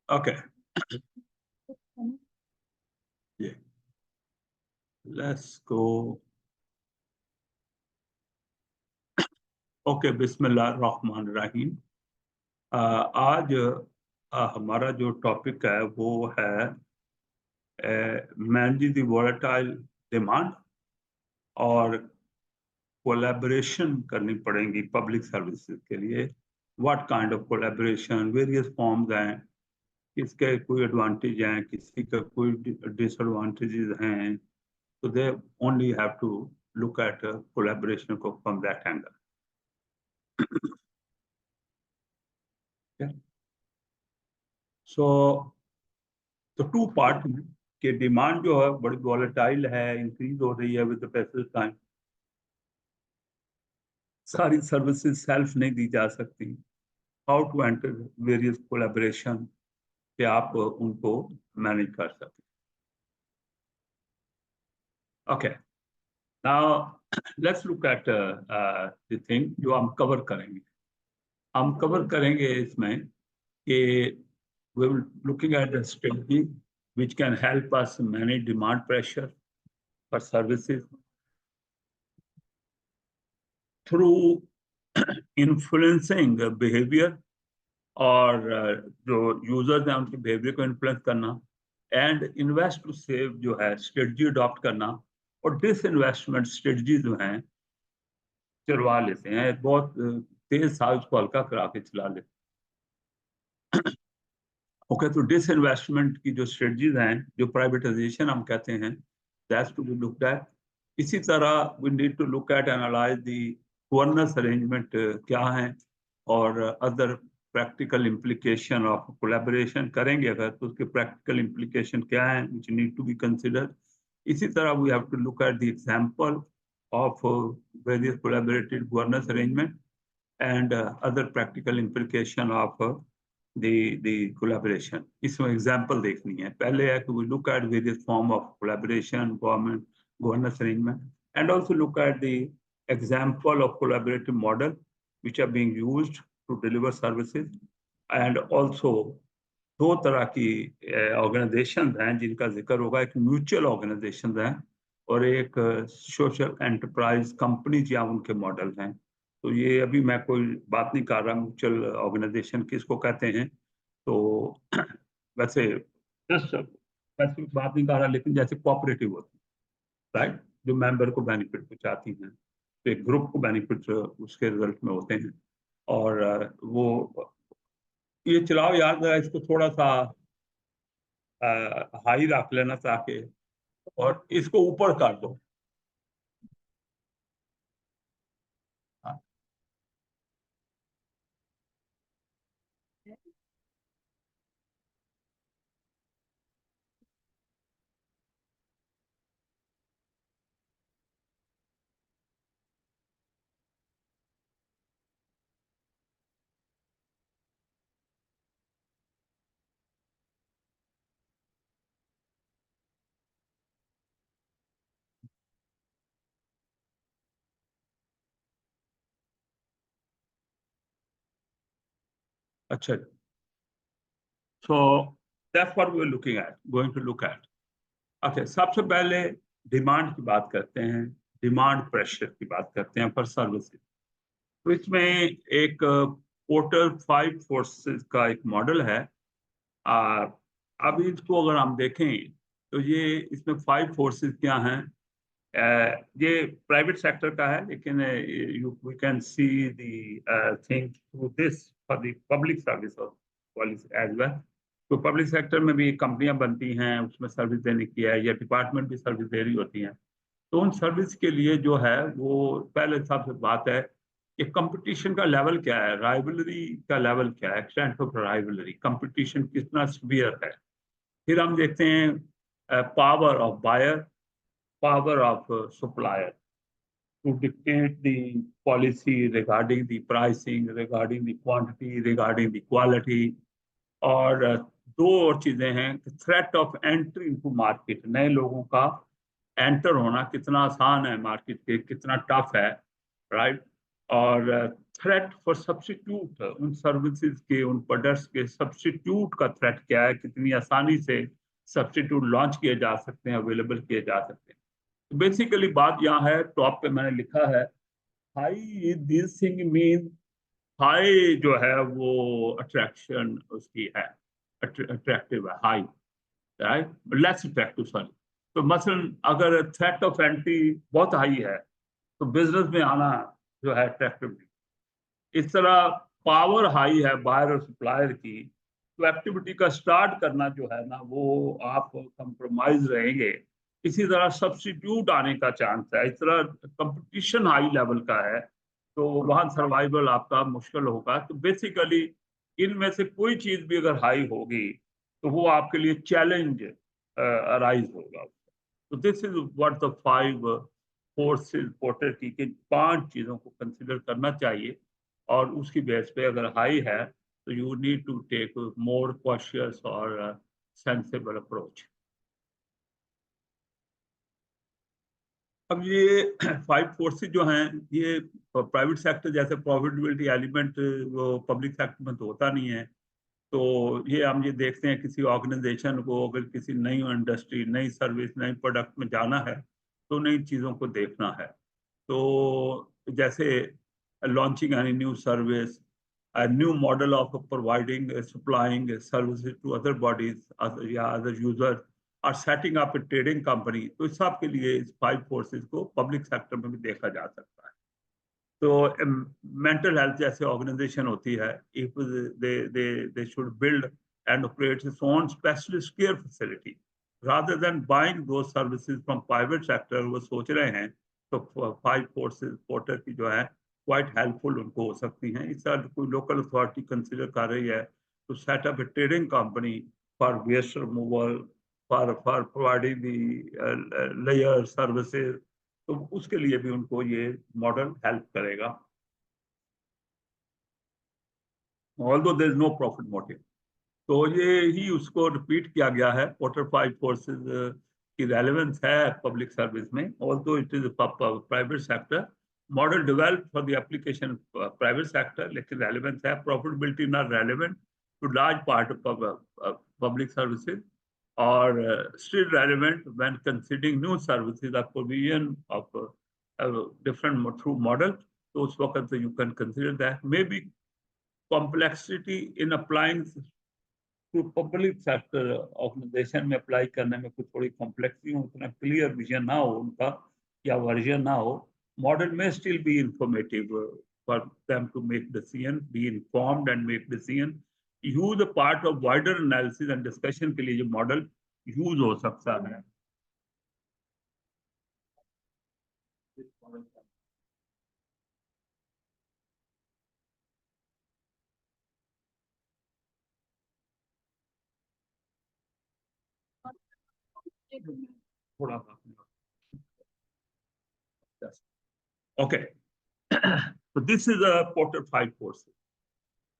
Okay. Yeah. Let's go. Okay, बिस्मिल्लाहिर्रहमानिर्रहीम। आज हमारा जो टॉपिक है वो है मैनेजिंग द वोलेटाइल डिमांड, और कोलैबोरेशन करनी पड़ेगी पब्लिक सर्विसेज के लिए। What kind of collaboration, various forms हैं, किसके कोई एडवांटेज हैं, किसी का कोई डिसएडवांटेजेस हैं, तो they only have to look at collaboration को फ्रॉम दैट एंगल। सो तो टू पार्ट में कि डिमांड जो है बड़ी वॉलेटाइल है, इंक्रीज हो रही है विद द पैसेज टाइम। सारी सर्विसेज सेल्फ नहीं दी जा सकती। How to enter various collaboration कि आप उनको मैनेज कर सकें। Okay, now let's look at the thing जो हम कवर करेंगे। हम कवर करेंगे इसमें कि we will looking at the strategy which can help us manage demand pressure for services through influencing behavior, और जो यूजर्स हैं उनके बिहेवियर को इन्फ्लुएंस करना, एंड इन्वेस्ट टू सेव जो है स्ट्रेटजी अडॉप्ट करना, और डिस इन्वेस्टमेंट स्ट्रेटजी जो हैं चलवा लेते हैं, बहुत तेज साल को हल्का करा के चला लेते हैं। ओके, तो डिस इन्वेस्टमेंट की जो स्ट्रेटजीज हैं, जो प्राइवेटाइजेशन हम कहते हैं, that's to be looked at. इसी तरह we need to look at analyse the governance arrangement क्या हैं, और other practical implication of collaboration करेंगे अगर, तो उसके प्रैक्टिकल इम्प्लीकेशन क्या हैं which need to be considered. इसी तरह we have to look at the example of various collaborated governance arrangement and other practical implication of the collaboration। इसमें example देखनी है। पहले है कि we look at various form of collaboration, governance arrangement, and also look at the example of collaborative model which are being used to deliver services, and also दो तरह की organisation हैं जिनका जिक्र होगा। एक म्यूचुअल ऑर्गेनाइजेशन हैं और एक सोशल एंटरप्राइज कंपनी या उनके मॉडल हैं। तो ये अभी मैं कोई बात नहीं कर रहा म्यूचुअल ऑर्गेनाइजेशन किसको कहते हैं, तो वैसे जस्ट वैसे बात नहीं कर रहा, लेकिन जैसे कोऑपरेटिव होती है, राइट, जो मेंबर को बेनिफिट पहुंचाती हैं, तो एक ग्रुप को बेनिफिट उसके रिजल्ट में होते हैं। और वो ये चलाओ यार, जरा इसको थोड़ा सा हाई रख लेना ताकि, और इसको ऊपर कर दो। हाँ, अच्छा, so that's what we are looking at, going to look at. Okay, सबसे पहले डिमांड की बात करते हैं, डिमांड प्रेशर की बात करते हैं फॉर सर्विसेज। तो इसमें एक पोर्टर 5 फोर्सेस का एक मॉडल है। आ, अब इसको अगर हम देखें तो ये इसमें 5 फोर्सेस क्या हैं। ये प्राइवेट सेक्टर का है, लेकिन we can see the thing through this for the public service policy as well. तो पब्लिक सेक्टर में भी कंपनियां बनती हैं, उसमें सर्विस देने की है, या डिपार्टमेंट भी सर्विस दे रही होती हैं। तो उन सर्विस के लिए जो है वो पहले सबसे बात है कि कंपटीशन का लेवल क्या है, राइवलरी का लेवल क्या है, एक्सटेंट ऑफ राइवलरी, कंपटीशन कितना सीवियर है। फिर हम देखते हैं power of buyer, power of supplier to dictate the policy regarding the pricing, regarding the quantity, regarding the quality। और दो और चीजें हैं, threat of entry into market, नए लोगों का एंटर होना कितना आसान है मार्केट के, कितना टफ है, राइट। और थ्रेट फॉर सब्स्टिट्यूट, उन सर्विसेज के, उन प्रोडक्ट्स के सब्स्टिट्यूट का थ्रेट क्या है, कितनी आसानी से सब्स्टिट्यूट लॉन्च किए जा सकते हैं, अवेलेबल किए जा सकते हैं। तो बेसिकली बात यहाँ है, टॉप पे मैंने लिखा है high this thing mean, high जो है वो अट्रैक्शन उसकी है, अट्रैक्टिव है high, right, less attractive sorry. तो मसलन अगर थ्रेट ऑफ एंट्री बहुत हाई है तो बिजनेस में आना जो है अट्रैक्टिव नहीं। इस तरह पावर हाई है बायर और सप्लायर की, तो एक्टिविटी का स्टार्ट करना जो है ना वो आप कंप्रोमाइज रहेंगे। इसी तरह सब्स्टिट्यूट आने का चांस है, इस तरह कंपटीशन हाई लेवल का है, तो वहां सर्वाइवल आपका मुश्किल होगा। तो बेसिकली इनमें से कोई चीज भी अगर हाई होगी तो वो आपके लिए चैलेंज अराइज होगा। तो this is what the 5 forces porter की, कि 5 चीजों को कंसिडर करना चाहिए, और उसकी बेस पे अगर हाई है तो you need to take more cautious और सेंसिबल अप्रोच। अब ये 5 फोर्सेस जो हैं, ये प्राइवेट सेक्टर जैसे प्रॉफिटेबिलिटी एलिमेंट वो पब्लिक सेक्टर में तो होता नहीं है। तो ये हम ये देखते हैं किसी ऑर्गेनाइजेशन को अगर किसी नई इंडस्ट्री, नई सर्विस, नई प्रोडक्ट में जाना है तो नई चीज़ों को देखना है। तो जैसे launching any new service, a new model of providing supplying services to other bodies या other users, और सेटिंग अप ट्रेडिंग कंपनी, तो इस सब के लिए इस 5 फोर्सेस को पब्लिक सेक्टर में भी देखा जा सकता है। तो मेंटल हेल्थ जैसे ऑर्गेनाइजेशन होती है, if they should build and operate its own specialist care facility rather than buying दो सर्विसेज फ्रॉम प्राइवेट सेक्टर, वो सोच रहे हैं तो 5 फोर्सेस पोर्टर की जो है क्वाइट हेल्पफुल उनको हो सकती हैं। इस तरह कोई लोकल अथॉरिटी कंसिडर कर रही है तो set up a trading company for waste removal, for providing the layer services, तो उसके लिए भी उनको ये मॉडल हेल्प करेगा, although there is no profit motive. तो ये ही उसको रिपीट किया गया है, पोर्टर 5 फोर्सेस की रेलेवेंस है पब्लिक सर्विस में, although it is private sector model develop for the application private sector, लेकिन रेलेवेंस है, profitability not relevant to large part of public services, or still relevant when considering new services or provision of different through models. तो उस वक्त you can consider that maybe complexity in applying to public sector organization में apply करने में कुछ थोड़ी complexity हो, उतना क्लियर विजन ना हो उनका या वर्जन ना हो, मॉडल में still be informative for them to make decision, be informed and make decision, use a part of wider analysis and discussion के लिए जो मॉडल यूज हो सकता है। थोड़ा okay. So this is a Porter 5 course.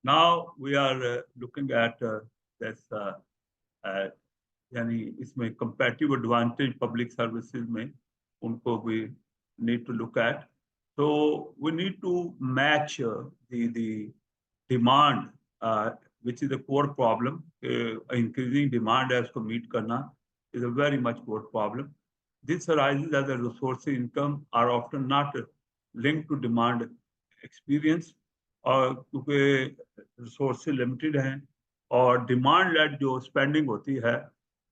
Now we are looking at this यानी इसमें comparative advantage public services में उनको we need to look at. So we need to match the demand, which is a core problem. Increasing demand as to meet करना is a very much core problem. This arises as the resource income are often not linked to demand experience, और क्योंकि resource limited हैं और demand lead जो spending होती है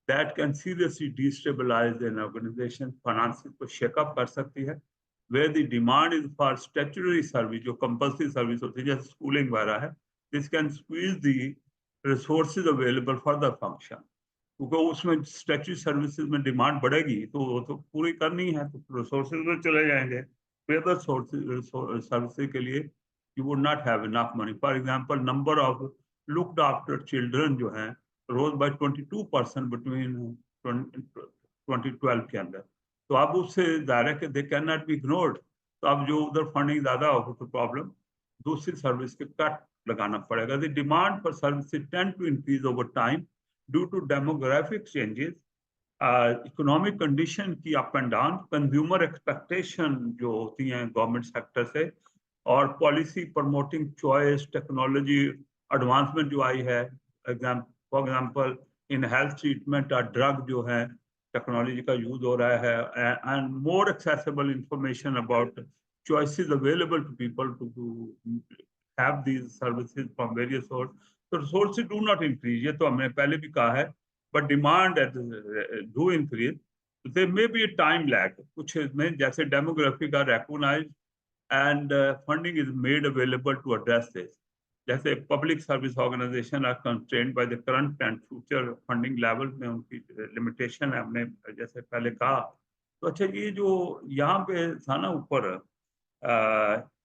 that can seriously destabilise an organisation, finance को shake up कर सकती है। Where the demand is for statutory service, जो कंपल्सरी सर्विस होती है जैसे स्कूलिंग वगैरह है, this can squeeze the resources available for the function, क्योंकि उसमें स्टैट्यूटरी सर्विसेज में डिमांड बढ़ेगी तो वो तो पूरी करनी है, तो रिसोर्सेज में चले जाएंगे, अदर सर्विसेज के लिए you would not have enough money. For example, number of looked after children जो हैं rose by 22% between 2012 के अंदर। तो अब उससे ज़ाहिर है कि they cannot be ignored। तो अब जो उधर फंडिंग ज़्यादा होगी तो प्रॉब्लम दूसरी सर्विस के कट लगाना पड़ेगा। The demand for services tend to increase over time due to demographic changes, economic condition की up and down, consumer expectation जो होती हैं गवर्नमेंट सेक्टर से, और policy promoting choice, technology advancement जो आई है, for example in health treatment और ड्रग जो है टेक्नोलॉजी का यूज हो रहा है, and more accessible information about choices available to people to have these services from various sources. So resources do not increase, ये तो हमने पहले भी कहा है, but demand do increase. So there may be a time lag. कुछ में जैसे demographic are recognized and funding is made available to address this. जैसे public service organization are constrained by the current and future funding level में उनकी limitation है, हमने जैसे पहले कहा. तो अच्छा, ये जो यहाँ पे था ना ऊपर,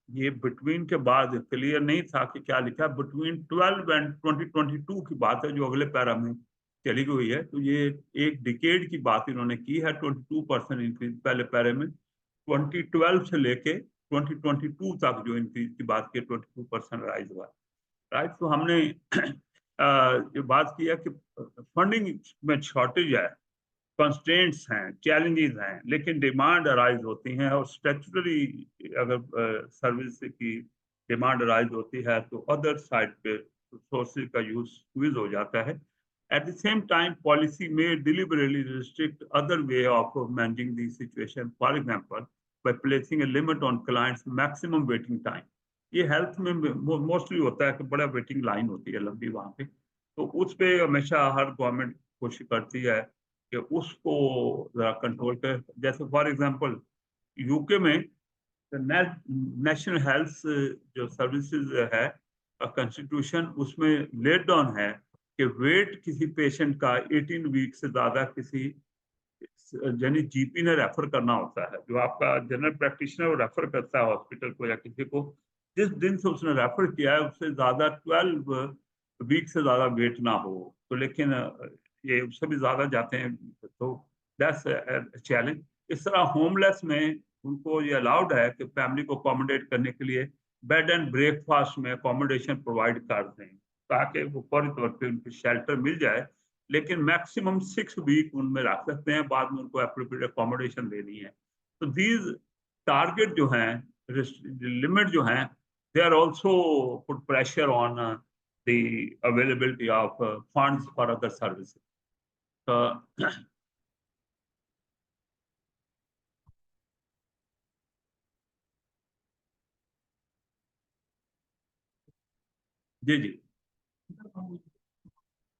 ये बिटवीन के बाद क्लियर नहीं था कि क्या लिखा, बिटवीन 12 एंड 2022 की बात है जो अगले पैरा में चली गई है. तो ये एक डिकेड की बात इन्होंने की है, 22% इंक्रीज पहले पैरे में, 2012 से लेके 2022 तक जो इंक्रीज की बात की 22% राइज हुआ. राइट, तो हमने ये बात की है कि फंडिंग में शॉर्टेज है, कंस्ट्रेंट्स हैं, चैलेंजेस हैं, लेकिन डिमांड अराइज होती हैं, और स्टैट्यूटरी अगर सर्विस की डिमांड अराइज होती है तो अदर साइड पे सोर्सेज का यूज हो जाता है. At the same time policy में deliberately restrict other way of managing the situation, for example by placing a limit on clients maximum waiting time. ये हेल्थ में मोस्टली होता है कि बड़ा वेटिंग लाइन होती है लंबी वहाँ पे, तो उस पर हमेशा हर गवर्नमेंट कोशिश करती है कि उसको जरा कंट्रोल कर. जैसे फॉर एग्जांपल यूके में नेशनल हेल्थ जो सर्विसेज है कॉन्स्टिट्यूशन, उसमें लेट डाउन है कि वेट किसी पेशेंट का 18 वीक से ज्यादा किसी यानी जीपी ने रेफर करना होता है, जो आपका जनरल प्रैक्टिशनर वो रेफर करता है हॉस्पिटल को या किसी को, जिस दिन से उसने रेफर किया है उससे ज्यादा 12 वीक से ज्यादा वेट ना हो. तो लेकिन ये उससे भी ज्यादा जाते हैं, तो दैट्स चैलेंज. इस तरह होमलेस में उनको ये अलाउड है कि फैमिली को अकोमोडेट करने के लिए बेड एंड ब्रेकफास्ट में अकोमोडेशन प्रोवाइड कर दें, ताकि वो फौरी तौर पर उनको शेल्टर मिल जाए, लेकिन मैक्सिमम 6 वीक उनमें रख सकते हैं, बाद में उनको अप्रोप्रिएट अकोमोडेशन देनी है. तो दीज टारगेट जो हैं, लिमिट जो हैं, they are also put pressure on the availability of funds for other services. जी जी,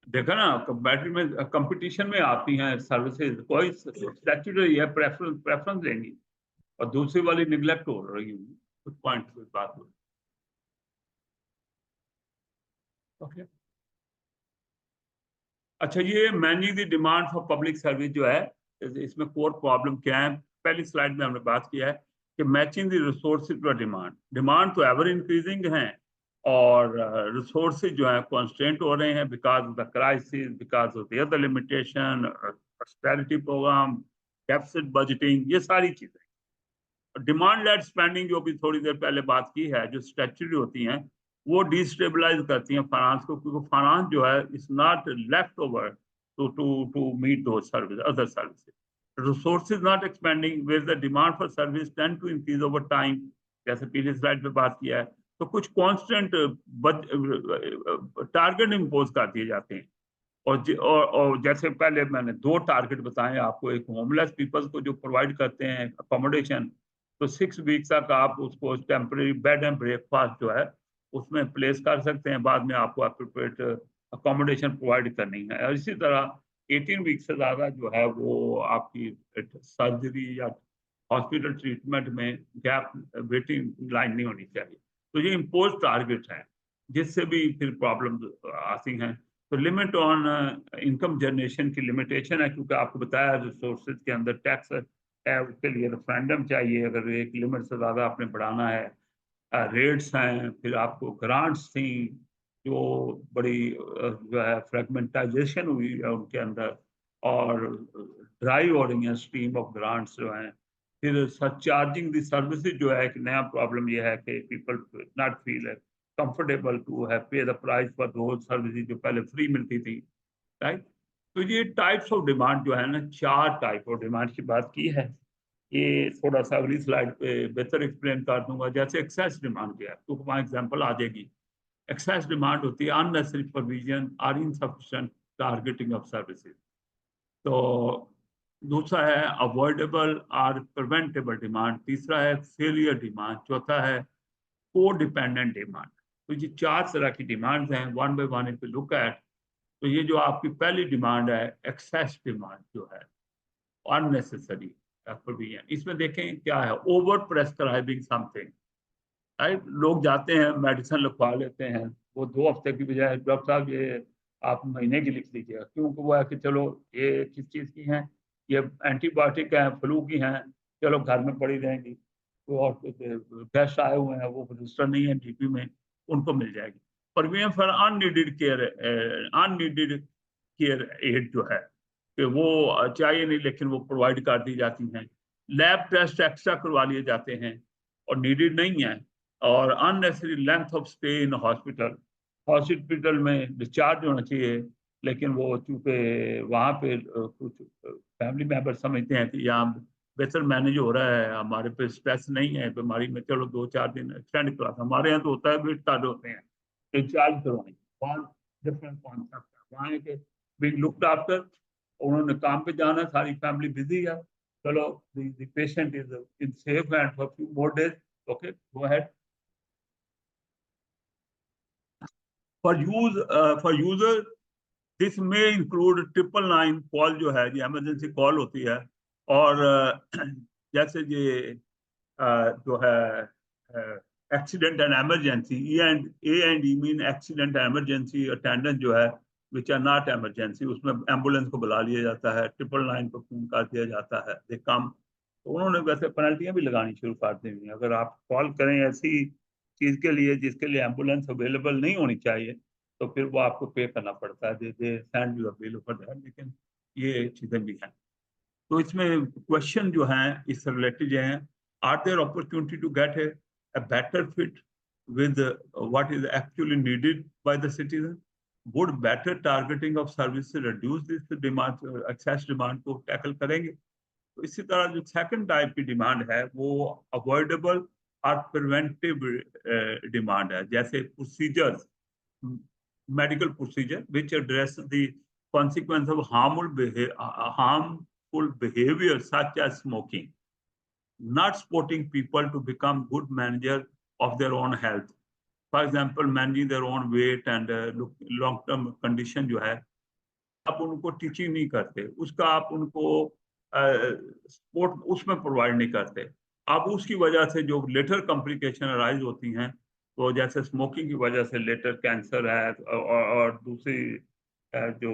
देखा ना, बैटरी में कंपटीशन में आती हैं सर्विसेज, कोई स्टैट्यूटरी है प्रेफरेंस प्रेफरेंस देंगी और दूसरी वाली निगलेक्ट हो रही होगी, कुछ पॉइंट पे बात हो. ओके, अच्छा, ये managing the demand for public service जो है, इसमें कोर प्रॉब्लम क्या है. पहली स्लाइड में हमने बात किया है कि matching the resources to demand. Demand तो एवर इंक्रीजिंग है और रिसोर्सेज जो है कॉन्स्टेंट हो रहे हैं because of the crisis, because of the other limitation, austerity programme, deficit budgeting, ये सारी चीजें. डिमांड लेड स्पेंडिंग जो भी थोड़ी देर पहले बात की है, जो स्टैट्यूटरी होती हैं, वो डिस्टेबलाइज करती हैं फाइनेंस को, क्योंकि फाइनेंस जो है is not left over to meet the service other services. Resources not expanding where the demand for service tend to increase over time, जैसे पीछे स्लाइड पे बात किया है. तो कुछ कांस्टेंट टारगेट इम्पोज कर दिए जाते हैं, और जैसे पहले मैंने 2 टारगेट बताए आपको, एक होमलेस पीपल्स को जो प्रोवाइड करते हैं अकोमोडेशन, तो 6 वीक तक आप उसको टेम्परेरी बेड एंड ब्रेकफास्ट जो है उसमें प्लेस कर सकते हैं, बाद में आपको अप्रोप्रिएट अकोमोडेशन प्रोवाइड करनी है. और इसी तरह 18 वीक से ज़्यादा जो है वो आपकी सर्जरी या हॉस्पिटल ट्रीटमेंट में गैप वेटिंग लाइन नहीं होनी चाहिए. तो ये इम्पोज टारगेट हैं जिससे भी फिर प्रॉब्लम आती हैं. तो लिमिट ऑन इनकम जनरेशन की लिमिटेशन है, क्योंकि आपको बताया रिसोर्सेज के अंदर टैक्स है, उसके लिए रेफरेंडम चाहिए अगर एक लिमिट से ज़्यादा आपने बढ़ाना है. रेट्स हैं, फिर आपको ग्रांट्स थी जो बड़ी जो है फ्रेगमेंटाइजेशन हुई है उनके अंदर, और ड्राई हो रही हैं स्ट्रीम ऑफ ग्रांट्स जो हैं. फिर चार्जिंग दी सर्विसेज जो है, एक नया प्रॉब्लम यह है कि people not feel comfortable to have pay the price for those services जो पहले फ्री मिलती थी. राइट, तो ये टाइप्स ऑफ डिमांड जो है ना, 4 टाइप ऑफ डिमांड की बात की है. ये थोड़ा सा अगली स्लाइड पे बेहतर एक्सप्लेन कर दूंगा। जैसे एक्सेस डिमांड क्या है, तो वहाँ एग्जाम्पल आ जाएगी। एक्सेस डिमांड होती है unnecessary provision or insufficient targeting of services. तो दूसरा है अवॉइडेबल और प्रिवेंटेबल डिमांड, तीसरा है फेलियर डिमांड, चौथा है को डिपेंडेंट डिमांड। तो ये चार तरह की डिमांड्स हैं, one by one if you look at. तो ये जो आपकी पहली डिमांड है एक्सेस डिमांड जो है अननेसेसरी प्रोविजन, इसमें देखें क्या है, ओवर प्रेस्क्राइबिंग समथिंग, राइट। लोग जाते हैं मेडिसिन लिखवा लेते हैं, वो 2 हफ्ते की बजाय डॉक्टर साहब ये आप महीने की लिख लीजिएगा, क्योंकि वो है कि चलो ये किस चीज़ की हैं, ये एंटीबायोटिक है, फ्लू की हैं, चलो घर में पड़ी रहेंगी। तो और गेस्ट आए हुए हैं, वो रजिस्टर नहीं है जीपी में, उनको मिल जाएगी। पर वे for unneeded care, unneeded care aid जो है कि वो चाहिए नहीं लेकिन वो प्रोवाइड कर दी जाती हैं। लैब टेस्ट एक्स्ट्रा करवा लिए जाते हैं और नीडेड नहीं है। और unnecessary length of stay in hospital, hospital में डिस्चार्ज होना चाहिए लेकिन वो चूंकि वहाँ पे कुछ फैमिली मेंबर समझते हैं कि यहाँ बेहतर मैनेज हो रहा है, हमारे पे स्ट्रेस नहीं है बीमारी में, चलो 2-4 दिन एक्सटेंड करा। हमारे यहाँ तो होता है बेड कार्ड होते हैं डिस्चार्ज करवाने, वहाँ डिफरेंट कॉन्सेप्ट है। वहाँ के बीइंग लुक्ड आफ्टर, उन्होंने काम पे जाना, सारी फैमिली बिजी है, चलो the patient is in safe hands for few more days. Okay, go ahead. For user, this may include 999 call जो है, ये इमरजेंसी कॉल होती है। और जैसे ये जो है accident and emergency, A and E mean accident and emergency attendance जो है विच आर नॉट इमरजेंसी, उसमें एम्बुलेंस को बुला लिया जाता है, 999 को फोन कर दिया जाता है, दे कम। तो उन्होंने वैसे पेनल्टियां भी लगानी शुरू कर दी हुई हैं। अगर आप कॉल करें ऐसी चीज के लिए जिसके लिए एम्बुलेंस अवेलेबल नहीं होनी चाहिए, तो फिर वो आपको पे करना पड़ता है, they send you a bill for that. लेकिन ये चीजें भी हैं। तो इसमें क्वेश्चन जो हैं इस रिलेटेड हैं, are there opportunity to get a better fit with what is actually needed by the citizen? Would better targeting of services reduce this demand, excess demand को टैकल करेंगे? तो इसी तरह जो सेकंड टाइप की डिमांड है वो अवॉइडेबल और प्रिवेंटिव डिमांड है, जैसे procedures, medical procedure which address the consequence of harmful behavior such as smoking, not supporting people to become good manager of their own health. For example, managing their own weight and long term condition जो है, आप उनको teaching नहीं करते, उसका आप उनको support उसमें प्रोवाइड नहीं करते। अब उसकी वजह से जो लेटर कॉम्प्लिकेशन अराइज होती हैं, तो जैसे स्मोकिंग की वजह से लेटर कैंसर है और दूसरी जो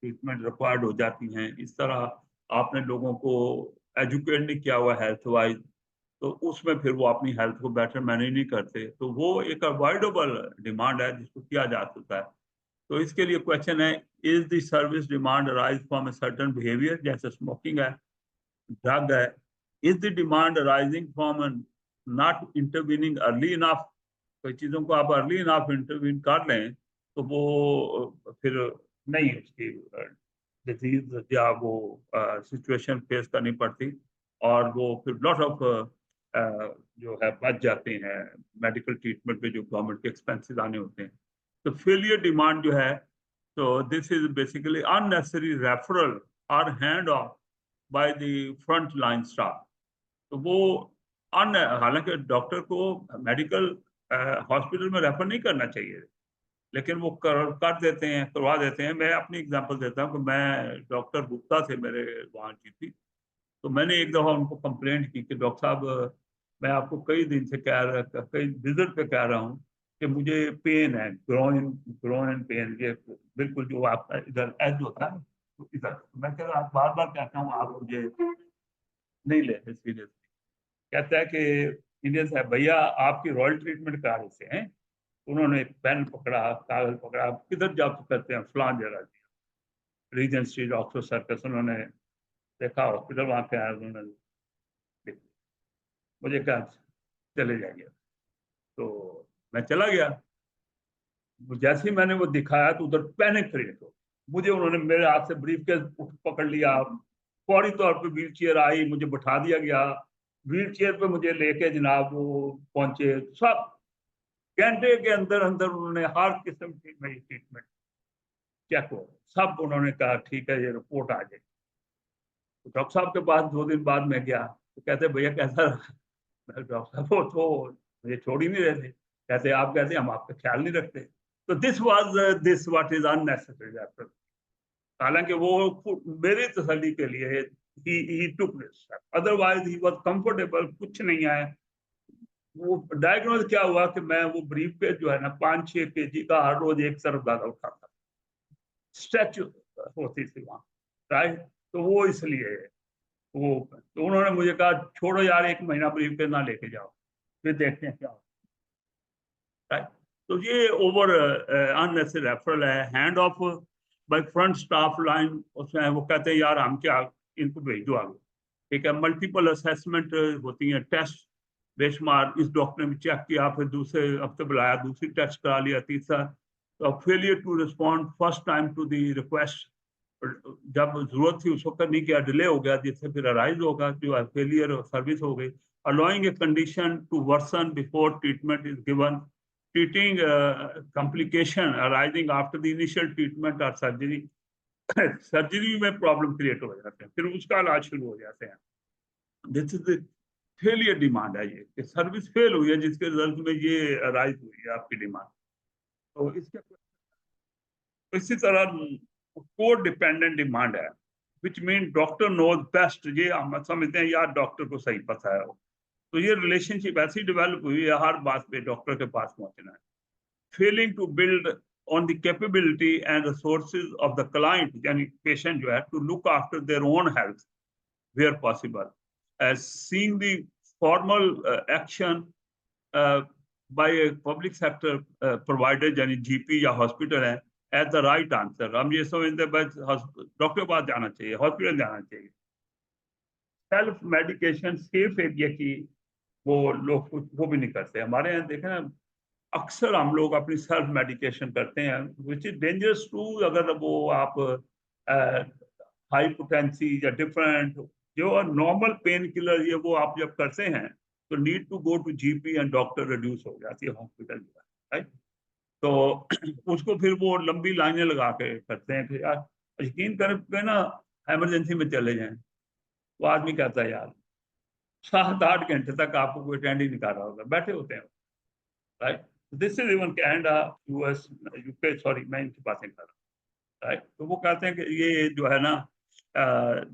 ट्रीटमेंट रिक्वायर्ड हो जाती हैं। इस तरह आपने लोगों को एजुकेट नहीं किया हुआ हेल्थ वाइज, तो उसमें फिर वो अपनी हेल्थ को बेटर मैनेज नहीं करते, तो वो एक अवॉइडेबल डिमांड है जिसको किया जा सकता है। तो इसके लिए क्वेश्चन है, is the service demand arise from a certain behaviour, जैसे स्मोकिंग है, ड्रग है, is the demand arising from not intervening early enough, कोई चीज़ों को आप अर्ली इनफ इंटरवीन कर लें तो वो फिर नहीं उसकी डिजीज या वो सिचुएशन फेस करनी पड़ती, और वो फिर लॉट ऑफ जो है बच जाते हैं मेडिकल ट्रीटमेंट पे जो गवर्नमेंट के एक्सपेंसेस आने होते हैं। तो फेलियर डिमांड जो है, तो this is basically unnecessary referral और hand off by the front line staff. तो वो हालांकि डॉक्टर को मेडिकल हॉस्पिटल में रेफर नहीं करना चाहिए, लेकिन वो कर देते हैं, करवा देते हैं। मैं अपनी एग्जांपल देता हूँ कि मैं डॉक्टर गुप्ता थे मेरे वहाँ की थी, तो मैंने एक दफ़ा उनको कंप्लेंट की कि डॉक्टर साहब मैं आपको कई दिन से कई विजिट पे कह रहा हूँ कि मुझे पेन है, ग्रोइन पेन, ये बिल्कुल जो आपका इधर एज होता है तो इधर, मैं कह रहा बार बार कहता हूँ आप मुझे नहीं लेते सीरियस। कहता है कि इंडियन साहब भैया आपकी रॉयल ट्रीटमेंट करा देते हैं। उन्होंने एक पेन पकड़ा, कागज पकड़ा, किधर जॉब करते हैं, फलान जगह रीजन स्ट्रीट ऑक्सफोर्ड सर्कस, उन्होंने देखा हॉस्पिटल वहाँ पे आया, उन्होंने मुझे कहा चले जाइए। तो मैं चला गया, जैसे ही मैंने वो दिखाया तो उधर पैनिक क्रिएट हो, मुझे उन्होंने मेरे हाथ से ब्रीफ केस पकड़ लिया, फौरी तौर पे व्हील चेयर आई, मुझे बैठा दिया गया, व्हील चेयर पे मुझे लेके जनाब वो पहुंचे, सब घंटे के अंदर अंदर उन्होंने हर किस्म की मेरी ट्रीटमेंट चेक हो, सब उन्होंने कहा ठीक है ये रिपोर्ट आ जाएगी। तो डॉक्टर साहब के पास 2 दिन बाद मैं गया, तो कहते भैया कैसा रहा? मैं डॉक्टर साहब वो तो मुझे छोड़ ही नहीं रहे थे, कहते आप कहते हम आपका ख्याल नहीं रखते। तो this was this what is unnecessary. हालांकि वो मेरी तसल्ली के लिए he took this step, otherwise he was comfortable, कुछ नहीं आया। वो डायग्नोज क्या हुआ कि मैं वो ब्रीफ पे जो है ना 5-6 केजी का हर रोज एक तरफ ज्यादा उठाता, स्ट्रेच होती थी वहां, राइट। तो वो इसलिए वो, तो उन्होंने मुझे कहा छोड़ो यार, 1 महीना ब्रीफ पे ना लेके जाओ, फिर देखते हैं क्या, राइट। तो ये ओवर अननेसेसरी रेफरल है, hand off by front staff line, उसमें वो कहते हैं यार हम क्या, इनको भेज दो आगे, ठीक है। मल्टीपल असेसमेंट होती है, टेस्ट बेशुमार, इस डॉक्टर ने चेक किया, फिर दूसरे हफ्ते बुलाया, दूसरी टेस्ट करा लिया, तीसरा तो failure to respond first time to the request, जब जरूरत थी उस वक्त नहीं किया, डिले हो गया, जिससे फिर अराइज होगा जो है फेलियर सर्विस हो गई। Allowing a condition to worsen before treatment is given, treating complication arising after the initial treatment or surgery, surgery में प्रॉब्लम क्रिएट हो जाते हैं, फिर उसका इलाज शुरू हो जाते हैं। दिस इज फेलियर डिमांड है ये, कि सर्विस फेल हुई है जिसके रिजल्ट में ये अराइज हुई है आपकी डिमांड। तो इसके इसी तरह कोड डिपेंडेंट डिमांड है, which mean doctor knows best, ये हम समझते हैं यार डॉक्टर को सही पता है। तो ये रिलेशनशिप ऐसी डेवलप हुई है, हर बात पे डॉक्टर के पास पहुंचना है। Failing to build on the capability and resources of the client, yani patient जो है, to look after their own health where possible, as seeing the formal action uh, by a public sector provider यानी GP या hospital है as the right answer। हम ये समझते हैं बस डॉक्टर के पास जाना चाहिए, हॉस्पिटल जाना चाहिए। सेल्फ मेडिकेशन सेफ एरिया की वो लोग वो भी नहीं करते। हमारे यहाँ देखें ना, अक्सर हम लोग अपनी सेल्फ मेडिकेशन करते हैं, विच इज डेंजरस टू, अगर वो आप हाइपोटेंसी या डिफरेंट जो नॉर्मल पेन किलर ये वो आप जब करते हैं तो need to go to GP and doctor reduce हो जाती है हॉस्पिटल, राइट। तो उसको फिर वो लंबी लाइनें लगा के करते हैं कि यार यकीन करके ना इमरजेंसी में चले जाएं, तो आदमी कहता है यार 7-8 घंटे तक आपको कोई अटेंड ही नहीं कर रहा होगा, बैठे होते हैं, right. This is even Canada, US, UK, sorry मैं इनकी बातें कर रहा हूँ, राइट। तो वो कहते हैं कि ये जो है ना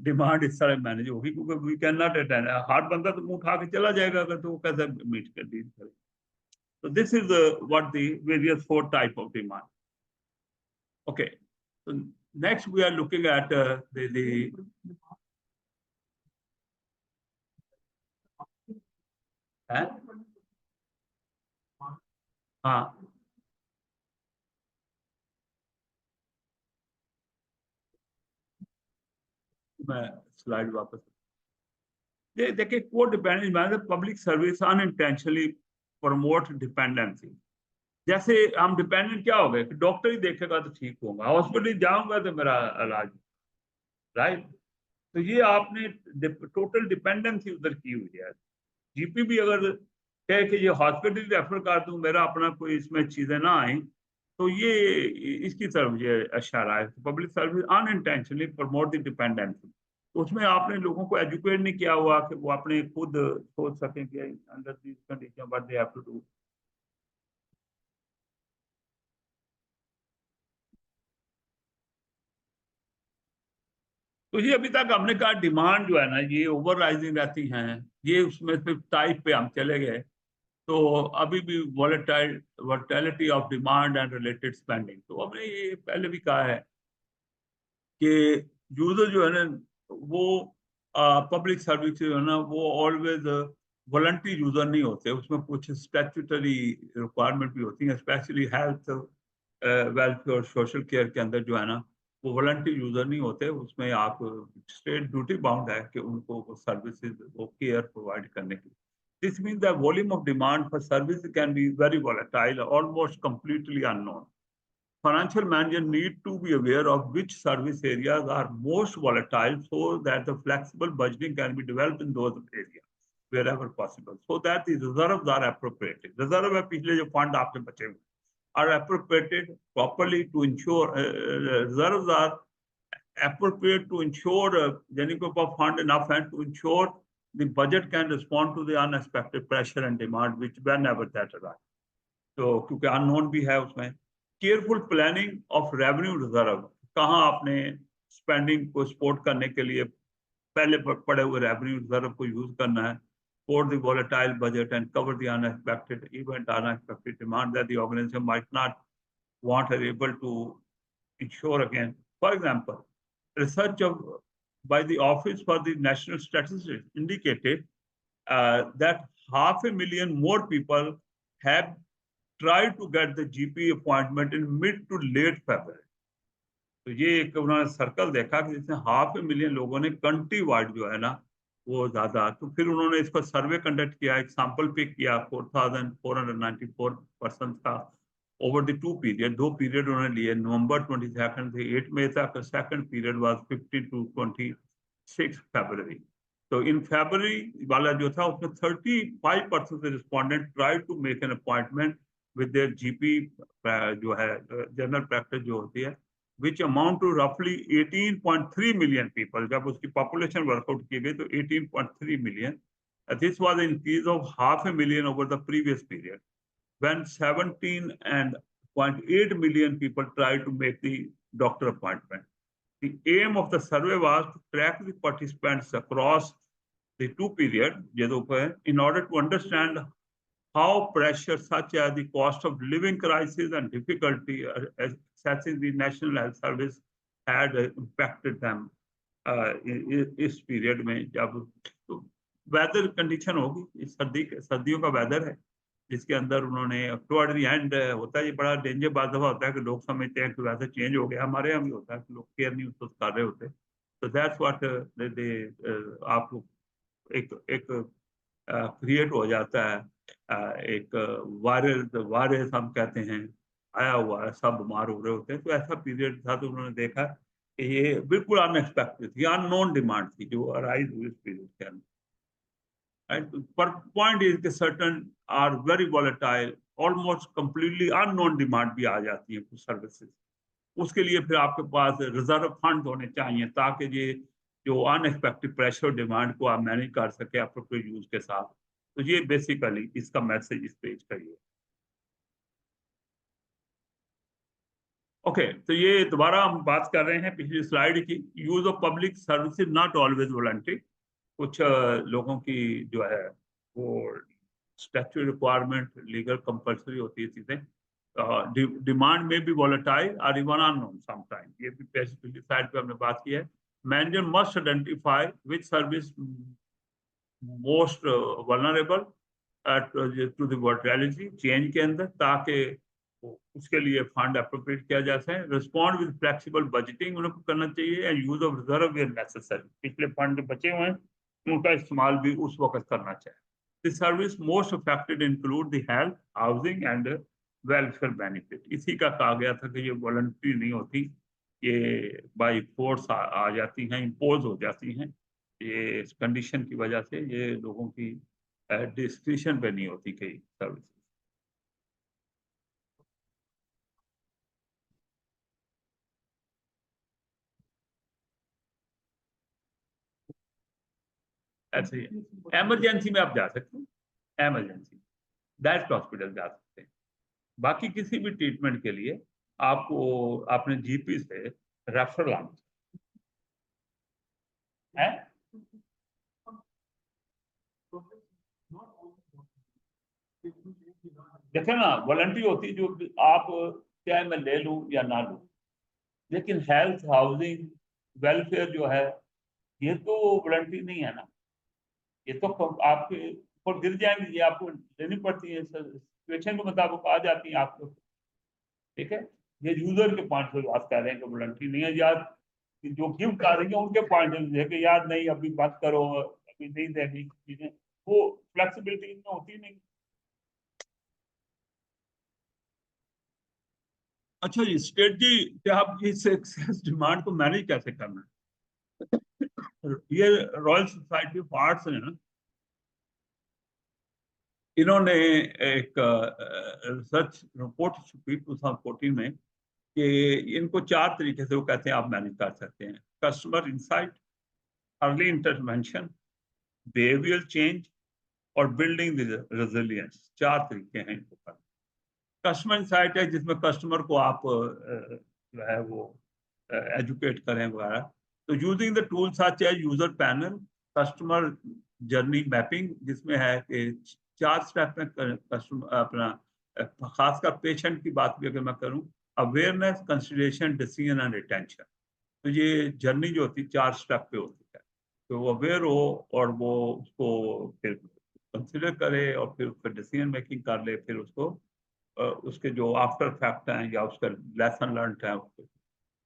डिमांड इस तरह मैनेज होगी, क्योंकि वी कैन नॉट अटेंड, हर बंदा तो मुंह उठा के चला जाएगा अगर, तो वो कैसे मीट कर डील करे। तो this is what the various 4 type of demand. Okay, so next we are looking at the हाँ, मैं स्लाइड वापस, ये देखिए कोड डिपेंडेंस मतलब public service unintentionally promote dependency. जैसे हम डिपेंडेंट क्या हो गए कि डॉक्टर ही देखेगा तो ठीक होगा, हॉस्पिटल जाऊंगा तो मेरा इलाज, राइट। तो ये आपने टोटल डिपेंडेंसी उधर की हुई है। जीपी भी अगर कहे कि ये हॉस्पिटल रेफर कर दूं, मेरा अपना कोई इसमें चीजें ना आए, तो ये इसकी तरफ ये इशारा है। Public service unintentionally promote the dependency, तो उसमें आपने लोगों को एजुकेट नहीं किया हुआ कि वो अपने खुद सोच सकें कि under this condition what they have to do. तो ये अभी तक हमने कहा डिमांड जो है ना ये ओवर राइजिंग रहती हैं, ये उसमें फिर टाइप पे हम चले गए। तो अभी भी volatility of demand and related spending, तो हमने ये पहले भी कहा है कि यूजर जो है ना वो पब्लिक सर्विस जो है ना वो ऑलवेज वॉलंटरी यूजर नहीं होते, उसमें कुछ स्टैट्यूटरी रिक्वायरमेंट भी होती हैं, स्पेशली हेल्थ वेलफेयर और सोशल केयर के अंदर जो है ना वो वॉलंटरी यूजर नहीं होते, उसमें आप स्टेट ड्यूटी बाउंड है कि उनको वो सर्विसेज वो केयर प्रोवाइड करने की। This mean the volume of demand for service can be very volatile, almost completely unknown. financial manager need to be aware of which service areas are most volatile so that the flexible budgeting can be developed in those areas wherever possible, so that the reserves are appropriated. Reserve है पिछले जो fund आपके बचे हुए are appropriated properly to ensure reserves are appropriate to ensure Genico fund enough and to ensure the budget can respond to the unexpected pressure and demand which whenever that arise. तो क्योंकि unknown भी है उसमें careful planning of revenue reserve, कहाँ आपने spending को support करने के लिए पहले पड़े हुए रेवेन्यू रिजर्व को यूज करना है for the volatile budget and cover the unexpected event unexpected demand that the organisation might not want or able to ensure again. For example, research by the Office for the National Statistics indicated that 500,000 more people have tried to get the GP appointment in mid to late February. तो ये एक उन्होंने circle देखा कि जिसमें 500,000 लोगों ने country wide जो है ना वो ज्यादा, तो फिर उन्होंने इसको सर्वे कंडक्ट किया, एक सैंपल पिक किया 4,494 पर्सन का ओवर द 2 पीरियड, 2 पीरियड उन्होंने लिए, नवंबर 22 से 8 मई तक, सेकंड पीरियड वाज 15 to 26 फरवरी। तो इन फरवरी वाला जो था उसमें 35% respondent tried to make an appointment with their GP जो है जनरल प्रैक्टिस जो होती है, which amount to roughly 18.3 million people. जब उसकी population workout की गई तो 18.3 million. This was an increase of 500,000 over the previous period, when 17.8 million people tried to make the doctor appointment. The aim of the survey was to track the participants across the 2 periods in order to understand how pressure such as the cost of living crisis and difficulty accessing the National Health Service had impacted them इस period में। जब तो weather condition होगी, इस सर्दियों का weather है जिसके अंदर उन्होंने टुवर्ड द एंड होता है, ये बड़ा डेंजर बात दफा होता है कि लोग समझते हैं कि वेदर चेंज हो गया, हमारे यहाँ भी होता है कि लोग केयर नहीं उसको कर रहे होते, तो दैट्स व्हाट आप एक क्रिएट हो जाता है, एक वायरस हम कहते हैं आया हुआ है, सब बीमार हो रहे होते हैं, तो ऐसा पीरियड था। तो उन्होंने देखा कि ये बिल्कुल अनएक्सपेक्टेड थी, अननोन डिमांड थी जो अराइज हुई इस पीरियड के अंदर। पर point is certain are very volatile, almost completely unknown demand भी आ जाती है कुछ सर्विसेज, उसके लिए फिर आपके पास रिजर्व फंड होने चाहिए ताकि ये जो अनएक्सपेक्टेड प्रेशर डिमांड को आप मैनेज कर सके अप्रोप्रिएट यूज के साथ। तो ये बेसिकली इसका मैसेज इस पेज का ये। ओके, तो ये दोबारा हम बात कर रहे हैं पिछली स्लाइड की, use of public services not always voluntary. कुछ लोगों की जो है वो स्टैट्यूटरी रिक्वायरमेंट लीगल कंपल्सरी होती है चीजें, डिमांड में भी वॉलेटाइल और इवन अननोन समटाइम, ये भी पिछली स्लाइड पे हमने बात की है। Manager must identify which service most vulnerable to the volatility change के अंदर, ताकि उसके लिए फंड अप्रोप्रिएट किया जा सके। रिस्पॉन्ड विद फ्लेक्सिबल बजटिंग उनको करना चाहिए and use of reserve where necessary, पिछले फंड बचे हुए हैं उनका इस्तेमाल भी उस वक्त करना चाहिए। The service most affected include the health, housing and welfare benefit. इसी का कहा गया था कि ये वॉलंटरी नहीं होती, ये बाई फोर्स आ जाती हैं, इम्पोज हो जाती हैं, ये इस कंडीशन की वजह से ये लोगों की डिस्क्रिप्शन पे नहीं होती कई सर्विस। ऐसे ही एमरजेंसी में आप जा सकते हैं, एमरजेंसी दैट हॉस्पिटल जा सकते हैं, बाकी किसी भी ट्रीटमेंट के लिए आपको अपने जीपी से रेफर लाना है। देखे ना, वॉलंटरी होती है जो आप चाहे मैं ले लूं या ना लूं, लेकिन हेल्थ, हाउसिंग, वेलफेयर जो है ये तो वॉलंटरी नहीं है ना, ये तो आपके ऊपर गिर जाएंगे, ये आपको लेनी पड़ती है, सिचुएशन के मुताबिक आ जाती है आपको। ठीक है, ये यूजर के पॉइंट से बात कर रहे हैं कि वॉलंटरी नहीं है, यार जो गिफ्ट कर रही है उनके पॉइंट से कि यार नहीं अभी बात करो, अभी नहीं देनी चीजें, वो फ्लेक्सिबिलिटी इनमें होती नहीं। अच्छा जी, स्ट्रेटजी कि आप इस एक्सेस डिमांड को मैनेज कैसे करना है। ये रॉयल सोसाइटी ऑफ आर्ट्स ने ना, इन्होंने एक रिसर्च रिपोर्ट छपी 2014 में कि इनको 4 तरीके से वो कहते हैं आप मैनेज कर सकते हैं। Customer insight, early intervention, behaviour change और बिल्डिंग रेजिलियंस। 4 तरीके हैं इनको करने। कस्टमर इंसाइट है जिसमें कस्टमर को आप जो है वो एजुकेट करें वगैरह। तो using the tool such as user panel, customer journey mapping, जिसमें है कि 4 स्टेप में कस्टमर अपना खासकर पेशेंट की बात भी अगर मैं करूं, awareness, consideration, decision and retention. तो ये जर्नी जो होती है 4 स्टेप पे होती है। तो वो अवेयर हो और वो उसको फिर कंसिडर करे और फिर उसका डिसीजन मेकिंग कर ले, फिर उसको उसके जो आफ्टर फैक्ट हैं या उसका लेसन लर्न है उसको।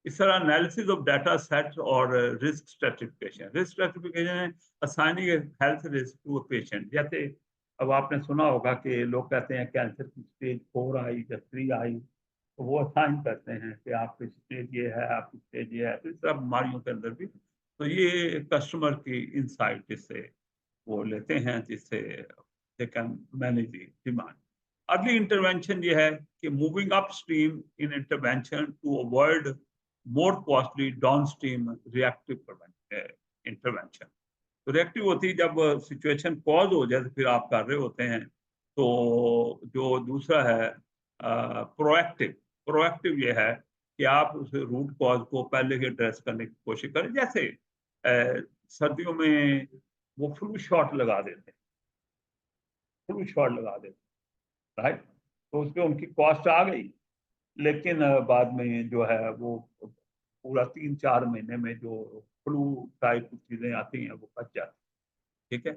इस तरह एनालिसिस ऑफ डाटा सेट और रिस्क स्ट्रेटिफिकेशन। रिस्क स्ट्रेटिफिकेशन है assigning health risk to a patient. जैसे अब आपने सुना होगा कि लोग कहते हैं कैंसर की स्टेज 4 आई या 3 आई, तो वो असाइन करते हैं कि आपकी स्टेज ये है, आपकी स्टेज ये है। तो इस तरह बीमारियों के अंदर भी तो ये कस्टमर की इंसाइट जिससे वो लेते हैं, जिससे they can manage the demand. Early intervention ये है कि moving upstream in intervention to avoid more costly downstream reactive intervention. तो रिएक्टिव होती है जब सिचुएशन कॉज हो जाए तो फिर आप कर रहे होते हैं। तो जो दूसरा है प्रोएक्टिव। प्रोएक्टिव ये है कि आप उस रूट कॉज को पहले ही एड्रेस करने की कोशिश करें। जैसे सर्दियों में वो फ्लू शॉट लगा देते हैं, फ्लू शॉट लगा देते हैं, राइट। तो उसमें उनकी कॉस्ट आ गई, लेकिन बाद में जो है वो पूरा 3-4 महीने में जो फ्लू टाइप चीजें आती हैं वो बच जाती है। ठीक है।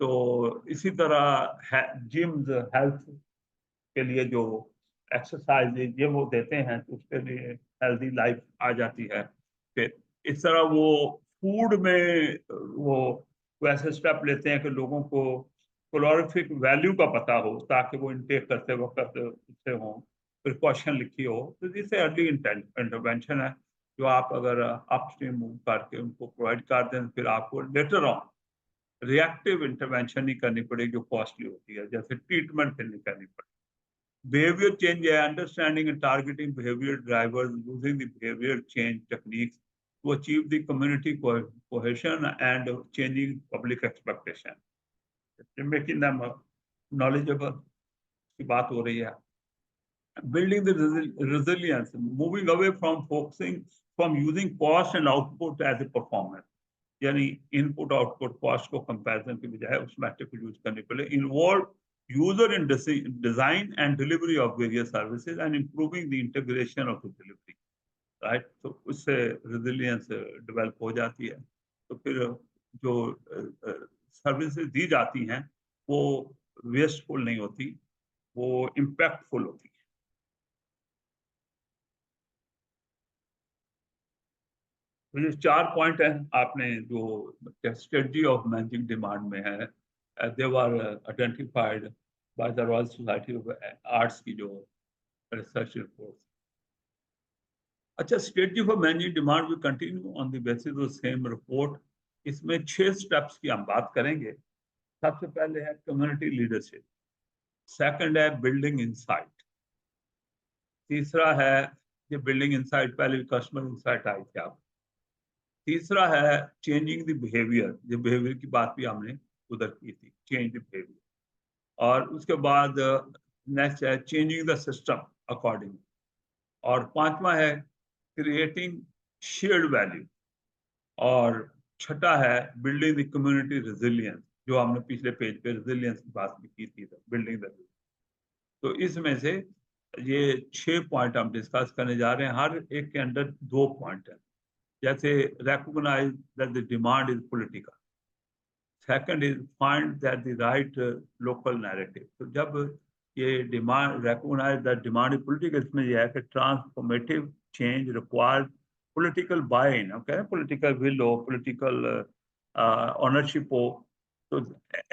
तो इसी तरह जिम्स हेल्थ के लिए जो एक्सरसाइज ये वो देते हैं, तो उसके लिए हेल्दी लाइफ आ जाती है। फिर इस तरह वो फूड में वो वैसे स्टेप लेते हैं कि लोगों को कैलोरीफिक वैल्यू का पता हो, ताकि वो इनटेक करते वक्त उससे हो प्रिकॉशन लिखी हो। तो जिससे अर्ली इंटरवेंशन है, जो आप अगर अपस्ट्रीम मूव करके उनको प्रोवाइड कर दें, फिर आपको लेटर ऑन रिएक्टिव इंटरवेंशन नहीं करनी पड़ेगी जो कॉस्टली होती है, जैसे ट्रीटमेंट फिर नहीं करनी पड़ेगी। Behavior change है understanding and targeting behavior drivers using the behavior change techniques to achieve the community cohesion and changing public expectation. Making them knowledgeable की बात हो रही है। Building the resilience, moving away from focusing from using cost and output as a performance. यानी input output cost को comparison की बजाय उस मैट्रिक को यूज करने के लिए involve user in design and delivery of various services and improving the integration of the delivery, right. तो उससे रेजिलियंस डेवलप हो जाती है। तो फिर जो सर्विसेज दी जाती हैं वो वेस्टफुल नहीं होती, वो इम्पैक्टफुल होती है। तो ये 4 पॉइंट हैं आपने जो स्ट्रेटजी ऑफ मैनेजिंग डिमांड में है, they were identified by the Royal Society of Arts की जो रिसर्च रिपोर्ट। अच्छा, strategy for managing demand will continue on the basis of same report. इसमें 6 स्टेप्स की हम बात करेंगे। सबसे पहले है कम्युनिटी लीडरशिप, सेकंड है बिल्डिंग इंसाइट, तीसरा है ये बिल्डिंग इंसाइट, पहले कस्टमर इंसाइट आई थी आप, तीसरा है चेंजिंग द बिहेवियर, जो बिहेवियर की बात भी हमने उधर की थी, चेंज द बिहेवियर। और उसके बाद नेक्स्ट है चेंजिंग द सिस्टम अकॉर्डिंग। और पांचवा है क्रिएटिंग शेयर्ड वैल्यू। और छठा है बिल्डिंग द कम्युनिटी रेजिलियंस, जो हमने पिछले पेज पे रेजिलियंस की बात भी की थी, बिल्डिंग द। तो इसमें से ये 6 पॉइंट हम डिस्कस करने जा रहे हैं। हर एक के अंदर 2 पॉइंट है। जैसे recognize that the demand is political. Second is find that the right local narrative. तो जब ये demand recognize that demand is political, इसमें यह है कि transformative change requires political buy-in, okay? Political will हो, political ownership हो। तो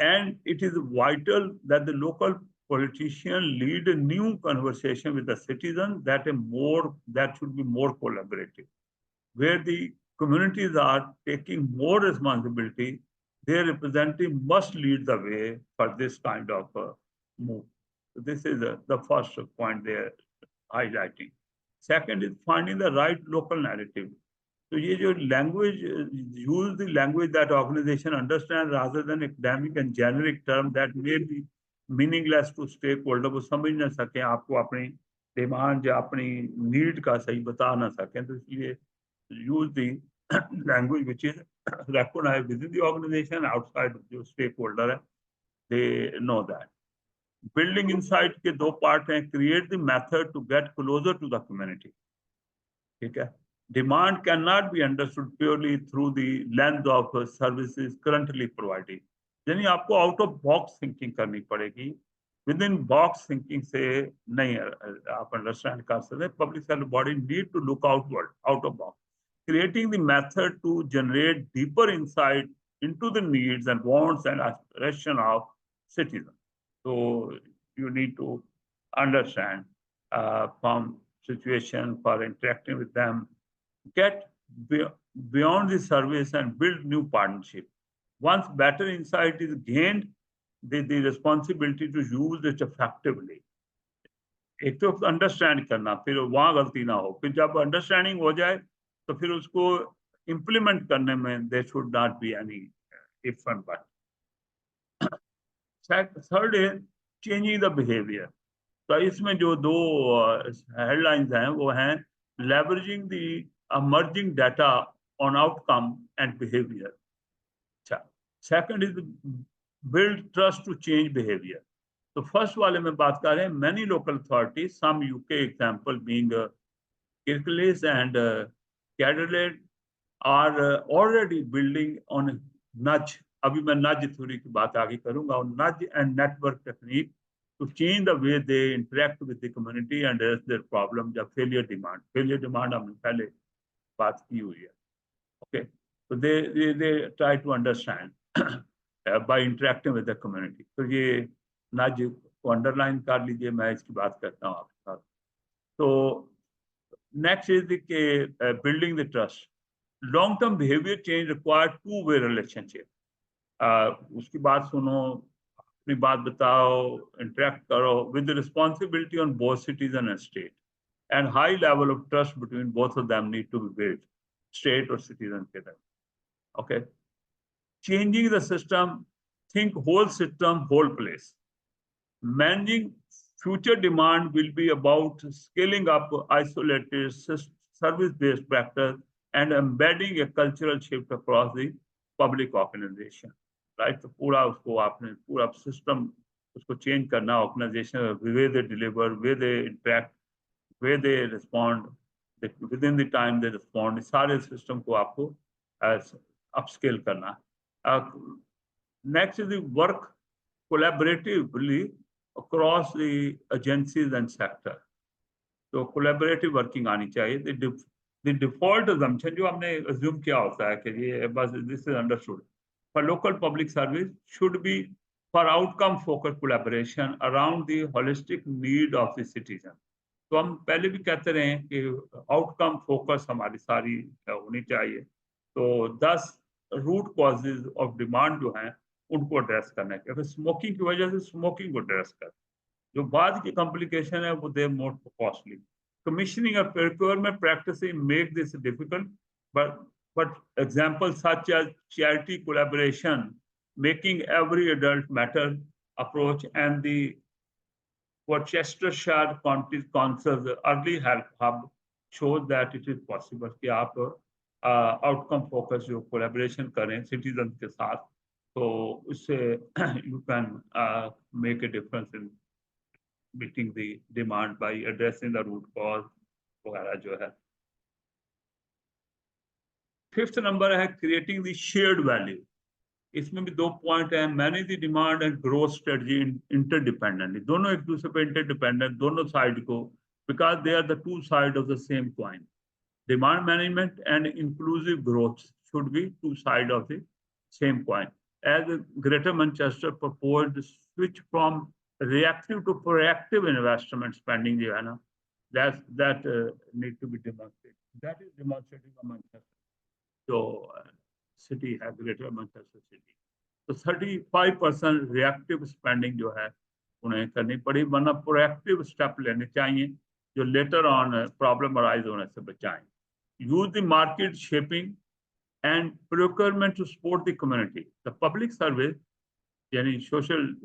and it is vital that the local politicians lead a new conversation with the citizens that should be more collaborative, where the communities are taking more responsibility. Their representative must lead the way for this kind of move. So this is the first point they are highlighting. Second is finding the right local narrative. So ये जो language, use the language that organization understand rather than academic and generic term that may be meaningless to stakeholder. वो समझ ना सके, आपको अपनी demand या अपनी नीड का सही बता ना सकें, तो इसलिए use the language which is recognized within the organization, outside the stakeholder, they know that. Building insight के दो पार्ट हैं, create the method to get closer to the community. ठीक है? Demand cannot be understood purely through the lens of services currently provided. यानी आपको out of box thinking करनी पड़ेगी. Within box thinking से नहीं आप understand कर सकते. Public service body need to look outward, out of box. Creating the method to generate deeper insight into the needs and wants and aspirations of citizens. So you need to understand from situation for interacting with them, get beyond the service and build new partnership. Once better insight is gained, the responsibility to use it effectively. एक तो understand करना, फिर वहां गलती ना हो, फिर जब अंडरस्टैंडिंग हो जाए तो फिर उसको इम्प्लीमेंट करने में there should not be any if and but. Third is changing the behaviour. तो इसमें जो दो हेडलाइंस हैं वो हैं leveraging the emerging data on outcome and behavior. Second is build trust to change behavior. तो फर्स्ट वाले में बात कर रहे हैं many local authorities, some UK example being Kirklees and Cadelaide are already building on nudge. अभी मैं nudge theory की बात आगे करूंगा, और nudge and network technique to change the way they interact with the community and address their problem. या failure demand हमने पहले बात की हुई है. Okay, so they try to understand by interacting with the community. तो ये nudge को underline कर लीजिए, मैं इसकी बात करता हूँ आपके साथ. तो next is the building the trust. Long-term behavior change require two-way relationship. उसकी बात सुनो, अपनी बात बताओ, interact करो with the responsibility on both citizen and state, and high level of trust between both of them need to be built, state or citizen के तरफ. Okay, changing the system, think whole system, whole place. Managing future demand will be about scaling up isolated service-based practice and embedding a cultural shift across the public organization. Right? तो पूरा उसको आपने पूरा system उसको change करना, organization, way they deliver, way they interact, way they respond, within the time they respond, सारे system को आपको upscale करना. Next is the work collaboratively across the agencies and sector. तो collaborative working आनी चाहिए. The default assumption जो हमने assume किया होता है कि ये बस this is understood for local public service should be for outcome focused collaboration around the holistic need of the citizen. तो हम पहले भी कहते रहे हैं कि outcome focus हमारी सारी होनी चाहिए. तो 10 root causes of demand जो हैं उनको एड्रेस करना है. अगर स्मोकिंग की वजह से स्मोकिंग को एड्रेस कर, जो बाद की कॉम्प्लिकेशन है वो दे मोर costly. Commissioning of procurement practices make this difficult, but examples such as charity collaboration, making every adult matter approach, and the Worcestershire County Council's early help hub shows that it is possible कि आप outcome focus जो collaboration करें citizens के साथ, तो उससे you can make a difference in meeting the demand by addressing the root cause वगैरह जो है. फिफ्थ नंबर है creating the shared value. इसमें भी दो पॉइंट है. Manage the demand and growth strategy interdependently. दोनों एक दूसरे पे इंटरडिपेंडेंट, दोनों साइड को, because they are the two side of the same coin. Demand management and inclusive growth should be two side of the same coin. As Greater Manchester proposed switch from reactive to proactive investment spending जो है ना, that need to be demonstrated. That is demonstrated by Manchester. जो city है, Greater Manchester City. तो 35% reactive spending जो है उन्हें करनी पड़ी, वरना proactive step लेने चाहिए जो later on problem arise होने से बचाएं. Use the market shaping and procurement to support the community. The public service यानी social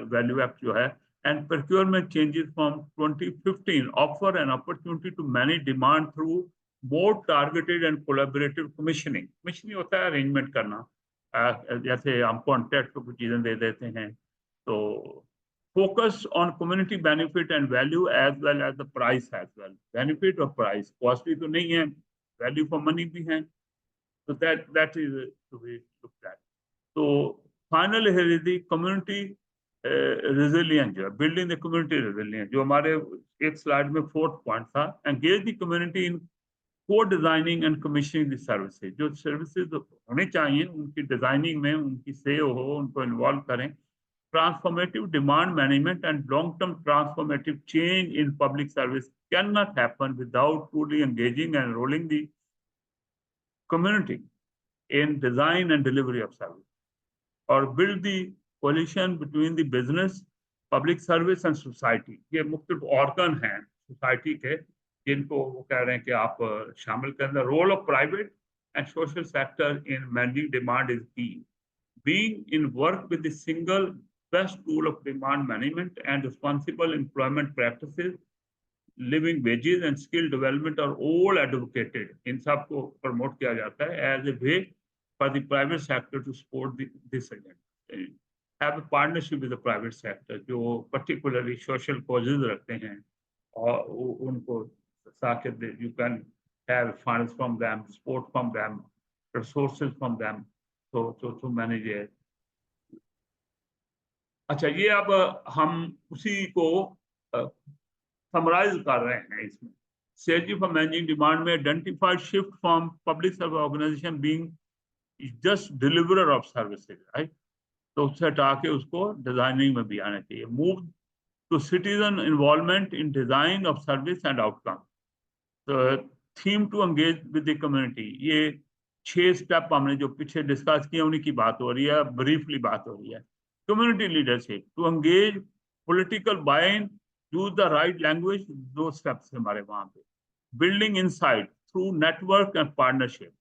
value act जो है and procurement changes from 2015 offer an opportunity to manage demand through more targeted and collaborative commissioning. Commissioning होता है arrangement करना, जैसे हम contract को कुछ चीजें दे देते हैं, तो focus on community benefit and value as well as the price as well. Benefit और price costly तो नहीं है, value for money भी है, so that is to be looked at. So finally here is the community resilience, building the community resilience, जो हमारे एक slide में 4th पॉइंट था. Engage the community in co-designing and commissioning the services. जो services होने चाहिए उनकी designing में उनकी से हो, उनको इन्वॉल्व करें. Transformative demand management and long-term transformative change in public service cannot happen without truly engaging and enrolling the community in design and delivery of service, or build the coalition between the business, public service and society. ये मुख्तलिफ organ हैं society के जिनको वो कह रहे हैं कि आप शामिल करें. The role of private and social sector in managing demand is key. Being in work with the single best tool of demand management and responsible employment practices, living wages and skill development are all advocated. इन सब को promote किया जाता है as a way for the private sector to support this agenda. Have a partnership with the private sector जो particularly social causes रखते हैं और उनको ताकि you can have funds from them, support from them, resources from them to manage it. अच्छा, ये अब हम उसी को समराइज कर रहे हैं इसमें. Strategy for managing demand में identified shift from public service organization being just deliverer of services, right? तो उससे हटा के उसको डिजाइनिंग में भी आना चाहिए. Move to citizen involvement in design of service and outcome. The theme to engage with the community. ये 6 स्टेप हमने जो पीछे डिस्कस किए उन्हीं की बात हो रही है, ब्रीफली बात हो रही है. Community leadership to engage political buy-in, use the right language. 2 steps हमारे वहाँ पे. Building insight through network and partnership,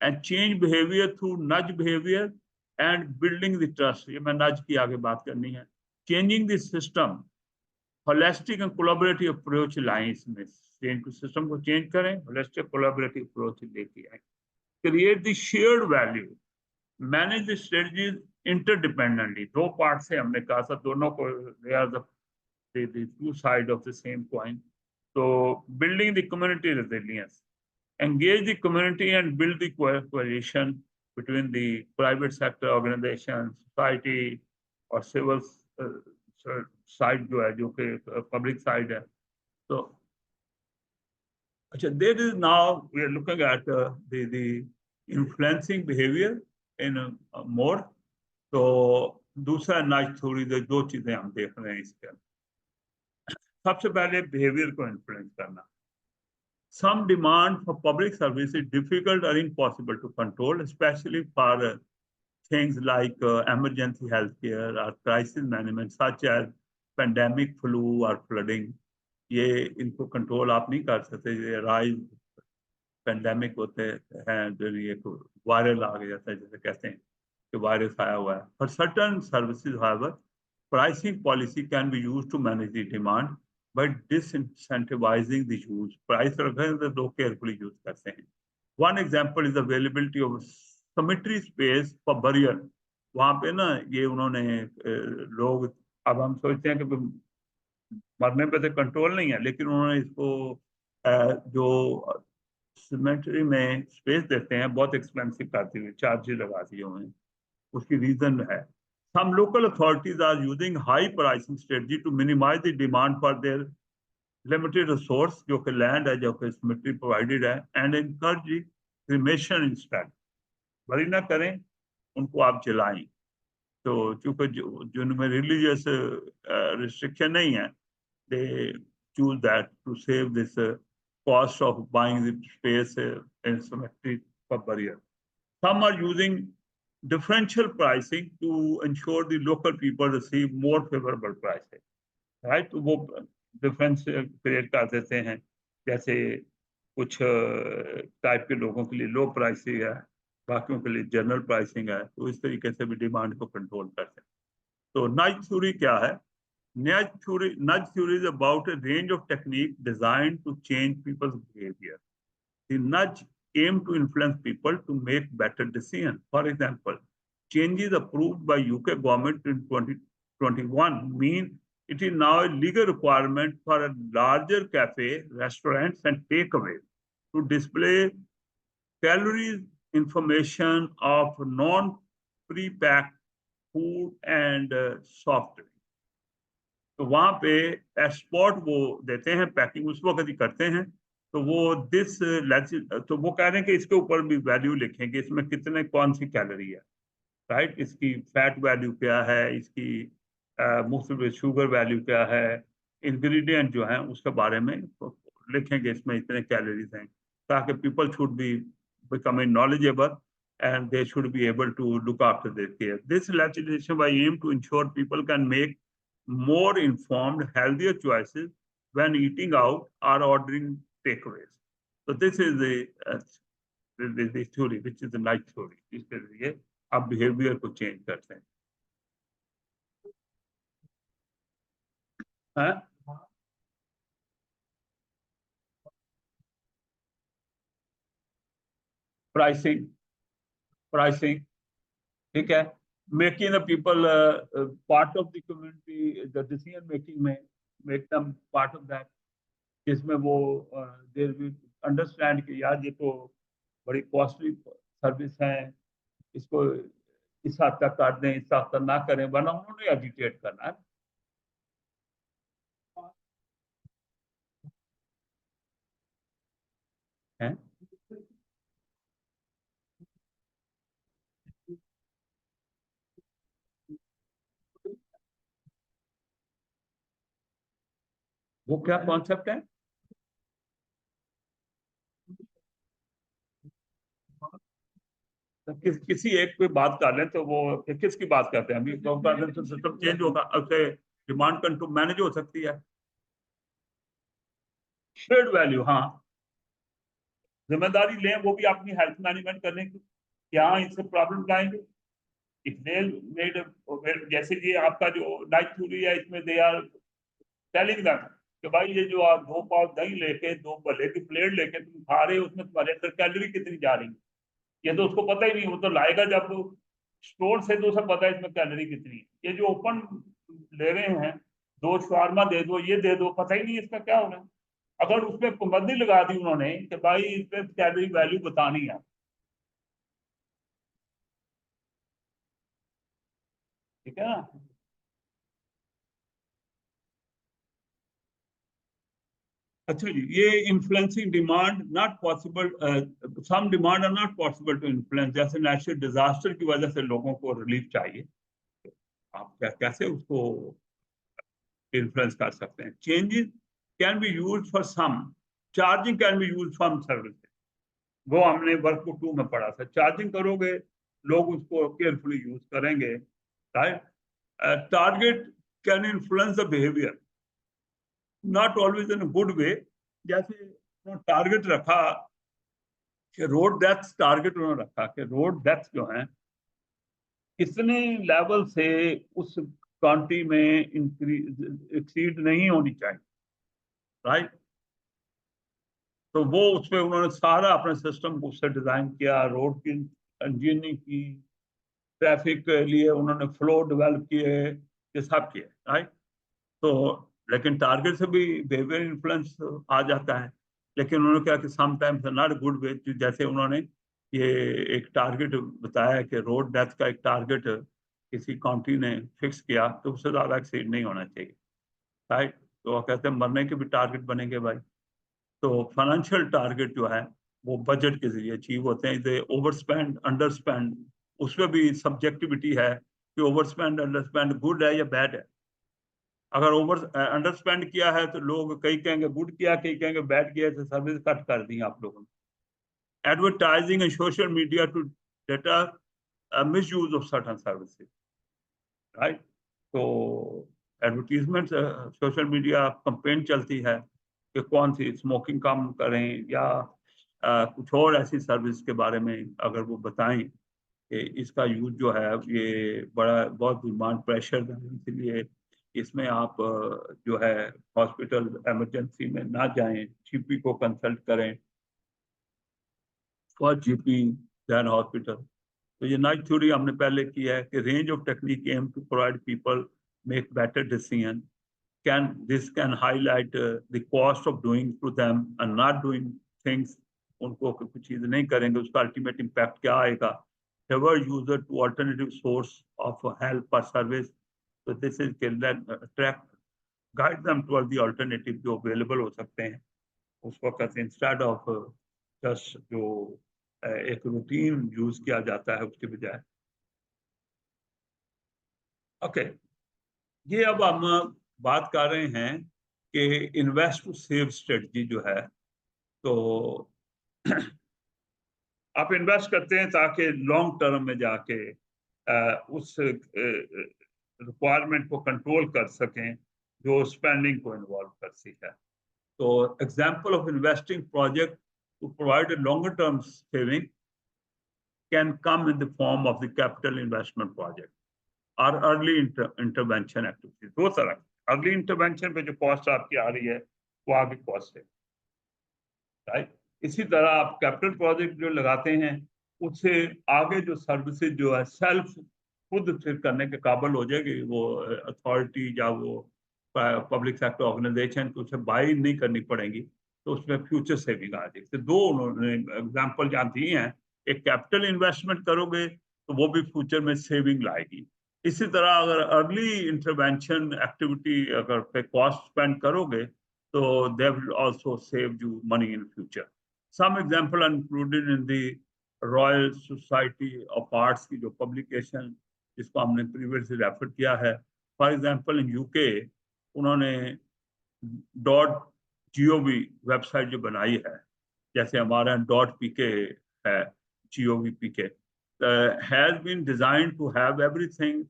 and change behavior through nudge behavior and building the trust. ये मैं nudge की आगे बात करनी है. Changing the system, holistic and collaborative approach लाएं इसमें. Change system को change करें, holistic collaborative approach लेके आए. Create the shared value, manage the strategies interdependently. 2 parts से हमने कहा था, दोनों को they are the two sides of the same coin. So building the community resilience, engage the community and build the coalition between the private sector organizations, society or civil side जो है, जो कि public side है. So there is now we are looking at the influencing behavior in more. तो दूसरा nudge theory, 2 चीजें हम देख रहे हैं इसके अंदर. सबसे पहले बिहेवियर को इन्फ्लुएंस करना. Some demand for public service is difficult or impossible to control, especially for things like emergency healthcare or crisis management, such as pandemic, flu or flooding. ये इनको कंट्रोल आप नहीं कर सकते. ये राइज पेंडेमिक होते हैं, जो ये वायरल आ जाता है, जैसे कहते हैं कि वायरस आया हुआ है. For certain services, however, pricing policy can be used to manage the demand by disincentivizing the use. Price रखें तो लोग carefully use करते हैं. One example is availability of cemetery space for burial. वहाँ पे ना ये उन्होंने लोग, अब हम सोचते हैं कि मरने पे तो कंट्रोल नहीं है, लेकिन उन्होंने इसको जो cemetery में स्पेस देते हैं बहुत एक्सपेंसिव करते हुए चार्जेस लगा दिए हुए हैं. उसकी रीजन है. Some local authorities are using high pricing strategy to minimize the demand for their limited resource, जो कि land है, जो कि cemetery provided है, and encourage cremation instead. बरी ना करें, उनको आप जलाएं. तो चूंकि जिनमें रिलीजियस रिस्ट्रिक्शन नहीं है, they choose that to save this cost of buying the space in cemetery per year. Some are using differential pricing to ensure the local people receive more favorable pricing. Right? तो वो difference create कर देते हैं, जैसे कुछ type के लोगों के लिए लो प्राइसिंग है, बाकियों के लिए जनरल प्राइसिंग है, तो इस तरीके से भी डिमांड को कंट्रोल करते हैं। तो नज थ्योरी क्या है? Nudge theory is about a range of techniques designed to change people's behavior. The nudge aim to influence people to make better decisions. For example, changes approved by UK government in 2021 mean it is now a legal requirement for a larger cafe, restaurants, and takeaways to display calories information of non-pre-packed food and soft drinks. तो वहां पे export वो देते हैं, packing उस वक्त ही करते हैं, तो वो तो वो कह रहे हैं कि इसके ऊपर भी वैल्यू लिखेंगे, इसमें कितने कौन सी कैलोरी है, राइट, इसकी फैट वैल्यू क्या है, इसकी मुख्तलिफ शुगर वैल्यू क्या है, इंग्रेडिएंट जो है उसके बारे में लिखेंगे, इसमें इतने कैलोरीज हैं, ताकि people should be becoming knowledgeable and they should be able to look after their care. This legislation by aim to ensure people can make more informed, healthier choices when eating out or ordering takeaways. So this is the theory, which is the nudge theory. इसके जरिए आप behavior को change करते हैं। हाँ? Pricing, ठीक है। Making the people part of the community, the decision making में make them part of that, जिसमें वो they will understand कि यार ये तो बड़ी कॉस्टली सर्विस है, इसको इस हद तक कर दें, इस हद तक ना करें, वरना उन्होंने एजिटेट करना है। वो क्या कॉन्सेप्ट है? तो किसी एक पे बात कर लें, तो वो किसकी बात करते हैं अभी? तो सिस्टम चेंज होगा, उससे डिमांड कंट्रोल मैनेज हो सकती है। शेयर्ड वैल्यू, हाँ, जिम्मेदारी लें वो भी अपनी हेल्थ मैनेजमेंट करने की, क्या इससे प्रॉब्लम लाएंगे। इतने मेड, जैसे ये आपका जो नाइट थ्योरी है, इसमें दे आर टेलिंग दैम कि भाई ये जो आप 2 पाव दही लेके, 2 भले की प्लेट लेके तुम खा रहे हो, उसमें तुम्हारे अंदर कैलोरी कितनी जा रही है, ये तो उसको पता ही नहीं। वो तो लाएगा जब स्टोर से, तो उसे पता है इसमें कैलोरी कितनी है। ये जो ओपन ले रहे हैं, 2 शवारमा दे दो, ये दे दो, पता ही नहीं इसका क्या होना है। अगर उसमें पाबंदी लगा दी उन्होंने कि भाई इस पे कैलोरी वैल्यू बतानी है, ठीक है ना। अच्छा जी, ये influencing demand not possible, some demand are not possible to influence, जैसे नेचुरल डिजास्टर की वजह से लोगों को रिलीफ चाहिए, आप कैसे उसको इन्फ्लुएंस कर सकते हैं। Changes can be used for some, charging can be used for service, वो हमने वर्क बुक 2 में पढ़ा था। चार्जिंग करोगे, लोग उसको केयरफुली यूज करेंगे, right. Target can influence the behaviour, not always in good way. जैसे टारगेट रखा कि रोड डेप्थ, टारगेट उन्होंने रखा कि रोड डेप्थ जो है कितने लेवल से उस काउंटी में इंक्रीज एक्सीड नहीं होनी चाहिए, राइट। तो वो उसमें उन्होंने सारा अपने सिस्टम को उससे डिजाइन किया, रोड की इंजीनियरिंग की, ट्रैफिक के लिए उन्होंने फ्लो डेवलप किए, ये सब किए, राइट। तो लेकिन टारगेट से भी बिहेवियर इन्फ्लुएंस आ जाता है, लेकिन उन्होंने कहा कि समटाइम्स नॉट गुड वे। जैसे उन्होंने ये एक टारगेट बताया कि रोड डेथ का एक टारगेट किसी काउंटी ने फिक्स किया, तो उससे ज़्यादा एक्सीड नहीं होना चाहिए, राइट। तो वो कहते हैं मरने के भी टारगेट बनेंगे भाई। तो फाइनेंशियल टारगेट जो है वो बजट के जरिए अचीव होते हैं। ओवर स्पेंड, अंडर स्पेंड, उसमें भी सब्जेक्टिविटी है कि ओवरस्पेंड अंडरस्पेंड गुड है या बैड है। अगर ओवर अंडरस्पेंड किया है तो लोग कई कहेंगे गुड किया, कई कहेंगे बैड किया, तो सर्विस कट कर दी आप लोगों ने। Advertising and social media to data misuse of certain services, right. तो एडवर्टीजमेंट सोशल मीडिया कंपेन चलती है कि कौन सी स्मोकिंग कम करें या कुछ और ऐसी सर्विस के बारे में अगर वो बताएं कि इसका यूज जो है ये बड़ा बहुत डिमांड प्रेशर है, इसलिए इसमें आप जो है हॉस्पिटल इमरजेंसी में ना जाएं, जीपी को कंसल्ट करें, फर्स्ट जीपी देन हॉस्पिटल। तो ये नाइट थ्योरी हमने पहले की है कि range of technique aim to provide people make better decision, can highlight the cost of doing to them and not doing things। उनको कुछ चीज नहीं करेंगे उसका अल्टीमेट इम्पैक्ट क्या आएगा। Favor user to alternative source of help or service, so this is attract guide them towards the alternative जो available हो सकते हैं उस वक्त, इंस्टेड ऑफ जस्ट जो एक रूटीन यूज किया जाता है उसके बजाय। ओके, ये अब हम बात कर रहे हैं कि इन्वेस्ट टू सेव स्ट्रेटजी जो है। तो आप इन्वेस्ट करते हैं ताकि लॉन्ग टर्म में जाके उस रिक्वायरमेंट को कंट्रोल कर सकें जो स्पेंडिंग को इन्वॉल्व करती है। तो example of investing project to provide a longer term saving can come in the form of the capital investment project और अर्ली इंटरवेंशन एक्टिविटीज। दो तरह, अर्ली इंटरवेंशन पे जो कॉस्ट आपकी आ रही है वो आगे कॉस्ट है, राइट। इसी तरह आप कैपिटल प्रोजेक्ट जो लगाते हैं उससे आगे जो सर्विसेज जो है सेल्फ खुद फिर करने के काबिल हो जाएगी, वो अथॉरिटी या वो पब्लिक सेक्टर ऑर्गेनाइजेशन को उसे बाई नहीं करनी पड़ेगी, तो उसमें फ्यूचर सेविंग आ जाएगी। तो दो उन्होंने एग्जाम्पल जहाँ दी हैं, एक कैपिटल इन्वेस्टमेंट करोगे तो वो भी फ्यूचर में सेविंग लाएगी। इसी तरह अगर अर्ली इंटरवेंशन एक्टिविटी अगर पे कॉस्ट स्पेंड करोगे तो they will also save you money in future। Some example are included in the Royal Society of Arts की जो पब्लिकेशन जिसको हमने प्रीवियसली रेफर किया है। फॉर एग्जांपल इन यूके उन्होंने .gov वेबसाइट जो बनाई है, जैसे हमारा .pk है, .gov.pk has been designed to have everything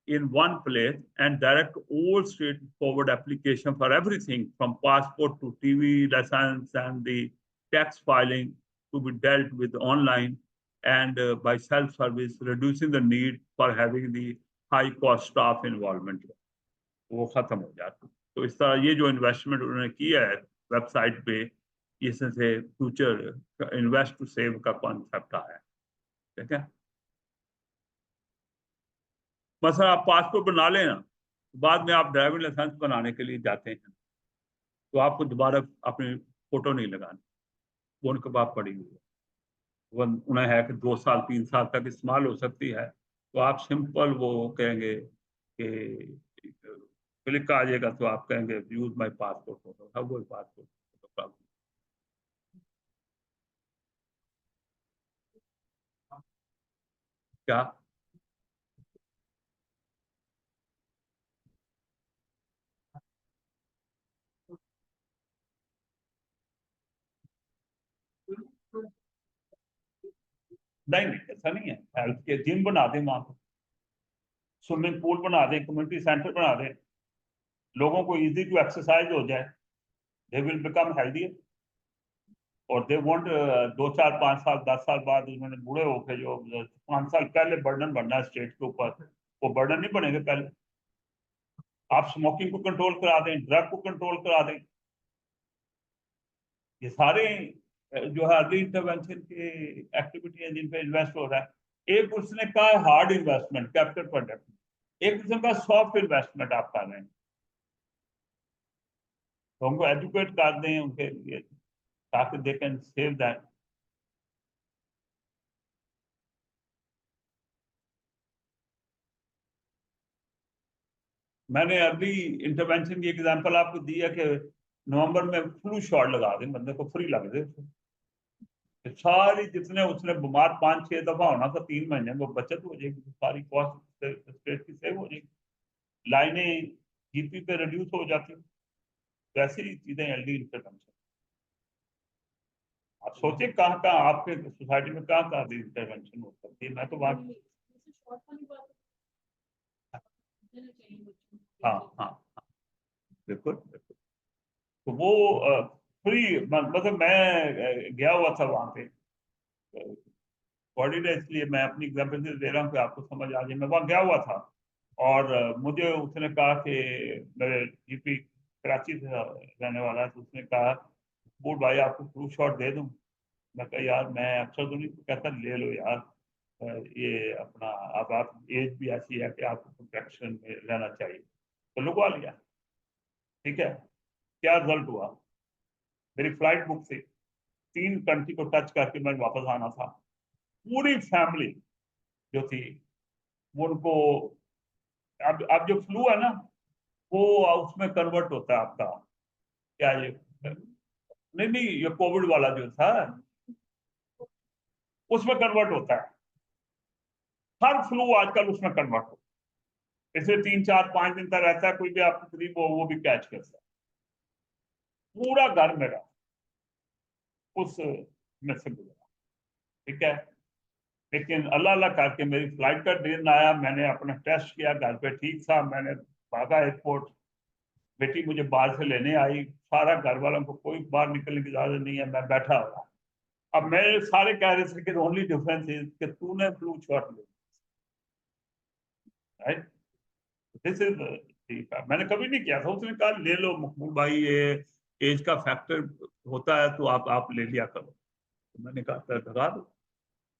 in one place and direct all straightforward application for everything from passport to TV license and the tax filing to be dealt with online and by self-service, reducing the need for having the high-cost staff involvement। वो खत्म हो जाता। तो इस तरह ये जो investment उन्होंने किया है वेबसाइट पे, इससे फ्यूचर इन्वेस्ट टू सेव का कॉन्सेप्ट आया है, ठीक है। मसला आप पासपोर्ट बना लेना, बाद में आप ड्राइविंग लाइसेंस बनाने के लिए जाते हैं तो आपको दोबारा अपनी फोटो नहीं लगानी, वो उनके पास पड़ी हुई है, वो उन्हें है कि 2 साल 3 साल तक इस्तेमाल हो सकती है। तो आप सिंपल वो कहेंगे कि क्लिक आ जाएगा तो आप कहेंगे यूज माई पासपोर्ट फोटो, अब वो पासपोर्ट फोटो क्या नहीं नहीं, ऐसा नहीं है। हेल्थ के जिम बना दें, वहां पर स्विमिंग पूल बना दें, कम्युनिटी सेंटर बना दें, लोगों को इजी टू एक्सरसाइज हो जाए, दे विल बिकम हेल्दी। और दे वांट 2 4 5 साल 10 साल बाद उन्होंने बूढ़े होकर जो 5 साल पहले बर्डन बनना है स्टेट के ऊपर, वो बर्डन नहीं बनेंगे। पहले आप स्मोकिंग को कंट्रोल करा दें, ड्रग को कंट्रोल करा दें, ये सारे जो है अर्ली इंटरवेंशन की एक्टिविटी है जिन पे इन्वेस्ट हो रहा है। एक उसने कहा हार्ड इन्वेस्टमेंट कैपिटल प्रोडक्ट, एक किस्म का सॉफ्ट इन्वेस्टमेंट आप कर रहे हैं। तो हमको एजुकेट कर दें उनके लिए ताकि दे कैन सेव दैट। मैंने अर्ली इंटरवेंशन की एग्जांपल आपको दी है कि नवंबर में फ्लू शॉट लगा दें, बंदे को फ्री लग दे, सारी जितने उसने बीमार 5 6 दफा होना था 3 महीने में बचत हो जाएगी, सारी कॉस्ट स्टेट की सेव हो जाएगी, लाइनें जीपी पे रिड्यूस हो जाती, वैसी चीजें एलडी इंटरवेंशन। आप सोचिए कहाँ कहाँ आपके सोसाइटी में कहाँ कहाँ इंटरवेंशन हो सकती है। मैं तो बात, हाँ हाँ हाँ, बिल्कुल बिल्कुल। तो वो फ्री, मतलब मैं गया हुआ था वहां पे ऑडिट है, इसलिए मैं अपनी एग्जाम्पल दे रहा हूँ कि आपको समझ आ जाए। मैं वहाँ गया हुआ था और मुझे उसने कहा कि मेरे जीपी कराची से रहने वाला है, तो उसने कहा बूढ़ भाई आपको प्रूफ शॉट दे दूँ। मैं कहा यार मैं अक्सर तो नहीं, तो कहता ले लो यार, ये अपना अब आप एज भी ऐसी है कि आपको प्रोटेक्शन में रहना चाहिए, तो लगवा लिया। ठीक है, क्या रिजल्ट हुआ, मेरी फ्लाइट बुक थी, 3 कंट्री को टच करके मैं वापस आना था। पूरी फैमिली जो थी उनको, अब जो फ्लू है ना वो उसमें कन्वर्ट होता है आपका, क्या ये, नहीं नहीं, ये कोविड वाला जो था उसमें कन्वर्ट होता है, हर फ्लू आजकल उसमें कन्वर्ट होता है। इसलिए 3 4 5 दिन तक रहता है, कोई भी आपको करीब हो वो भी कैच करता है। पूरा घर मेरा उस में से गुजरा। ठीक है, लेकिन अल्लाह अल्लाह करके मेरी फ्लाइट का दिन आया, मैंने अपना टेस्ट किया, घर पे ठीक था, मैंने भागा एयरपोर्ट, बेटी मुझे बाहर से लेने आई, सारा घर वालों को कोई बाहर निकलने की इजाजत नहीं है, मैं बैठा हुआ। अब मेरे सारे कह रहे थे कि ओनली डिफरेंस इज कि तूने फ्लू शॉट ले, राइट, दिस इज ठीक है। मैंने कभी नहीं किया था, उसने कहा ले लो मकबूल भाई, ये एज का फैक्टर होता है, तो आप ले लिया करो। तो मैंने कहा लगा दो।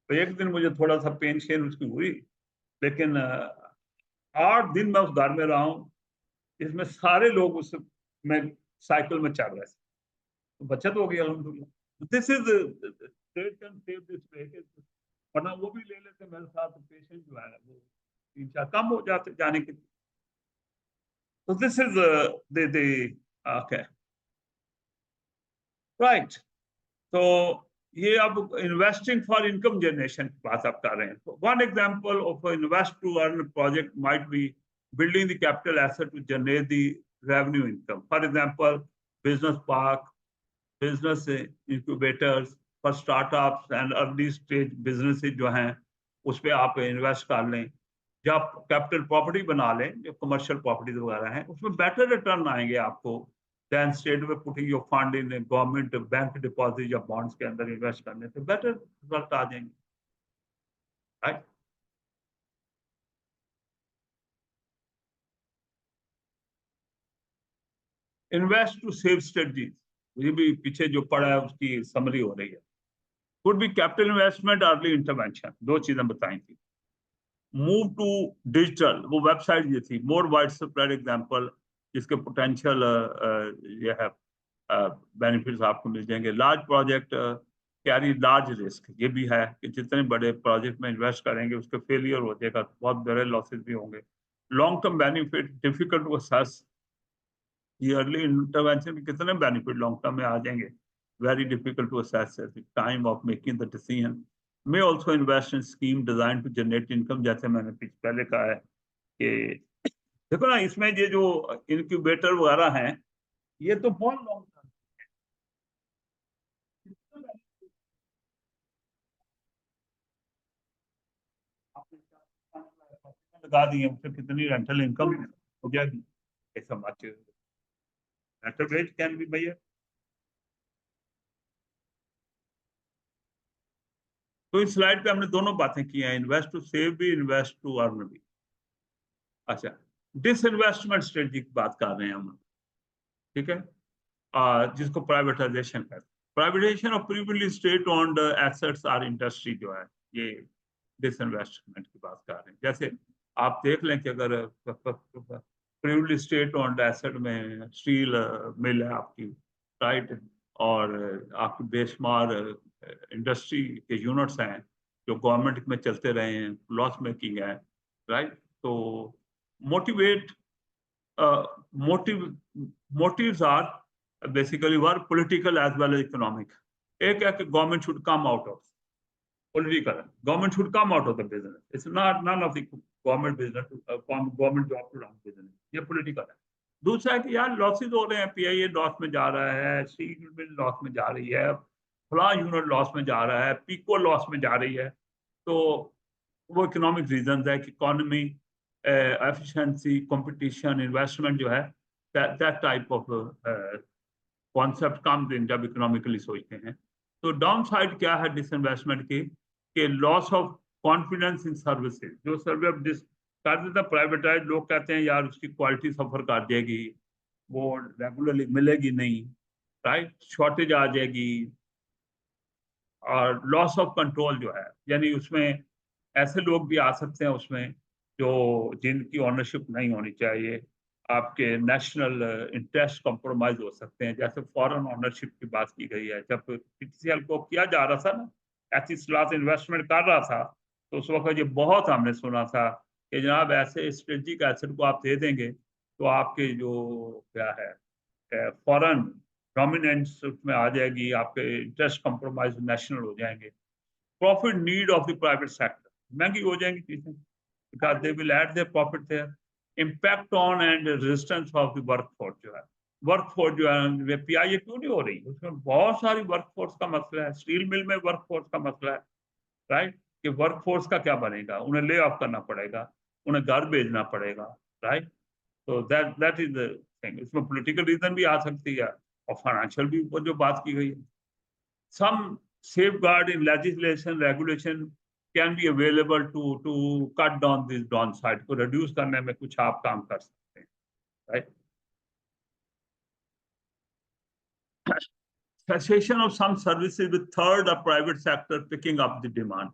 तो एक दिन मुझे थोड़ा सा पेन शेन उसकी हुई, लेकिन 8 दिन मैं उस घर में रहा हूँ, इसमें सारे लोग उस में साइकिल में चढ़ रहे थे, तो बचत हो गई अल्हम्दुलिल्लाह। This is state can save this way, वरना वो भी ले लेते मेरे साथ, पेशेंट जो है वो 3 4 कम हो जाते जाने के। तो this is the okay, right. तो ये अब इन्वेस्टिंग फॉर इनकम जनरेशन की बात आप कर रहे हैं। तो one example of invest to earn project might be building the capital asset to generate the revenue income. For example, business park, business incubators for startups and early stage businesses जो हैं उस पर आप इन्वेस्ट कर लें, जब capital property बना लें, जो कमर्शियल प्रॉपर्टीज वगैरह हैं उसमें बेटर रिटर्न आएंगे आपको देन स्टेट में putting your fund in government bank deposit या बॉन्ड्स के अंदर इन्वेस्ट करने से बेटर रिजल्ट आ जाएंगे, right. Invest to save strategies, ये भी पीछे जो पड़ा है उसकी समरी हो रही है। Could be capital investment, early intervention, 2 चीजें बताई थी। मूव टू डिजिटल, वो वेबसाइट ये थी, मोर वाइड स्प्रेड एग्जांपल, जिसके पोटेंशियल ये है बेनिफिट्स आपको मिल जाएंगे। Large project carry large risk, ये भी है कि जितने बड़े प्रोजेक्ट में इन्वेस्ट करेंगे उसके फेलियर हो जाएगा, बहुत बड़े लॉसेस भी होंगे। Long term benefit difficult to assess, ये अर्ली इंटरवेंशन के कितने बेनिफिट लॉन्ग टर्म में आ जाएंगे, very difficult to assess at the time of making the decision. May also invest in scheme design to generate income, जैसे मैंने पहले कहा है कि देखो ना इसमें ये जो इनक्यूबेटर वगैरह हैं ये तो बहुत लॉन्ग टर्म लगा दिए, उससे कितनी रेंटल इनकम हो जाएगी, ऐसा बात है। रेंटल रेट कैन बी भैया। तो इस स्लाइड पे हमने दोनों बातें की हैं, इन्वेस्ट टू सेव भी, इन्वेस्ट टू अर्न भी। अच्छा, डिसइन्वेस्टमेंट स्ट्रेटजी की बात कर रहे हैं हम, ठीक है, जिसको प्राइवेटाइजेशन कहते हैं। Privatisation of previously state owned assets our industry जो है, ये डिसइन्वेस्टमेंट की बात कर रहे हैं। जैसे आप देख लें कि अगर प्रीवियसली स्टेट ओन्ड एसेट में स्टील मिल है आपकी, राइट, और आपकी बेशुमार इंडस्ट्री के यूनिट्स हैं जो गवर्नमेंट में चलते रहे हैं, लॉस मेकिंग है, राइट। तो motivate motive motives are basically were political as well as economic. एक है कि government should come out of political, government should come out of the business, it's not none of the government business, government job to run business, ये political है। दूसरा है कि यार losses हो रहे हैं, पीआईए लॉस में जा रहा है, स्टील मिल लॉस में जा रही है, फला यूनिट लॉस में जा रहा है, पीको लॉस में जा रही है। तो वो इकोनॉमिक रीजन है कि इकोनॉमी, एफिशिएंसी, कंपटीशन, इन्वेस्टमेंट जो है, दैट टाइप ऑफ कॉन्सेप्ट काम दिन जब इकोनॉमिकली सोचते हैं। तो डाउन साइड क्या है डिसइन्वेस्टमेंट की, कि loss of confidence in services. जो सर्विस कर देता प्राइवेटाइज, लोग कहते हैं यार उसकी क्वालिटी सफर कर जाएगी, वो रेगुलरली मिलेगी नहीं, राइट, शॉर्टेज आ जाएगी। और लॉस ऑफ कंट्रोल जो है, यानी उसमें ऐसे लोग भी आ सकते हैं उसमें जो जिनकी ओनरशिप नहीं होनी चाहिए, आपके नेशनल इंटरेस्ट कॉम्प्रोमाइज हो सकते हैं, जैसे फॉरेन ओनरशिप की बात की गई है। जब पीटीसीएल को किया जा रहा था ना, ऐसी स्लॉट इन्वेस्टमेंट कर रहा था, तो उस वक्त ये बहुत हमने सुना था कि जनाब ऐसे स्ट्रेटेजिक एसेट को आप दे देंगे तो आपके जो क्या है फॉरेन डोमिनेंस में आ जाएगी, आपके इंटरेस्ट कॉम्प्रोमाइज नेशनल हो जाएंगे, profit need of the private sector महंगी हो जाएंगी चीजें, because they will add their profit there. Impact on and resistance of the workforce जो है, वर्कफोर्स जो है पीआईए क्यों नहीं हो रही, उसमें बहुत सारी वर्कफोर्स का मसला है, स्टील मिल में वर्कफोर्स का मसला है, राइट, कि वर्कफोर्स का क्या बनेगा, उन्हें ले ऑफ करना पड़ेगा, उन्हें घर भेजना पड़ेगा, राइट। तो दैट इज द थिंग। इसमें पॉलिटिकल रीजन भी आ सकती है और फाइनेंशियल भी ऊपर जो बात की गई है। Some safeguard in legislation, regulation can be available to cut down this downside, को reduce करने में कुछ आप काम कर सकते हैं, right? Cessation of some services with third or private sector picking up the demand.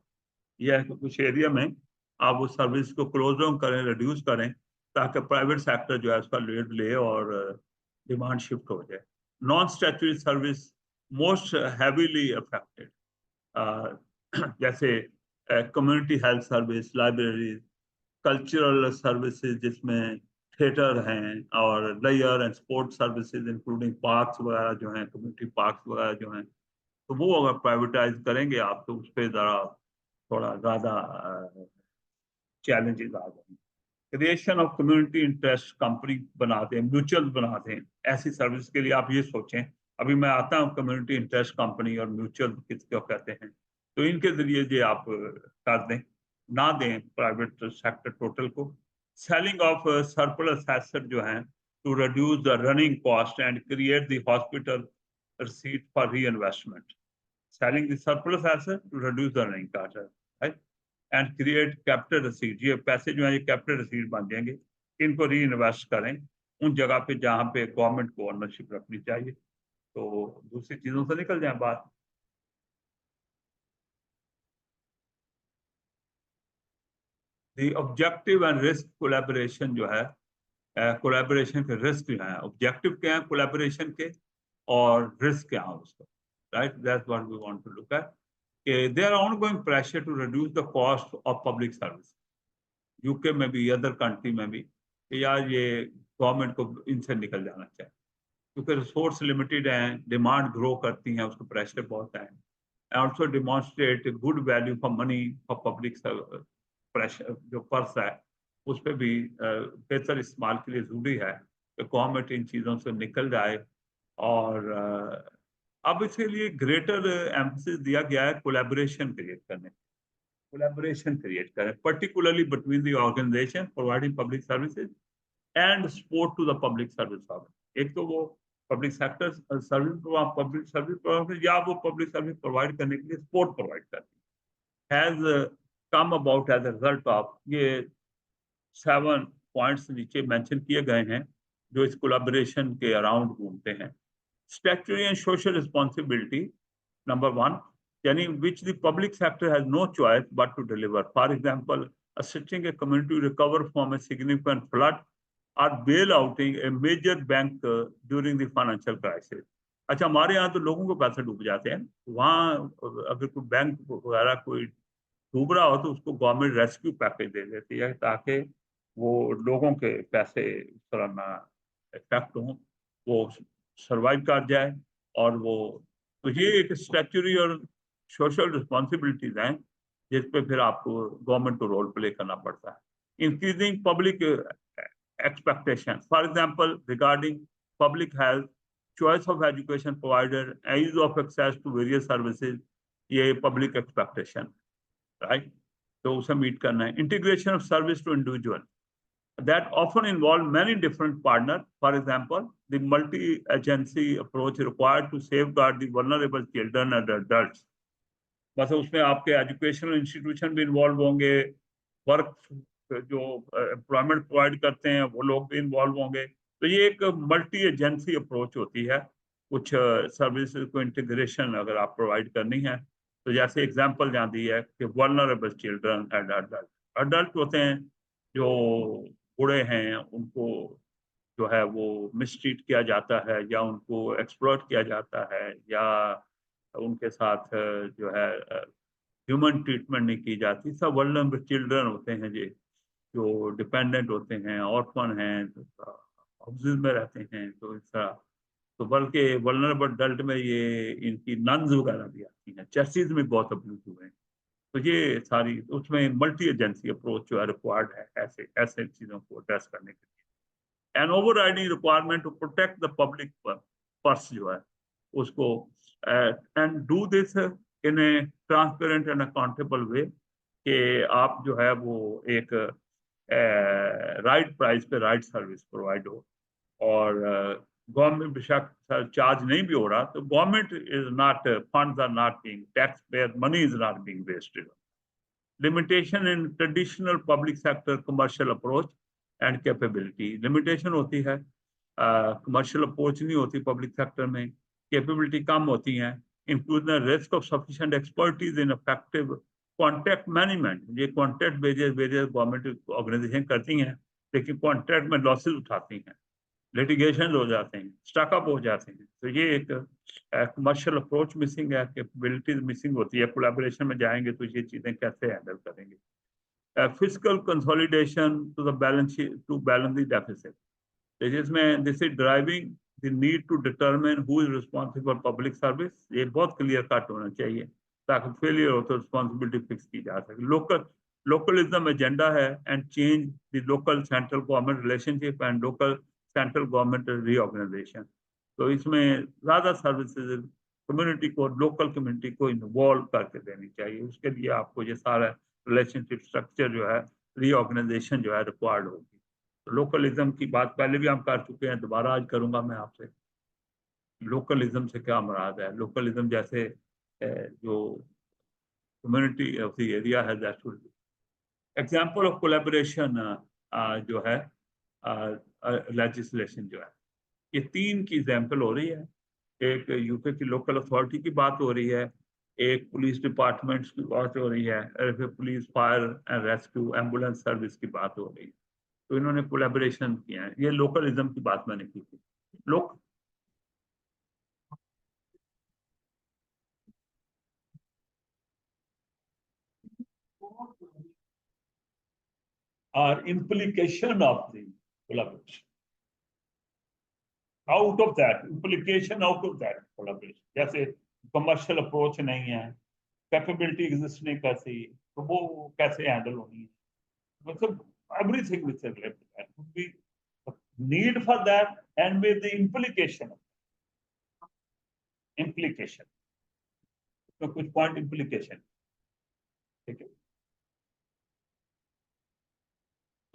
यह है कि कुछ एरिया में आप वो सर्विस को क्लोज डाउन करें, रिड्यूस करें, ताकि प्राइवेट सेक्टर जो है उसका लीड ले और डिमांड शिफ्ट हो जाए। Non statutory service most heavily affected, जैसे community health service, library, cultural services जिसमें थिएटर हैं, और leisure and sports services including parks वगैरह जो हैं, कम्युनिटी पार्क्स वगैरह जो हैं, तो वो अगर प्राइवेटाइज करेंगे आप तो उस पर ज़रा थोड़ा ज़्यादा चैलेंजेस आ जाएंगे। Creation of community interest company बना दें, म्यूचुअल बना दें, ऐसी सर्विस के लिए आप ये सोचें। अभी मैं आता हूँ कम्युनिटी इंटरेस्ट कंपनी और म्यूचुअल किसको कहते हैं, तो इनके जरिए ये आप कर दें, ना दें प्राइवेट सेक्टर टोटल को। सेलिंग ऑफ सरप्लस एसेट जो है to reduce the running cost and create the hospital receipt for reinvestment. Selling the surplus asset to reduce the running cost, right, and create capital रसीद। ये पैसे जो है ये capital रसीद बन जाएंगे, इनको री इन्वेस्ट करें उन जगह पे जहाँ पे गवर्नमेंट को ओनरशिप रखनी चाहिए, तो दूसरी चीजों से निकल जाए बात। The objective and risk collaboration जो है, कोलैबोरेशन के रिस्क जो है, ऑब्जेक्टिव क्या है कोलैबोरेशन के और रिस्क क्या है उसका, right, that's what we want to look at. There are ongoing pressure to reduce the cost of public service, UK में भी अदर कंट्री में भी, कि यार ये गवर्नमेंट को इनसे निकल जाना चाहिए, क्योंकि रिसोर्स लिमिटेड हैं, डिमांड ग्रो करती हैं, उसको प्रेशर बहुत है। Also demonstrate good value for money for public pressure, जो पर्स है उस पर भी बेहतर इस्तेमाल के लिए जरूरी है कि गवर्नमेंट इन चीज़ों से निकल जाए। और अब इसके लिए ग्रेटर एम्फसिस दिया गया है कोलैबोरेशन क्रिएट करने, कोलैबोरेशन क्रिएट करें, particularly between the organization providing public services and support to the public service organ। एक तो वो public sector service, public service provider, या वो पब्लिक सर्विस प्रोवाइड करने के लिए सपोर्ट प्रोवाइड करती है, has come about as a result of, ये 7 पॉइंट्स नीचे मेंशन किए गए हैं जो इस कोलैबोरेशन के अराउंड घूमते हैं। Statutory and social responsibility, number one, yani which the public sector has no choice but to deliver. For example, assisting a community to recover from a significant flood or bailouting a major bank during the financial crisis. अच्छा, हमारे यहाँ तो लोगों को पैसे डूब जाते हैं, वहाँ अगर कोई बैंक वगैरह कोई डूब रहा हो तो उसको गवर्नमेंट रेस्क्यू पैकेज दे देती है ताकि वो लोगों के पैसे इस तरह ना इफेक्ट हों, वो सर्वाइव कर जाए। और वो तो ये एक स्टैट्यूटरी और सोशल रिस्पॉन्सिबिलिटीज हैं जिस पे फिर आपको गवर्नमेंट को रोल प्ले करना पड़ता है। increasing public expectations. For example, regarding public health, choice of education provider, ease of access to various services, ये public expectation, right? तो उसे meet करना है. Integration of service to individual, that often involve many different partners. For example, the multi-agency approach required to safeguard the vulnerable children and adults. बस उसमें आपके educational institution भी involve होंगे, work जो एम्प्लॉयमेंट प्रोवाइड करते हैं वो लोग भी इन्वॉल्व होंगे. तो ये एक मल्टी एजेंसी अप्रोच होती है. कुछ सर्विसेज को इंटीग्रेशन अगर आप प्रोवाइड करनी है, तो जैसे एग्जांपल जहाँ दी है कि vulnerable children and adult. Adult होते हैं जो बूढ़े हैं, उनको जो है वो मिसट्रीट किया जाता है या उनको एक्सप्लॉइट किया जाता है या उनके साथ जो है ह्यूमन ट्रीटमेंट नहीं की जाती. सब वल्नरेबल चिल्ड्रन होते हैं जी, जो डिपेंडेंट होते हैं, ऑर्फन हैं, हाउसेज में रहते हैं. तो इस तरह, तो बल्कि वल्नरेबल अडल्ट में ये इनकी नन्स वगैरह भी आती हैं. चर्चिज में बहुत अब्यूज हुए हैं. तो ये सारी उसमें मल्टी एजेंसी अप्रोच जो है रिक्वायर्ड है ऐसे ऐसे चीज़ों को एड्रेस करने के लिए. An overriding requirement to protect the public purse जो है उसको, and do this in a transparent and accountable way, कि आप जो है वो एक राइट प्राइस पे राइट सर्विस प्रोवाइड हो. और गवर्नमेंट बेशक चार्ज नहीं भी हो रहा, तो government is not, funds are not being, taxpayer money is not being wasted. Limitation in traditional public sector commercial approach and capability. Limitation होती है, कमर्शियल अप्रोच नहीं होती पब्लिक सेक्टर में, कैपेबिलिटी कम होती है. Including risk of sufficient expertise in effective contract management. ये contract various government organisation करती हैं, लेकिन कॉन्ट्रैक्ट में लॉसेज उठाती हैं, लिटिगेशन हो जाते हैं, स्टॉकअप हो जाते हैं. तो ये एक कमर्शियल अप्रोच मिसिंग है, कैपेबिलिटीज मिसिंग होती है. कोलैबोरेशन में जाएंगे तो ये चीजें कैसे हैंडल करेंगे. Fiscal consolidation to the balance to balance the deficit. जिसमें this is driving the need to determine who is responsible for public service. ये बहुत क्लियर कट होना चाहिए ताकि फेलियर हो तो रिस्पॉन्सिबिलिटी फिक्स की जा सके. लोकलिज्म एजेंडा है and change the local central government relationship and local central government reorganisation. तो इसमें ज़्यादा सर्विसेज कम्युनिटी को, लोकल कम्युनिटी को इन्वॉल्व करके देनी चाहिए. उसके लिए आपको ये सारा रिलेशनशिप स्ट्रक्चर जो है, रीऑर्गेनाइजेशन जो है रिक्वायर्ड होगी. तो लोकलिज्म की बात पहले भी हम कर चुके हैं, दोबारा आज करूंगा मैं आपसे. लोकलिज्म से क्या मुराद है? लोकलिज्म जैसे जो कम्युनिटी ऑफ द एरिया है, that should be example of collaboration. जो है लेजिस्लेशन जो है, ये 3 की एग्जांपल हो रही है. एक यूके की लोकल अथॉरिटी की बात हो रही है, एक पुलिस डिपार्टमेंट्स की बात हो रही है, और फिर police, fire and rescue, ambulance service की बात हो रही है. तो इन्होंने कोलैबोरेशन किया है. ये लोकलिज्म की बात मैंने की थी. लोक are implication of the collaboration. Out of that, implication out of that collaboration. जैसे कमर्शियल अप्रोच नहीं है, कैपेबिलिटी एग्जिस्ट नहीं करती, तो वो कैसे हैंडल होनी है. मतलब everything which is related to that would be need for that, and with the implication. तो कुछ पॉइंट implication. ठीक है.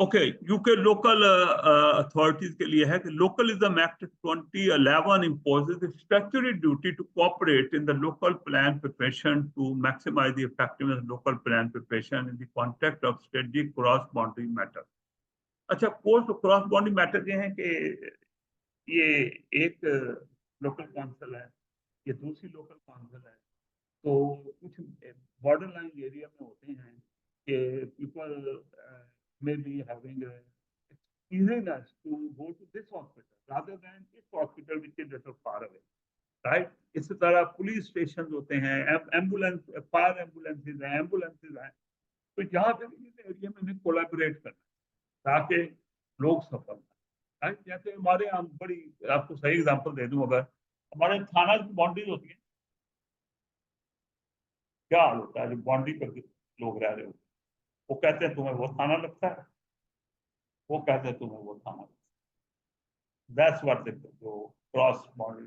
ओके, यूके लोकल अथॉरिटीज के लिए है कि लोकलिज्म act 2011 imposes the statutory duty to cooperate in the local plan preparation to maximize the effectiveness of local plan preparation in the context of strategic cross boundary matter. अच्छा, cross boundary matter ये है कि ये एक local council है, ये दूसरी local council है. तो कुछ बॉर्डर लाइन एरिया में होते हैं कि people may be having a easiness to go to this hospital rather than this hospital which is little far away, right? इसी तरह पुलिस स्टेशन होते हैं, एम्बुलेंस, फायर एम्बुलेंसेज हैं. तो यहाँ पे इस एरिया में हमें कोलैबोरेट करना ताकि लोग सफल हैं, राइट? जैसे हमारे यहाँ बड़ी, आपको सही एग्जांपल दे दूं, अगर हमारे थाना की बाउंड्रीज होती है, क्या हाल होता है जब बाउंड्री पर लोग रह रहे हो, वो कहते हैं तुम्हें वो थाना लगता है. वो कहते तुम्हें वो थाना। दैट्स व्हाट जो क्रॉस बॉर्डर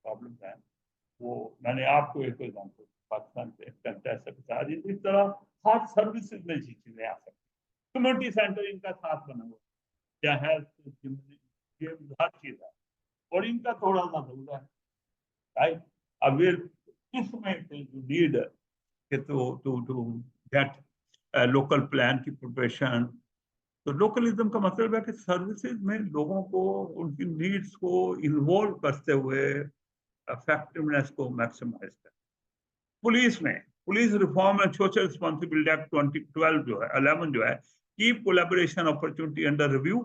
प्रॉब्लम है वो। मैंने आपको एक एग्जाम्पल पाकिस्तान से एक ऐसा बता दी। इस तरह हर सर्विसेज में चीजें आ सकती। कम्युनिटी सेंटर इनका साथ बना हुआ, चाहे हर चीज है, और इनका थोड़ा सा जरूर है, राइट। अब ये इसमें नीड के टू गेट लोकल प्लान की प्रिपरेशन। तो लोकलिज्म का मतलब है कि सर्विसेज में लोगों को उनकी नीड्स को इन्वॉल्व करते हुए इफेक्टिवनेस को मैक्सिमाइज करें। पुलिस में police reform and social responsibility act 2012 जो है 11 जो है, keep collaboration opportunity under review.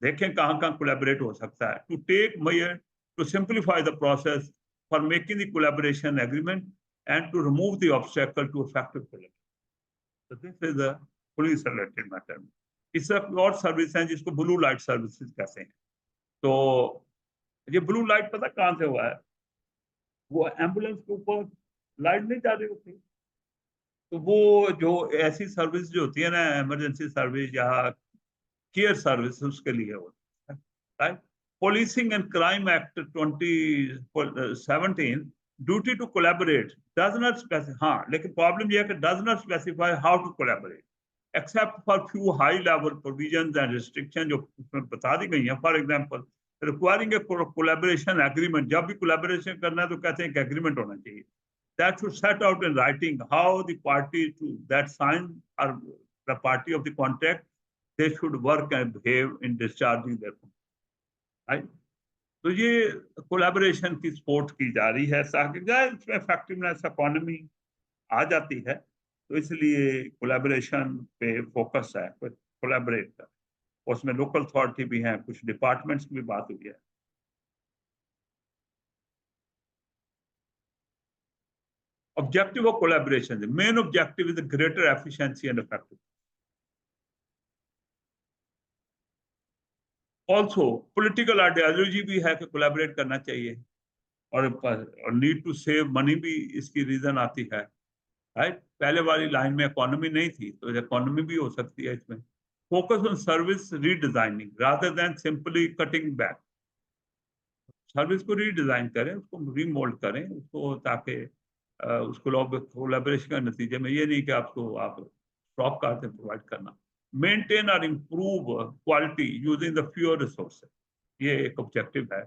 देखें कहाँ कहाँ कोलैबोरेट हो सकता है, to take measure to simplify the process for making the collaboration agreement and to remove the obstacle to effective collaboration. So this is a police related matter. इस और service है जिसको ब्लू लाइट सर्विसेज कहते हैं। तो ये blue light पता कहाँ से हुआ है? वो एम्बुलेंस के ऊपर लाइट नहीं जा रही होती, तो वो जो ऐसी सर्विस जो होती है ना, इमरजेंसी सर्विस या केयर सर्विस, उसके लिए होता है, right. Policing and crime act 2017 duty to collaborate does not specify, हाँ लेकिन प्रॉब्लम यह है कि does not specify how to collaborate except for few high level provisions and restriction जो उसमें बता दी गई हैं। For example requiring a collaboration agreement, जब भी कोलैबोरेशन करना है तो कहते हैं कि एग्रीमेंट होना चाहिए। That should set out in writing how the party to that sign or the party of the contract they should work and behave in discharging their contract, right? तो ये कोलैबोरेशन की सपोर्ट की जा रही है ताकि इसमें इफेक्टिवनेस इकोनॉमी आ जाती है, तो इसलिए कोलैबोरेशन पे फोकस है, कोलैबोरेट कर। उसमें लोकल अथॉरिटी भी हैं, कुछ डिपार्टमेंट्स की भी बात हुई है। Objective of collaboration, the main objective is the greater efficiency and effectiveness. Also political ideology भी है कि कोलैबोरेट करना चाहिए, और नीड टू सेव मनी भी इसकी रीजन आती है, राइट। पहले वाली लाइन में इकोनॉमी नहीं थी, तो इकोनॉमी भी हो सकती है इसमें। Focus on service redesigning rather than simply cutting back. Service को रीडिजाइन करें, उसको रीमोल्ड करें उसको, ताकि उसको कोलैबोरेशन के नतीजे में ये नहीं कि आपको आप स्टॉप करते प्रोवाइड करना। मेंटेन और improve quality using the fewer resources, ये एक ऑब्जेक्टिव है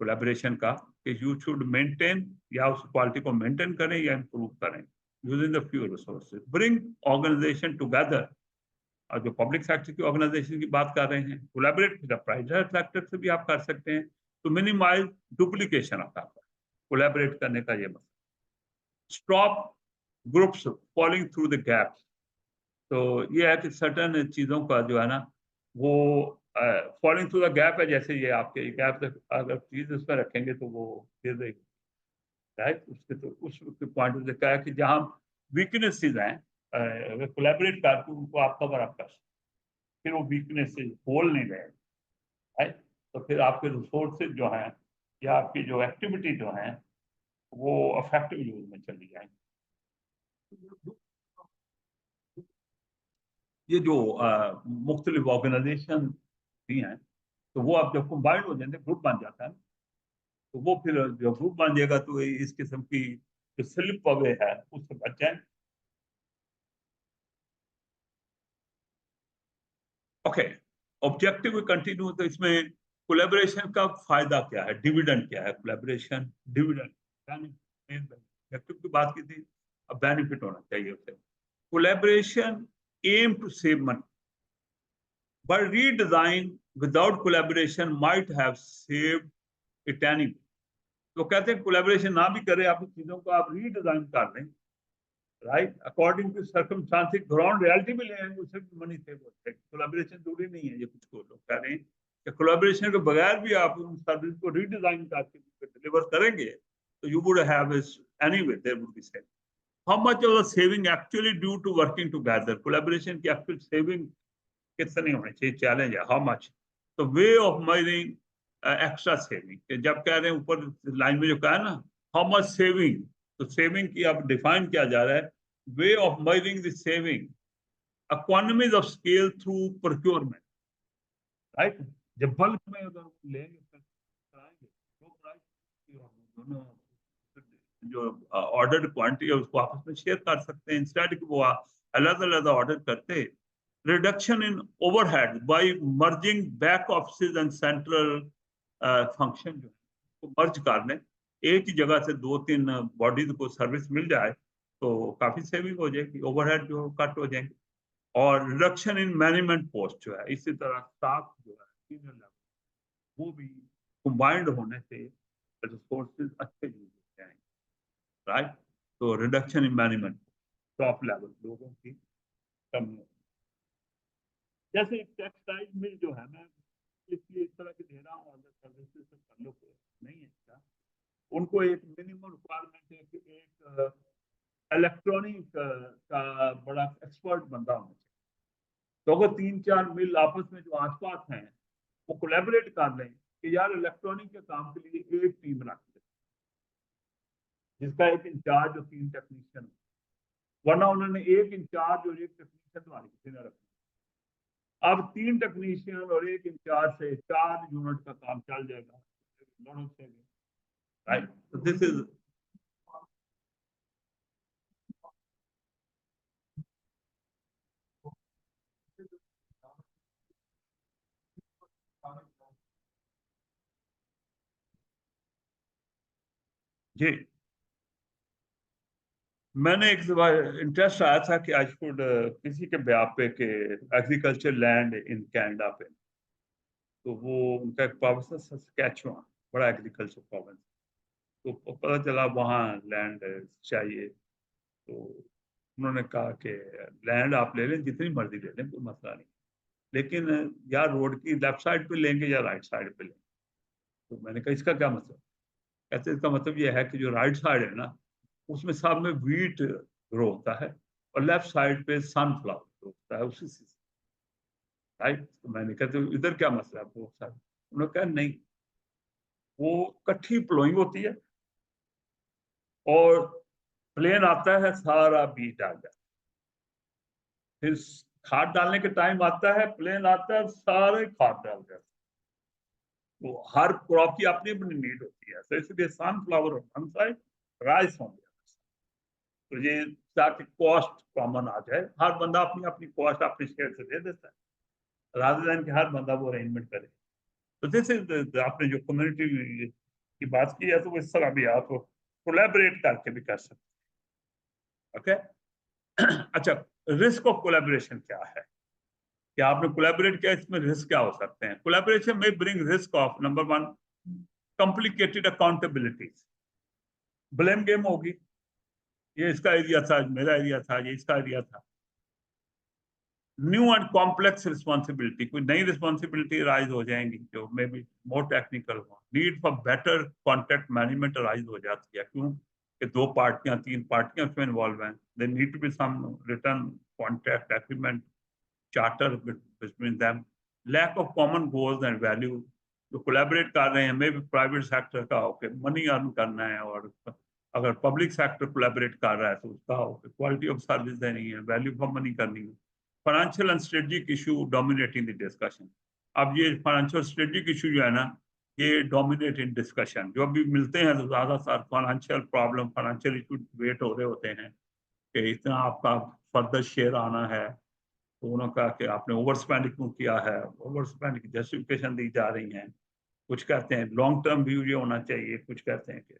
कोलैबोरेशन का कि यू शुड मेंटेन, या उस क्वालिटी को मेंटेन करें या इम्प्रूव करें using the fewer resources. Bring organisation together, और जो पब्लिक सेक्टर की ऑर्गेनाइजेशन की बात कर रहे हैं, collaborate with the private sector से भी आप कर सकते हैं, तो minimise duplication of effort, collaborate करने का ये मतलब। Stop groups falling through the gaps, तो ये है कि सर्टन चीजों का जो है ना वो फॉलिंग थ्रू द गैप है, जैसे ये आपके गैप से अगर चीज उस पर रखेंगे तो वो गिर देगी, राइट। उसके तो उस पॉइंट से कहा है कि जहाँ वीकनेसेस हैं, अगर कोलैबोरेट करके उनको आप कवर अप कर, फिर वो वीकनेसेस होल नहीं रहे, राइट। तो फिर आपके रिसोर्सेज जो हैं या आपकी जो एक्टिविटी जो हैं वो इफेक्टिव यूज में चली जाएंगी। ये जो मुख्तलिफ ऑर्गेनाइजेशन भी हैं, तो वो अब जब कंबाइंड हो जाते हैं, ग्रुप बन जाता है, तो वो फिर जब ग्रुप बन जाएगा तो इस किस्म की जो स्लिप अवे है उससे बच जाए। Okay, objective continue. तो इसमें कोलैबोरेशन का फायदा क्या है, डिविडेंड क्या है, कोलैबोरेशन डिविडेंड ऑब्जेक्टिव की बात की थी, अब बेनिफिट होना चाहिए उसे। Collaboration aim to save money, but redesign without collaboration might have saved it anyway. तो कहते हैं कोलैबोरेशन ना भी करें, आप चीजों को आप रीडिजाइन कर लें, right, according to circumstances, ground reality में ले आएंगे, उससे मनी सेव होता है। कोलैबोरेशन जरूरी नहीं है, ये कुछ को लोग कह रहे हैं कि कोलैबोरेशन के बगैर भी आप उन सर्विस को रीडिजाइन करके डिलीवर करेंगे तो you would have anyway there would be save. How much of the saving actually due to working together, collaboration की एक्चुअल सेविंग कितनी होनी चाहिए, चैलेंज है हाउ मच। तो way of measuring extra saving, जब कह रहे हैं ऊपर लाइन में जो कहा है ना हाउ मच सेविंग, तो सेविंग की अब डिफाइन किया जा रहा है, वे of measuring the saving, economies of scale through procurement. Right. जब बल्क में अगर लेंगे फिर कराएंगे तो प्राइस दोनों जो ऑर्डर क्वांटिटी है उसको आपस में शेयर कर सकते हैं, इंस्टेड कि वो अलग अलग ऑर्डर करते। Reduction in overhead by merging back office and central function जो है मर्ज कर लें, एक ही जगह से दो तीन बॉडीज को सर्विस मिल जाए तो काफी सेविंग हो जाएगी, ओवरहेड जो कट हो जाएंगे। और रिडक्शन इन मैनेजमेंट पोस्ट जो है, इसी तरह स्टाफ जो है सीनियर लेवल वो भी कंबाइंड होने से रिसोर्सेज अच्छे यूज हो जाएंगे, राइट। तो reduction in management top level लोगों की कमी है। जैसे टेक्सटाइल मिल जो है, मैं इसलिए इस तरह की दे रहा हूँ, अगर सर्विसेज से कर लो नहीं है क्या, उनको एक मिनिमम रिक्वायरमेंट है कि एक इलेक्ट्रॉनिक का बड़ा एक्सपर्ट बंदा होना चाहिए। तो अगर तीन चार मिल आपस में जो आसपास हैं वो कोलैबोरेट कर लें कि यार इलेक्ट्रॉनिक के काम के लिए एक टीम रख दे जिसका एक इंचार्ज और तीन टेक्नीशियन, वरना उन्होंने एक इंचार्ज और एक टेक्नीशियन तुम्हारी किसी ने रखा। अब तीन टेक्नीशियन और एक इंचार्ज से 4 यूनिट का काम चल जाएगा, राइट। तो दिस इज जी। मैंने एक इंटरेस्ट आया था कि आई शुड किसी के ब्याह पे के एग्रीकल्चर लैंड इन कनाडा पे, तो वो उनका एक प्रोविंस था सस्कैचुअन, बड़ा एग्रीकल्चर प्रोविंस। तो पता चला वहाँ लैंड चाहिए, तो उन्होंने कहा कि लैंड आप ले लें, जितनी मर्जी ले लें, कोई मसला नहीं, लेकिन या रोड की लेफ्ट साइड पे लेंगे या राइट साइड पे लेंगे। तो मैंने कहा इसका क्या मतलब? कहते इसका मतलब ये है कि जो राइट साइड है ना उसमें सब में वीट ग्रो होता है और लेफ्ट साइड पे सनफ्लावर ग्रो होता है उसी से, राइट। तो मैंने कहा तो इधर क्या मसला है वो साइड? उन्होंने कहा नहीं, वो कट्ठी प्लोइंग होती है और प्लेन आता है, सारा बीज डाल जाता है, फिर खाद डालने के टाइम आता है, प्लेन आता है, सारे खाद डाल जाते हैं। तो हर क्रॉप की अपनी अपनी नीड होती है, तो इसलिए sunflower on one side, rice on the other. तो ये ताकि कॉस्ट कॉमन आ जाए, हर बंदा अपनी अपनी कॉस्ट अपनी शेयर से दे देता है, रादर देन कि हर बंदा वो अरेंजमेंट करे। तो दिस इज, आपने जो कम्युनिटी की बात की है तो इस तरह भी आप कोलैबोरेट करके भी कर सकते हैं, ओके। अच्छा, रिस्क ऑफ कोलैबोरेशन क्या है कि आपने कोलैबोरेट किया, इसमें रिस्क क्या हो सकते हैं? कोलैबोरेशन में bring risk of number 1 complicated accountability, blame game होगी, ये इसका एरिया था, मेरा एरिया था, ये इसका एरिया था। न्यू एंड कॉम्प्लेक्स रिस्पॉन्सिबिलिटी, कोई नई रिस्पॉन्सिबिलिटी राइज हो जाएंगी जो मे बी मोर टेक्निकल हो। Need for better contract management rise हो जाती है, क्यों कि दो पार्टियां तीन पार्टियां उसमें इन्वॉल्व हैं, they need to be some return contract agreement charter between them. Lack of common goals and value, जो कोलैबोरेट कर रहे हैं मे बी प्राइवेट सेक्टर का हो के मनी अर्न करना है, और अगर पब्लिक सेक्टर कोलैबोरेट कर रहा है तो उसका हो क्वालिटी ऑफ सर्विस देनी है, वैल्यू फॉर मनी करनी है। Financial and strategic issue dominating the discussion, अब ये फाइनेंशियल स्ट्रेटेजिक इशू जो है ना ये डोमिनेट इन डिस्कशन, जो भी मिलते हैं तो ज्यादातर financial problem financial issue wait हो रहे होते हैं कि इतना आपका फर्दर शेयर आना है, तो उन्होंने कहा कि आपने ओवर स्पेंड क्यों किया है, ओवर स्पेंड की जस्टिफिकेशन दी जा रही है। कुछ कहते हैं लॉन्ग टर्म व्यू ये होना चाहिए, कुछ कहते हैं कि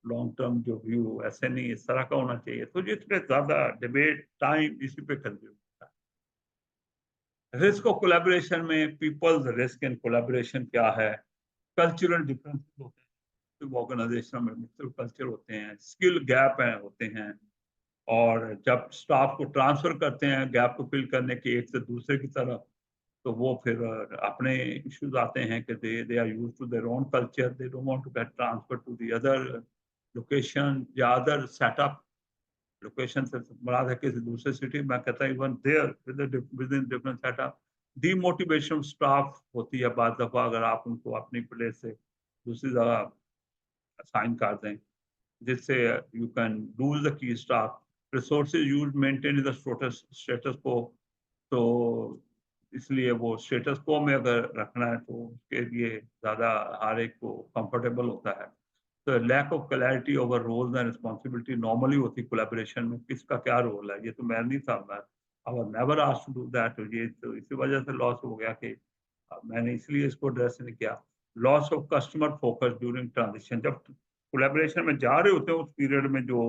लॉन्ग टर्म जो व्यू ऐसे नहीं इस तरह का होना चाहिए, तो जिसपे ज्यादा डिबेट टाइम इसी पे कंज्यूम होता है। रिस्क ऑफ कोलैबोरेशन में पीपल्स रिस्क इन कोलैबोरेशन क्या है? कल्चरल डिफरेंस होते हैं, ऑर्गेनाइजेशन में मुख्तलिफ कल्चर होते हैं, स्किल गैप है होते हैं, और जब स्टाफ को ट्रांसफर करते हैं गैप को फिल करने के एक से दूसरे की तरफ, तो वो फिर अपने इश्यूज आते हैं कि they are used to their own culture, they don't want to get transfer to the other location या अदर सेटअप। लोकेशन से मुराद है किसी दूसरे सिटी, मैं कहता हूँ even there within different setup. Demotivation staff होती है बाद दफा, अगर आप उनको अपनी प्लेस से दूसरी जगह असाइन कर दें, जिससे you can lose the key staff, resources use maintain the status को, तो इसलिए वो स्टेटस को में अगर रखना है तो उसके लिए ज़्यादा हर एक को कंफर्टेबल होता है। तो lack of clarity over roles and responsibility normally होती कोलैबोरेशन में, किसका क्या रोल है, ये तो मैं नहीं था, मैं I was never asked to do that. ये तो इसी वजह से लॉस हो गया कि मैंने इसलिए इसको एड्रेस नहीं किया। Loss of customer focus during transition, जब कोलैबोरेशन में जा रहे होते हैं उस पीरियड में जो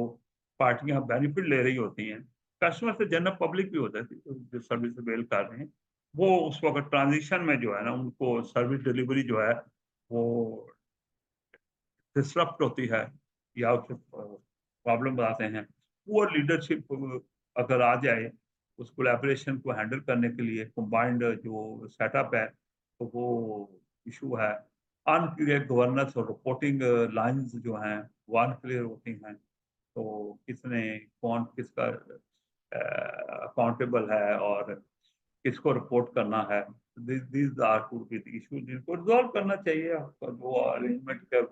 पार्टियां बेनिफिट ले रही होती हैं, कस्टमर से जनरल पब्लिक भी होता है जो सर्विस अवेल कर रहे हैं, वो उस वक्त ट्रांजिशन में जो है ना उनको सर्विस डिलीवरी जो है वो डिसरप्ट होती है या उससे प्रॉब्लम बताते हैं। पुअर लीडरशिप अगर आ जाए उस कोलैबोरेशन को हैंडल करने के लिए, कंबाइंड जो सेटअप है तो वो इशू है। अनक्लियर गवर्नेंस और रिपोर्टिंग लाइंस जो हैं वो अनक्लियर होती हैं, तो किसने कौन किसका अकाउंटेबल है और किसको रिपोर्ट करना है, these are to be the issue जिनको रिजॉल्व करना चाहिए। आपका जो अरेंजमेंट का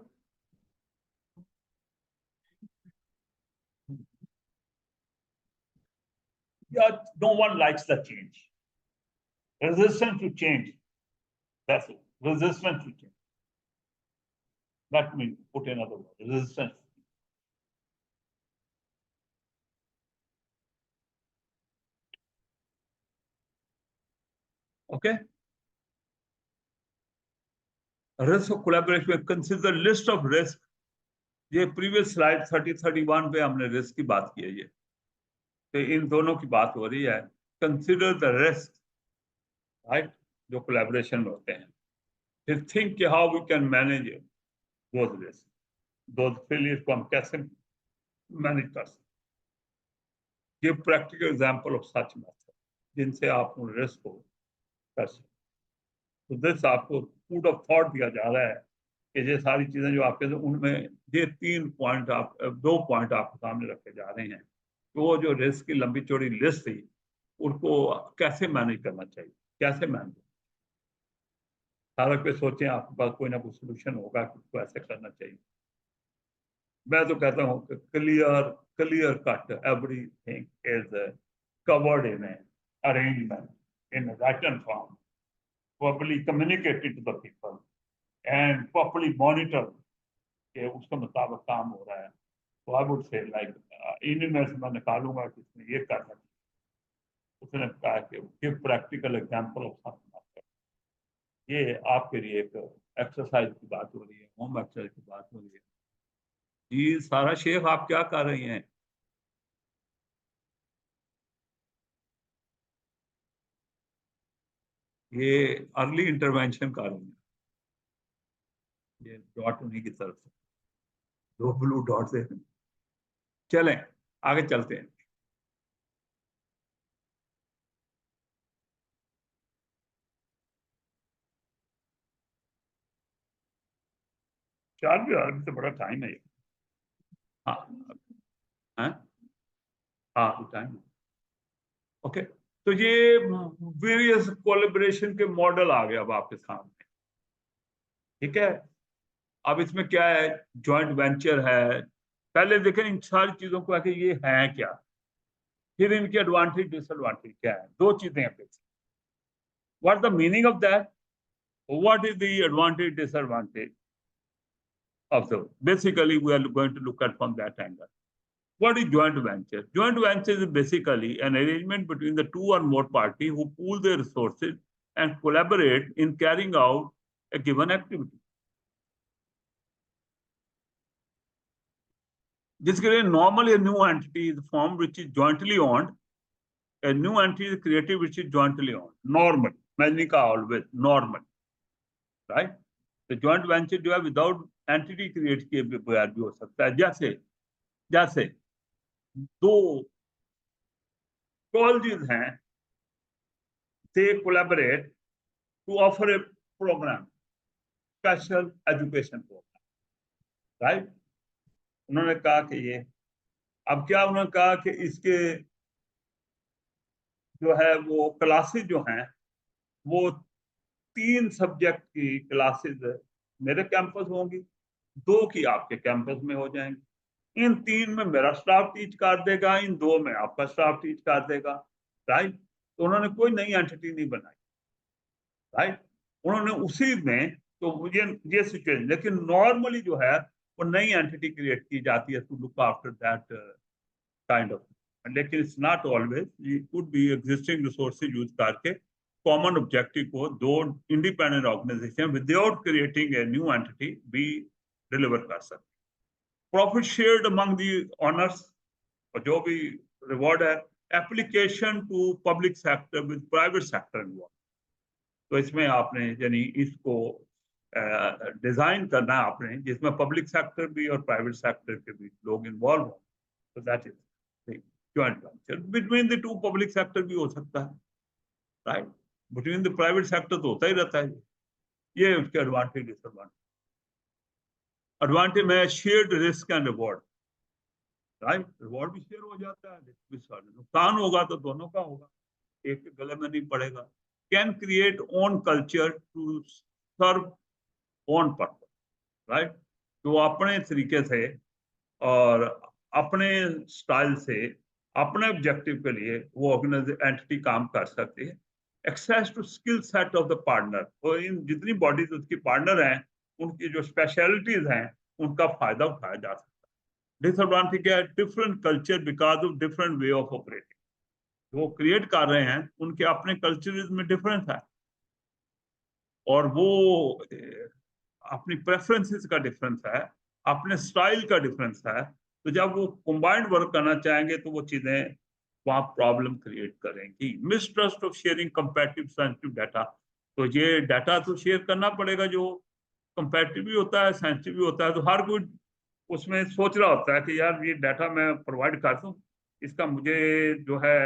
yeah, no one likes the change. Resistance to change. That's it. Resistance to change. That means put in other words, resistance. Okay. Risk of collaboration. Consider list of risk. ये previous slide 30-31 पे हमने risk की बात की है, ये तो इन दोनों की बात हो रही है। कंसिडर द रिस्क, राइट, जो कोलैबोरेशन में होते हैं। फिर think how we can manage those risk, those failure को हम कैसे मैनेज कर सकते। Give practical example of such method जिनसे आप उन रिस्क को कर सकते। तो दिस आपको फूड ऑफ थॉट दिया जा रहा है कि ये सारी चीजें जो आपके उनमें ये 3 पॉइंट आप 2 पॉइंट आपके सामने रखे जा रहे हैं। तो वो जो रिस्क की लंबी चौड़ी लिस्ट थी उनको कैसे मैनेज करना चाहिए, कैसे मैनेज, सारा पे सोचें, आपके पास कोई ना कोई सोल्यूशन होगा कि उसको ऐसे करना चाहिए। मैं तो कहता हूँ कि clear clear cut everything is covered in arrangement in written form, properly communicated to the people and properly monitored कि उसके मुताबिक काम हो रहा है। तो आई वुड से लाइक इन्हीं में से मैं निकालूंगा कि इसमें ये करना चाहिए। उसने कहा कि give practical example of something. ये आपके लिए एक एक्सरसाइज की बात हो रही है, होम एक्सरसाइज की बात हो रही है। जी सारा शेख, आप क्या कर रही हैं? ये अर्ली इंटरवेंशन कर रही हैं, ये डॉट उन्हीं की तरफ से, दो ब्लू डॉट से। चलें आगे चलते हैं। चार भी अभी तो बड़ा टाइम है ये। हाँ, हाँ, हाँ टाइम। ओके, तो ये वेरियस कोलैबोरेशन के मॉडल आ गए अब आपके सामने। ठीक है, अब इसमें क्या है, जॉइंट वेंचर है। पहले देखें इन सारी चीजों को आके ये है क्या, फिर इनकी एडवांटेज डिसएडवांटेज क्या है, दो चीजें हैं। What the meaning of that, what is the advantage disadvantage of the, basically we are going to look at from that angle. What is joint venture? Joint venture is basically an arrangement between the two or more parties who pool their resources and collaborate in carrying out a given activity. जिसके लिए normally a new entity is formed which is jointly owned. A new entity is created which is jointly owned. Normal, मैं नहीं कहा always, normal, right? तो joint venture जो है without entity create किए बगैर भी हो सकता है। जैसे जैसे दो colleges हैं, they collaborate to offer a program, special education program, right. उन्होंने कहा कि ये, अब क्या उन्होंने कहा कि इसके जो है वो क्लासेस जो हैं वो 3 सब्जेक्ट की क्लासेस मेरे कैंपस होंगी, 2 की आपके कैंपस में हो जाएंगी। इन 3 में मेरा स्टाफ टीच कर देगा, इन 2 में आपका स्टाफ टीच कर देगा, राइट। तो उन्होंने कोई नई एंटिटी नहीं बनाई, राइट। उन्होंने उसी में तो मुझे ये सिचुएशन, लेकिन नॉर्मली जो है वो नई एंटिटी क्रिएट की जाती है to look after that kind of, लेकिन it's not always, it could be existing resources use करके कॉमन ऑब्जेक्टिव को दो independent organisation without creating a new entity भी डिलीवर कर सकते। Profit shared among the owners, और जो भी रिवॉर्ड है, application to public sector with private sector involve. तो इसमें आपने यानी इसको डिजाइन करना है आपने, जिसमें पब्लिक सेक्टर भी और प्राइवेट सेक्टर के भी लोग इन्वॉल्व हो। तो that is joint venture between the two. Public sector भी हो सकता है, right. Between the private sector तो होता ही रहता है। ये उसके एडवांटेज डिसएडवांटेज। एडवांटेज में shared risk and reward, right. Reward भी शेयर हो जाता है, रिस्क भी शेयर। नुकसान होगा तो दोनों का होगा, एक के गले में नहीं पड़ेगा। Can create own culture to serve own purpose, right. तो अपने तरीके से और अपने स्टाइल से अपने ऑब्जेक्टिव के लिए वो एंटिटी काम कर सकती है। Access to skill set of the partner, तो इन जितनी बॉडीज उसकी पार्टनर हैं उनकी जो स्पेशलिटीज हैं उनका फायदा उठाया जा सकता है। डिसएडवांटेज क्या है? Different culture because of different way of operating. वो क्रिएट कर रहे हैं उनके अपने कल्चर में डिफरेंस है, और वो अपनी प्रेफरेंसेस का डिफरेंस है, अपने स्टाइल का डिफरेंस है। तो जब वो कंबाइंड वर्क करना चाहेंगे तो वो चीजें वहां प्रॉब्लम क्रिएट करेंगी। Mistrust of sharing comparative sensitive data, तो ये डाटा तो शेयर करना पड़ेगा जो कंपैरेटिव भी होता है, सेंसिटिव भी होता है। तो हर कोई उसमें सोच रहा होता है कि यार ये डाटा मैं प्रोवाइड कर दूं, इसका मुझे जो है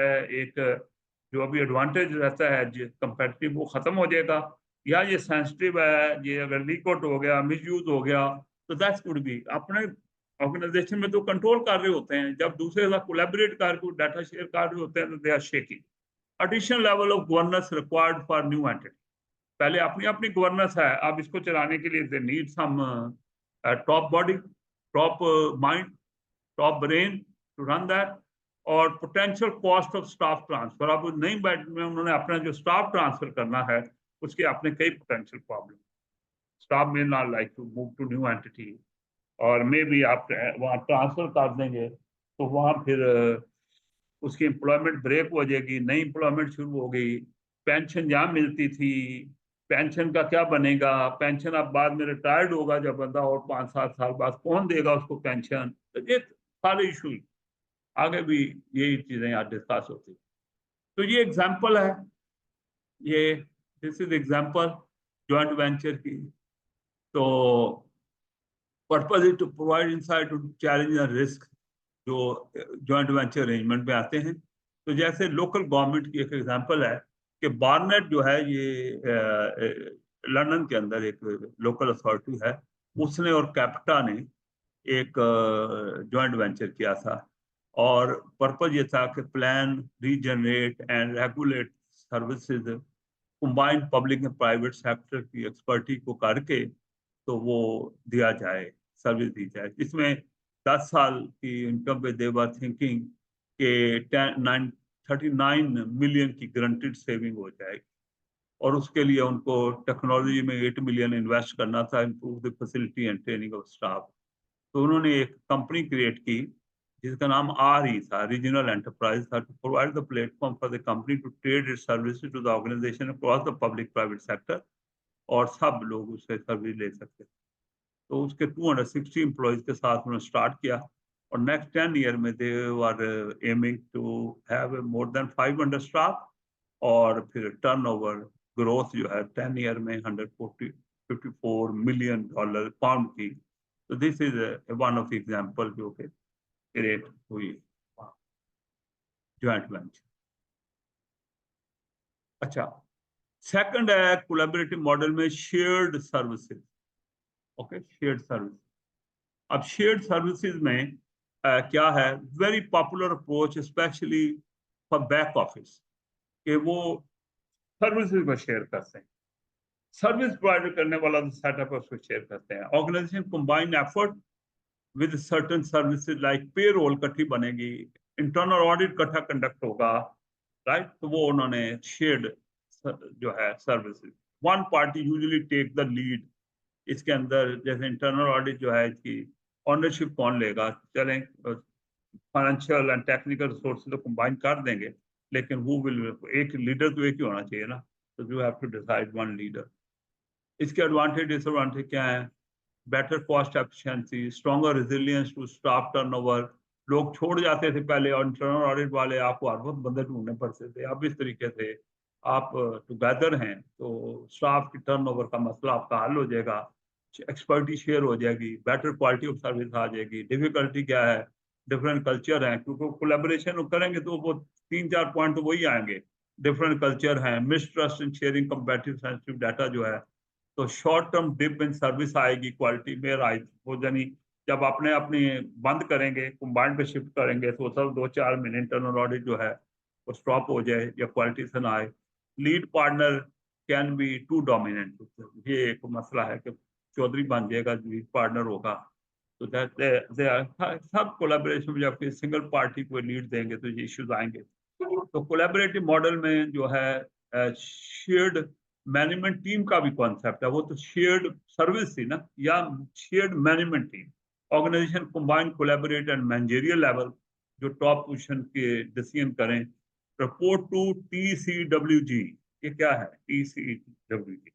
एक जो अभी एडवांटेज रहता है कंपैरेटिव वो खत्म हो जाएगा, या ये सेंसिटिव है, ये अगर लीक आउट हो गया, मिस यूज हो गया, तो दैट्स कुड बी। अपने ऑर्गेनाइजेशन में तो कंट्रोल कर रहे होते हैं, जब दूसरे के साथ कोलैबोरेट करके डाटा शेयर कर रहे होते हैं तो they are shaking. Additional level of governance required for new entity, पहले अपनी अपनी गवर्नेंस है, अब इसको चलाने के लिए they need some top body, top mind, top brain to run that. और potential cost of staff transfer, अब नई बैच में उन्होंने अपना जो स्टाफ ट्रांसफर करना है उसके अपने कई potential problem. Staff may not like to move to new entity, और मे भी आप वहाँ ट्रांसफर कर देंगे तो वहाँ फिर उसकी एम्प्लॉयमेंट ब्रेक हो जाएगी, नई एम्प्लॉयमेंट शुरू हो गई। पेंशन जहाँ मिलती थी, पेंशन का क्या बनेगा? पेंशन अब बाद में रिटायर्ड होगा जब बंदा, और 5-7 साल बाद कौन देगा उसको पेंशन? तो ये सारे इशू आगे भी यही चीजें यहाँ डिस्कस होती। तो ये एग्जाम्पल है, ये this is example joint venture की। तो purpose is to provide insight to challenge and risk जो जॉइंट वेंचर अरेंजमेंट में आते हैं। तो जैसे लोकल गवर्नमेंट की एक एग्जांपल है कि बार्नेट जो है ये लंदन के अंदर एक लोकल अथॉरिटी है, उसने और कैप्टा ने एक जॉइंट वेंचर किया था, और पर्पज ये था कि plan, regenerate and regulate services, combined public and private sector की एक्सपर्टी को करके तो वो दिया जाए, सर्विस दी जाए। इसमें 10 साल की इनकम पे देवर थिंकिंग के 39 मिलियन की गारंटीड सेविंग हो जाएगी, और उसके लिए उनको टेक्नोलॉजी में 8 मिलियन इन्वेस्ट करना था, improve the facility and training of staff. तो उन्होंने एक कंपनी क्रिएट की जिसका नाम आर ही था, रीजनल एंटरप्राइज था, to provide the platform for the company to trade its services to the organisation across the public private sector, और सब लोग उससे सर्विस ले सकते। तो उसके 260 एम्प्लॉयज के साथ उन्होंने स्टार्ट किया, और नेक्स्ट 10 ईयर में they were aiming to have more than 500 staff, और फिर टर्नओवर ग्रोथ जो है 10 ईयर में 154 मिलियन डॉलर पाउंड की। तो this is one of the example जो कि क्रिएट हुई जॉइंट वेंचर। अच्छा, सेकंड है कोलैबोरेटिव मॉडल में shared services. Okay, shared service. अब शेयर्ड सर्विसेज में क्या है, very popular approach specially for back office, कि वो सर्विसेज को शेयर करते हैं। सर्विस प्रोवाइड करने वाला जो सेटअप है उसको शेयर करते हैं। Organisation combine effort with certain services like payroll इकट्ठी बनेगी, इंटरनल ऑडिट इकट्ठा कंडक्ट होगा, राइट। तो वो उन्होंने शेयर्ड जो है services one party usually take the lead. इसके अंदर जैसे इंटरनल ऑडिट जो है, इसकी ऑनरशिप कौन लेगा, चलें फाइनेंशियल एंड टेक्निकल रिसोर्सेज तो कंबाइन कर देंगे, लेकिन वो विल, एक लीडर तो एक ही होना चाहिए ना, तो you have to decide one leader. इसके एडवांटेज डिसएडवांटेज क्या है? Better cost efficiency, stronger resilience to staff turnover. लोग छोड़ जाते थे पहले, और इंटरनल ऑडिट वाले आपको हर वक्त बंदे ढूंढने पड़ते थे। अब इस तरीके से आप टुगेदर हैं तो स्टाफ की टर्नओवर का मसला आपका हल हो जाएगा, एक्सपर्टी शेयर हो जाएगी, बेटर क्वालिटी ऑफ सर्विस आ जाएगी। डिफिकल्टी क्या है? डिफरेंट कल्चर हैं, क्योंकि कोलेबोरेशन करेंगे तो वो 3-4 पॉइंट तो वही आएंगे। डिफरेंट कल्चर हैं, mistrust in sharing competitive sensitive data जो है, तो short term dip in service आएगी, क्वालिटी में राइज हो जानी। जब अपने अपने बंद करेंगे, कंबाइंड पे शिफ्ट करेंगे, तो सब 2-4 महीने इंटरनल ऑडिट जो है वो स्टॉप हो जाए या क्वालिटी से ना आए। Lead partner can be too dominant, ये एक मसला है कि चौधरी बन जाएगा, लीड पार्टनर होगा, तो सब कोलैबोरेशन में जब सिंगल पार्टी को लीड देंगे तो ये इश्यूज आएंगे। तो कोलैबोरेटिव मॉडल में जो है शेयर्ड मैनेजमेंट टीम का भी कॉन्सेप्ट है, वो तो शेयर्ड सर्विस थी ना, या shared management team. Organisation combine collaborate and managerial level, जो टॉप पोजीशन के डिसीजन करें। रिपोर्ट टू TCWG, ये क्या है TCWG?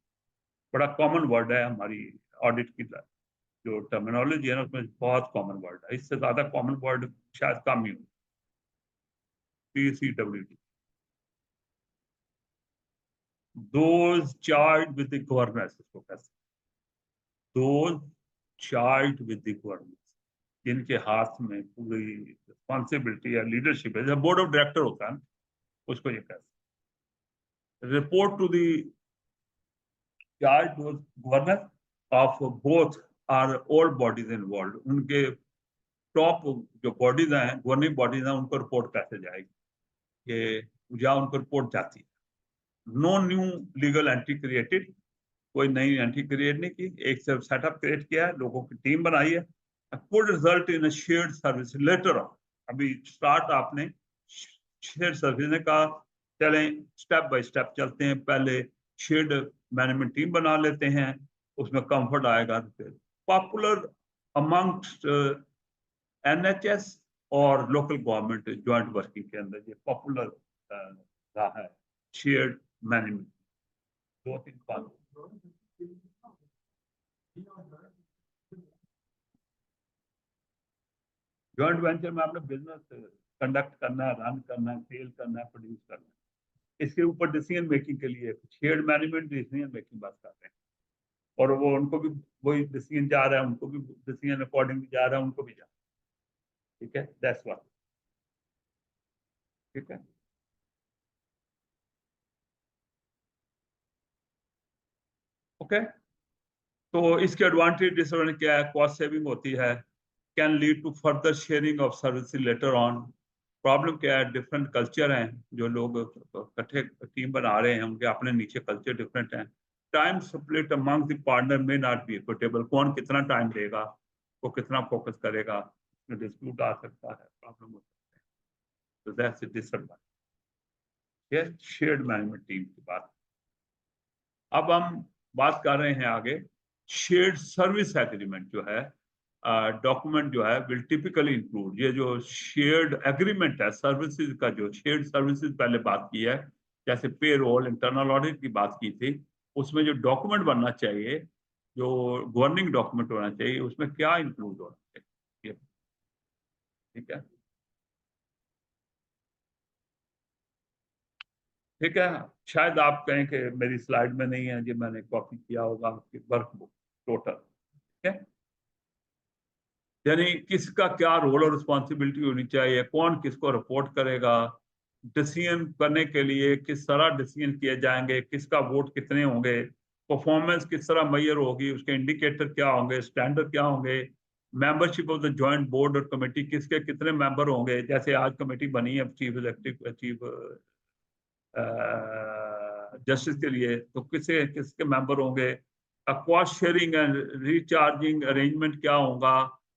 बड़ा कॉमन वर्ड है हमारी ऑडिट की जो टर्मिनोलॉजी है ना, उसमें बहुत कॉमन वर्ड है, इससे ज्यादा कॉमन वर्ड शायद कम ही हो। TCWG, those charged with the governance, इसको कहते हैं those charged with the governance, जिनके हाथ में पूरी रिस्पॉन्सिबिलिटी है, लीडरशिप है, जैसे बोर्ड ऑफ डायरेक्टर होता है, उसको ये कहते हैं। Report to the charge governor of both or all bodies involve, उनके टॉप जो बॉडीज हैं, गवर्निंग बॉडीज हैं, उनको रिपोर्ट कैसे जाएगी, ये या उनको रिपोर्ट जाती है। No new legal entity created, कोई नई एंटिटी क्रिएट नहीं की, एक सिर्फ सेटअप क्रिएट किया है, लोगों की टीम बनाई है। Could result in shared service later on, अभी स्टार्ट आपने शेयर्ड सर्विस ने कहा, चलें स्टेप बाय स्टेप चलते हैं, पहले शेयर्ड मैनेजमेंट टीम बना लेते हैं, उसमें कंफर्ट आएगा। पॉपुलर अमंगस्ट NHS और लोकल गवर्नमेंट ज्वाइंट वर्किंग के अंदर ये पॉपुलर रहा है शेयर्ड मैनेजमेंट। 2-3 बात जॉइंट वेंचर में आपने बिजनेस कंडक्ट करना है, रन करना है, सेल करना है, प्रोड्यूस करना है, इसके ऊपर डिसीजन मेकिंग के लिए शेयर्ड मैनेजमेंट डिसीजन मेकिंग बात कर रहे हैं, और वो उनको भी वही डिसीजन जा रहा है, उनको भी डिसीजन अकॉर्डिंग जा रहा है, उनको भी जा रहा है। ठीक है, दैट्स व्हाट। ठीक है, ओके। तो इसके एडवांटेज डिसएडवांटेज क्या है? कॉस्ट सेविंग होती है, can lead to further sharing of service later on. Problem क्या है? डिफरेंट कल्चर हैं, जो लोग इकट्ठे टीम बना रहे हैं उनके अपने नीचे कल्चर डिफरेंट हैं। Time split among the partner में नॉट बी इक्विटेबल, कौन कितना टाइम देगा, वो कितना फोकस करेगा, डिस्प्यूट आ सकता है, प्रॉब्लम हो सकता है, तो that's a disadvantage. Shared management team की बात। अब हम बात कर रहे हैं आगे, शेयर्ड सर्विस एग्रीमेंट जो है, डॉक्यूमेंट जो है विल टिपिकली इंक्लूड, ये जो शेयर्ड एग्रीमेंट है सर्विसेज का, जो शेयर्ड सर्विसेज पहले बात की है, जैसे पे रोल, इंटरनल ऑडिट की बात की थी, उसमें जो डॉक्यूमेंट बनना चाहिए, जो गवर्निंग डॉक्यूमेंट होना चाहिए, उसमें क्या इंक्लूड होना चाहिए? ठीक है, ठीक है। शायद आप कहें कि मेरी स्लाइड में नहीं है, जी मैंने कॉपी किया होगा आपकी वर्कबुक टोटल। ठीक है, यानी किसका क्या रोल और रिस्पॉन्सिबिलिटी होनी चाहिए, कौन किसको रिपोर्ट करेगा, डिसीजन करने के लिए किस तरह डिसीजन किए जाएंगे, किसका वोट कितने होंगे, परफॉर्मेंस किस तरह मैयर होगी, उसके इंडिकेटर क्या होंगे, स्टैंडर्ड क्या होंगे, membership of the joint board और कमेटी, किसके कितने मेंबर होंगे, जैसे आज कमेटी बनी है चीफ एग्जीक्यूटिव चीफ जस्टिस के लिए, तो किसे किसके मेंबर होंगे, cost sharing and recharging arrangement क्या होगा,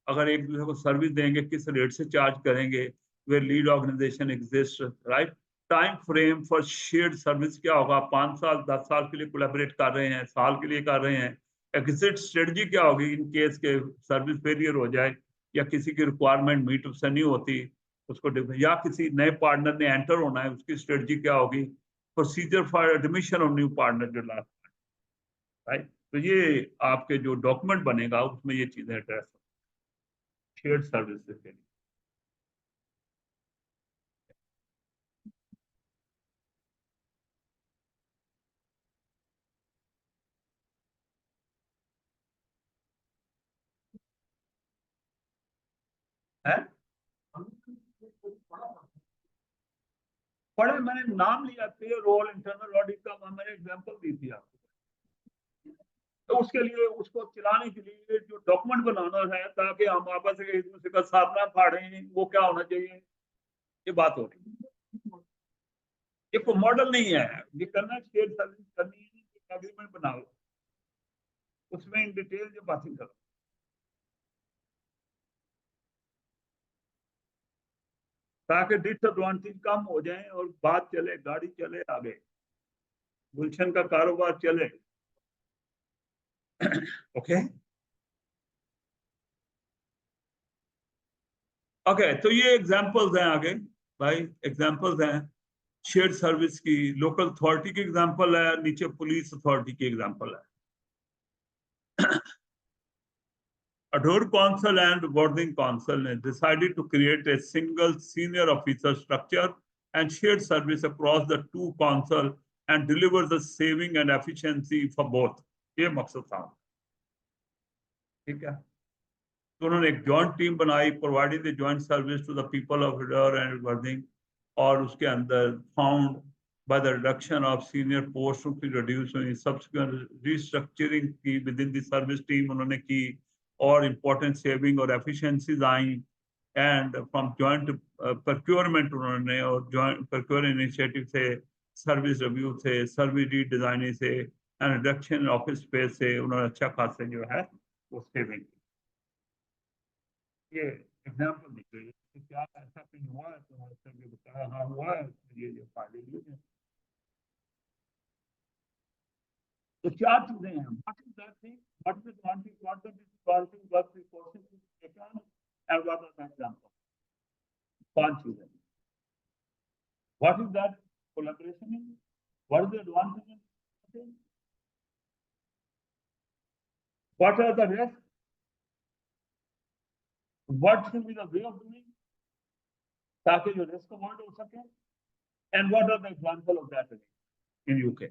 अगर एक दूसरे को सर्विस देंगे किस रेट से चार्ज करेंगे, where lead organisation exist, right. Time frame for shared service क्या होगा, 5 साल 10 साल के लिए कोलैबोरेट कर रहे हैं, साल के लिए कर रहे हैं। एग्जिट स्ट्रेटजी क्या होगी इन केस के सर्विस फेलियर हो जाए या किसी की रिक्वायरमेंट मीट से नहीं होती उसको, या किसी नए पार्टनर ने एंटर होना है उसकी स्ट्रेटजी क्या होगी, procedure for admission of new partner जो लास्ट, राइट। तो ये आपके जो डॉक्यूमेंट बनेगा उसमें ये चीजें एड्रेस शेयर्ड सर्विसेज के लिए है। पढ़े, मैंने नाम लिया पे रोल इंटरनल ऑडिट का, मैंने एग्जांपल दी थी आपको। तो उसके लिए उसको चलाने के लिए जो डॉक्यूमेंट बनाना है ताकि हम आपस में एक दूसरे का सामना फाड़े, वो क्या होना चाहिए, ये बात हो रही। ये कोई मॉडल नहीं है, ये करना शेयर सर्विस करनी है, एग्रीमेंट बनाओ उसमें इन डिटेल जो बातें करो ताकि डिसएडवांटेज कम हो जाए और बात चले, गाड़ी चले आगे, गुलशन का कारोबार चले। ओके ओके, तो ये एग्जांपल्स हैं आगे भाई, एग्जांपल्स हैं शेयर सर्विस की। लोकल अथॉरिटी की एग्जांपल है, नीचे पुलिस अथॉरिटी की एग्जांपल है। Adore Council and Boarding Council has decided to create a single senior officer structure and shared service across the two council and deliver the saving and efficiency for both. ये मकसद था, ठीक है। तो उन्होंने एक जॉइंट टीम बनाई, providing the joint service to the people of Adur and Worthing, और उसके अंदर found by the reduction of senior posts to be reduced हुई, subsequent restructuring की with in the service team उन्होंने की, और इम्पोर्टेंट सेविंग और efficiencies I, and from joint procurement उन्होंने, और जॉइंट प्रोक्योर इनिशिएटिव से, सर्विस रिव्यू से, सर्विस रीडिजाइनिंग से एंड रिडक्शन ऑफिस स्पेस से उन्होंने अच्छा खासा जो है वो सेविंग। ये एग्जाम्पल निकले तो क्या ऐसा कहीं हुआ है तो सबने बताया हाँ हुआ है, ये फायदे लिए। तो चार चीजें हैं, what is that thing, what is wanting, what is wanting, what is process taken and what are the example. पांच चीजें, what is that collaboration in, what is the advantage, what are the risk, what should be the way of doing ताकि जो risk avoid हो सके, and what are the example of that in UK.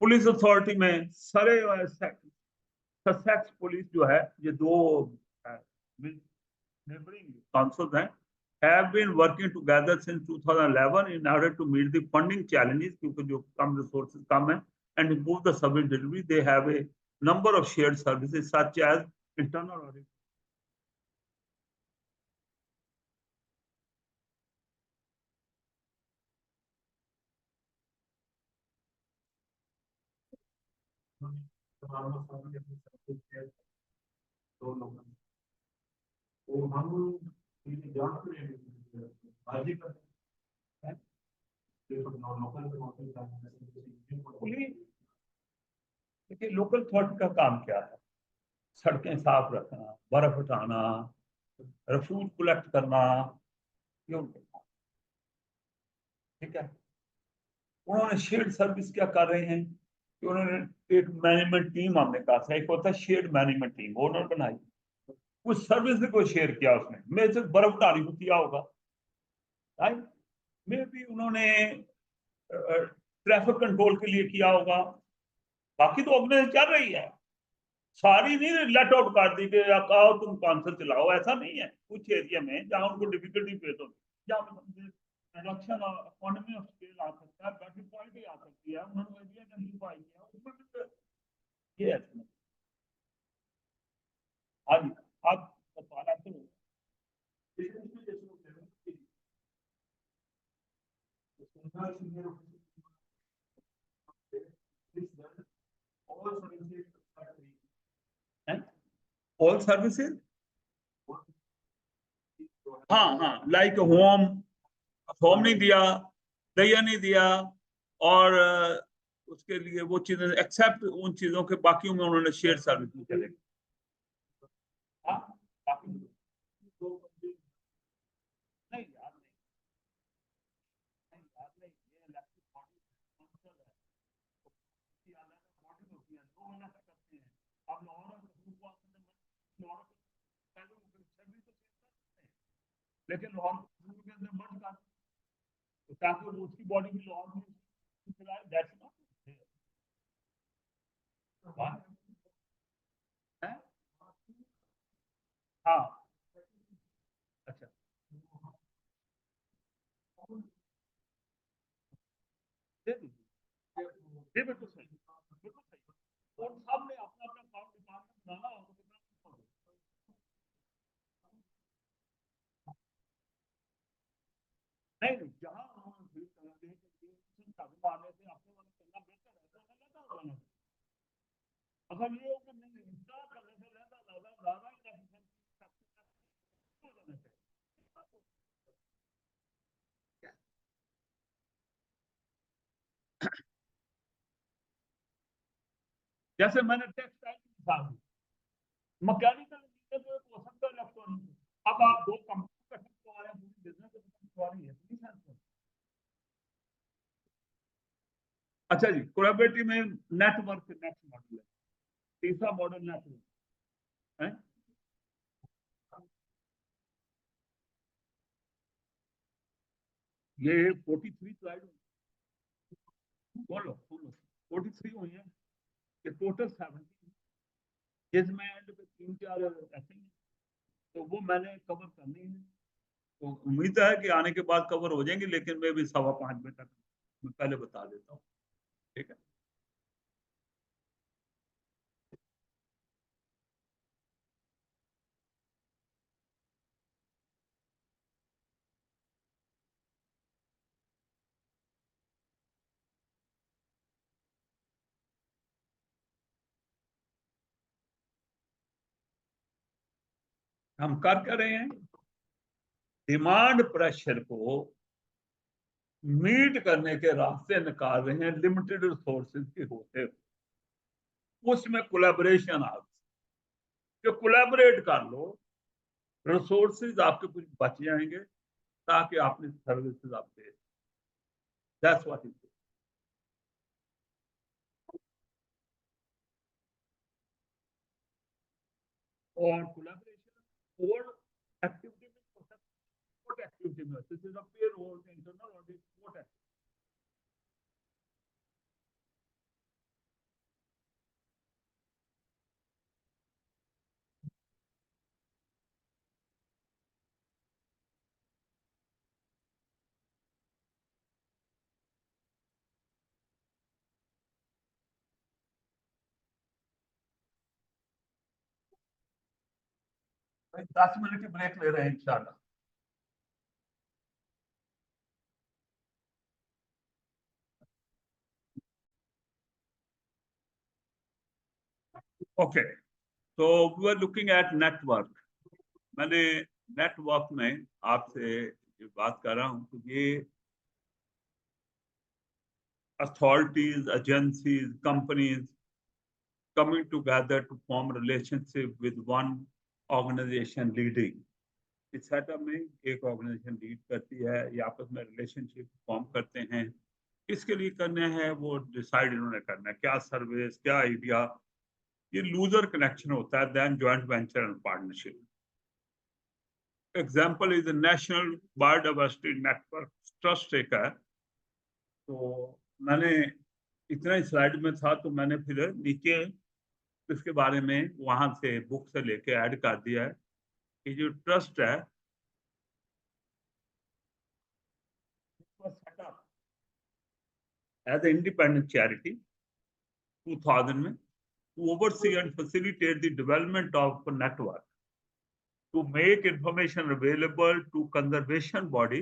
Police authority में सारे Sussex police जो है, ये दो neighboring councils हैं, have been working together since 2011 in order to meet the funding challenges क्योंकि जो कम resources कम है, and improve the service delivery. They have a number of shared services such as internal audit. तो हम देखिए local authority का काम क्या है, सड़कें साफ रखना, बर्फ उठाना, रसूल कलेक्ट करना, ये उनका काम, ठीक है। उन्होंने शेयर्ड सर्विस क्या कर रहे हैं कि उन्होंने एक मैनेजमेंट टीम, हमने कहा था एक होता है शेयर्ड मैनेजमेंट टीम, ओनर बनाई, कुछ सर्विस ने कोई शेयर किया उसने, मैं सिर्फ बर्फ उठाने को किया होगा, राइट, मे भी उन्होंने ट्रैफिक कंट्रोल के लिए किया होगा, बाकी तो ऑर्गेनाइज चल रही है, सारी नहीं लेट आउट कर दी कि या कहो तुम काउंसिल चलाओ, ऐसा नहीं है। कुछ एरिया में जहां उनको डिफिकल्टी फेस होती है, जहां रिडक्शन इकोनॉमी ऑफ स्केल आ सकता है, बैटरी क्वालिटी आ सकती है, उन्होंने एरिया आइडेंटिफाई किया उसमें भी ये है। हाँ जी, आप बताना तो ऑल सर्विसेज, हाँ हाँ, लाइक होम, होम नहीं दिया, दिया नहीं दिया, और उसके लिए वो चीजें एक्सेप्ट उन चीजों के बाकियों में उन्होंने शेयर सर्विस में चले गए। हाँ, बाकी नहीं यार, नहीं यार, नहीं, ये इलेक्ट्रिक बॉडी काउंसिल है, उसकी अलग बॉडी होती है, दो अलग करते हैं। अब लाहौर और लखनऊ को आपने लाहौर को पहले छवि तो चेंज कर सकते हैं, लेकिन लाहौर को लखनऊ के अंदर मर्ज कर, तो ताकि वो उसकी बॉडी भी लाहौर में चलाए, दैट्स नॉट बात है। हाँ, अच्छा, दे दीजिए, ये बिल्कुल सही, बिल्कुल सही। और सबने अपना अपना काम डिपार्टमेंट बनाना हो तो कितना कुछ हो। नहीं नहीं, जहाँ उन्होंने फील करते हैं कि ये चाबी मारने से अपने वाले करना बेहतर है, तो लेता हो जाना। अगर ये हो कि नहीं, इंतजार करने से लेता ज्यादा ज्यादा ही हो जाना चाहिए। जैसे मैंने टेक्सटाइल की मिसाल दी, मैकेनिकल इंजीनियर जो हो सकता है इलेक्ट्रॉनिक। अब आप दो कंपनी का करवा रहे हैं, पूरी बिजनेस करवा रही है, नहीं सेंस। अच्छा जी, कोलैबोरेटिव में नेटवर्क नेक्स्ट मॉडल है, तीसरा मॉडल नेटवर्क है। ये 43 स्लाइड बोलो बोलो, 43 हुई है, ये टोटल 70, जिसमें एंड पे 3-4 ऐसे ही हैं। तो वो मैंने कवर करनी है, तो उम्मीद है कि आने के बाद कवर हो जाएंगे, लेकिन मैं भी 5:15 तक मैं पहले बता देता हूँ, ठीक है। हम कर क्या रहे हैं, डिमांड प्रेशर को मीट करने के रास्ते निकाल रहे हैं, लिमिटेड रिसोर्सेज के होते हुए। उसमें कोलैबोरेशन आप जो कोलैबोरेट कर लो, रिसोर्सेज आपके कुछ बच जाएंगे, ताकि आपने सर्विसेज आप दे, दैट्स व्हाट इज। और कोलैबोरेशन और एक्टिविटी में सपोर्ट एक्टिविटी में, this is a payroll internal audit support. भाई 10 मिनट की ब्रेक ले रहे हैं इंशाल्लाह। ओके, तो we are looking at network. मैंने नेटवर्क में आपसे ये बात कर रहा हूँ कि ये authorities, agencies, companies coming together to form relationship with one organization leading। इस सेटअप में एक ऑर्गेनाइजेशन लीड करती है, ये आपस में रिलेशनशिप फॉर्म करते हैं। किसके लिए करने हैं वो डिसाइड इन्होंने करना है, क्या सर्विस, क्या आइडिया। ये लूजर कनेक्शन होता है then joint venture and partnership. Example is national biodiversity network trust एक है। तो मैंने इतना ही स्लाइड में था, तो मैंने फिर नीचे इसके बारे में वहां से बुक से लेके ऐड कर दिया है कि जो ट्रस्ट है setup as a independent charity 2000 में, to oversee and facilitate the development of a network, to make information available to conservation body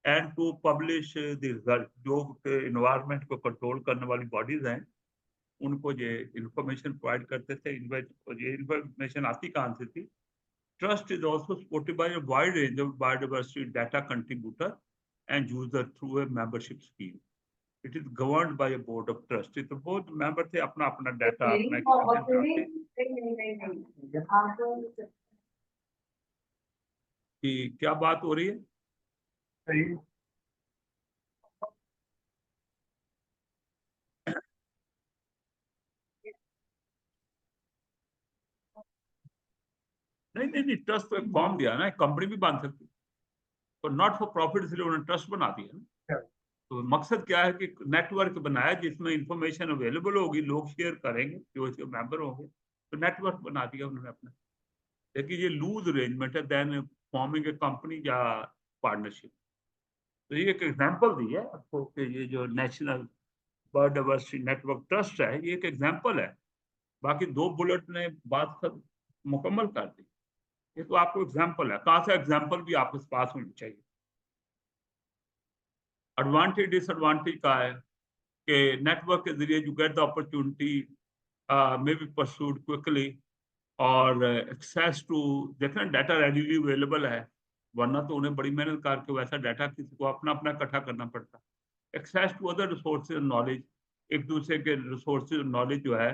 and to publish the result। जो environment को control करने वाली bodies हैं, उनको ये information provide करते थे। ये information आती कहाँ से थी? Trust is also supported by a wide range of biodiversity data contributor and user through a membership scheme. It is governed by a board of trustees. तो बहुत मेंबर थे, अपना अपना डाटा अपना कि क्या बात हो रही है। नहीं, ट्रस्ट तो एक फॉर्म दिया ना, कंपनी भी बन सकती है, तो नॉट फॉर प्रॉफिट इसलिए उन्होंने ट्रस्ट बना दिया ना। तो मकसद क्या है कि नेटवर्क बनाया जिसमें इंफॉर्मेशन अवेलेबल होगी, लोग शेयर करेंगे जो इसके मेंबर होंगे, तो नेटवर्क बना दिया उन्होंने अपना। लेकिन ये लूज अरेंजमेंट है देन फॉर्मिंग ए कंपनी या पार्टनरशिप। तो ये एक एग्जांपल दी है आपको कि ये जो नेशनल बायोडाइवर्सिटी नेटवर्क ट्रस्ट है, ये एक एग्जांपल है। बाकी दो बुलेट ने बात सब मुकम्मल कर दी। ये तो आपको एग्जांपल है, कहाँ से एग्जांपल भी आपके पास होनी चाहिए। एडवांटेज डिसएडवांटेज का है कि नेटवर्क के जरिए you get the opportunity may be pursued quickly और एक्सेस टू, देखना डाटा रेडीली अवेलेबल है, वरना तो उन्हें बड़ी मेहनत करके वैसा डाटा किसी को अपना अपना इकट्ठा करना पड़ता। Access to other resources knowledge, एक दूसरे के रिसोर्सेज नॉलेज जो है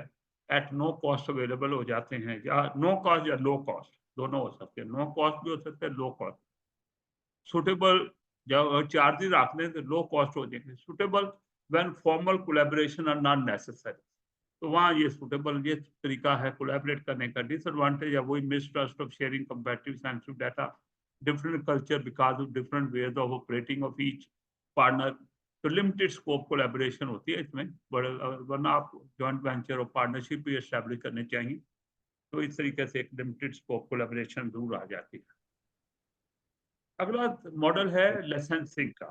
एट नो कॉस्ट अवेलेबल हो जाते हैं, या नो कॉस्ट या लो कॉस्ट दोनों हो सकते हैं, नो कॉस्ट भी हो सकते हैं, लो कॉस्ट। सुटेबल, जब चार्जेस रखते हैं तो लो कॉस्ट हो जाएंगे। Suitable when formal collaboration are not necessary, तो वहाँ ये सुटेबल ये तरीका है कोलैबोरेट करने का। डिसएडवांटेज है वही mistrust of sharing comparative sensitive data, different culture because of different ways of operating of each partner. तो लिमिटेड स्कोप कोलैबोरेशन होती है इसमें, बड़े वरना आप जॉइंट वेंचर और पार्टनरशिप भी एस्टैब्लिश करने चाहिए, तो इस तरीके से एक लिमिटेड स्कोप कोलैबोरेशन जरूर आ जाती है। अगला मॉडल है लाइसेंसिंग का।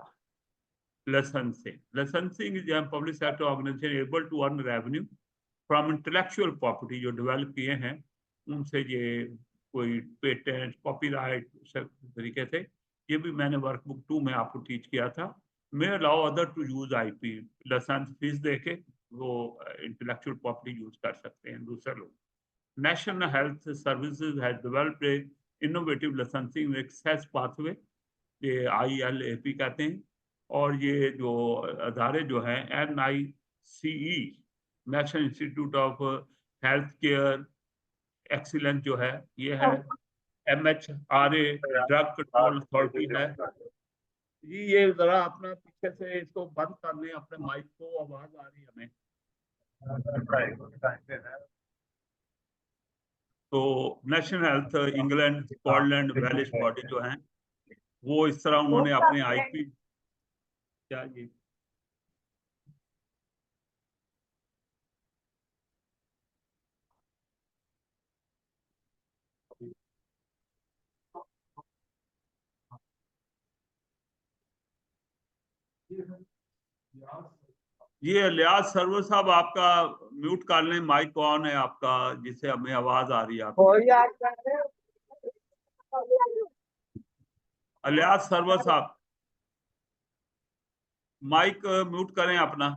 Licensing is public sector organisation able to earn revenue from intellectual property जो डेवलप किए हैं उनसे, ये कोई पेटेंट कॉपीराइट तरीके से, ये भी मैंने वर्कबुक 2 में आपको टीच किया था। May allow other to use IP, licence fee देके वो इंटेलेक्चुअल प्रॉपर्टी यूज कर सकते हैं दूसरे लोग। National health services has developed a innovative licensing access pathway, ये ILAP कहते हैं। और ये जो अदारे जो हैं NICE national institute of health care excellence जो है ये है, MHRA ड्रग कंट्रोल अथॉरिटी है जी। ये जरा अपना पीछे से इसको बंद कर लें अपने माइक को, आवाज आ रही है हमें। तो national health England Scotland Welsh body जो है वो इस तरह उन्होंने अपने IP क्या ये ये लियाज सर्वर साहब आपका म्यूट कर लें, माइक ऑन है आपका जिससे हमें आवाज आ रही है आपकी। लियाज सर्वर साहब माइक म्यूट करें अपना।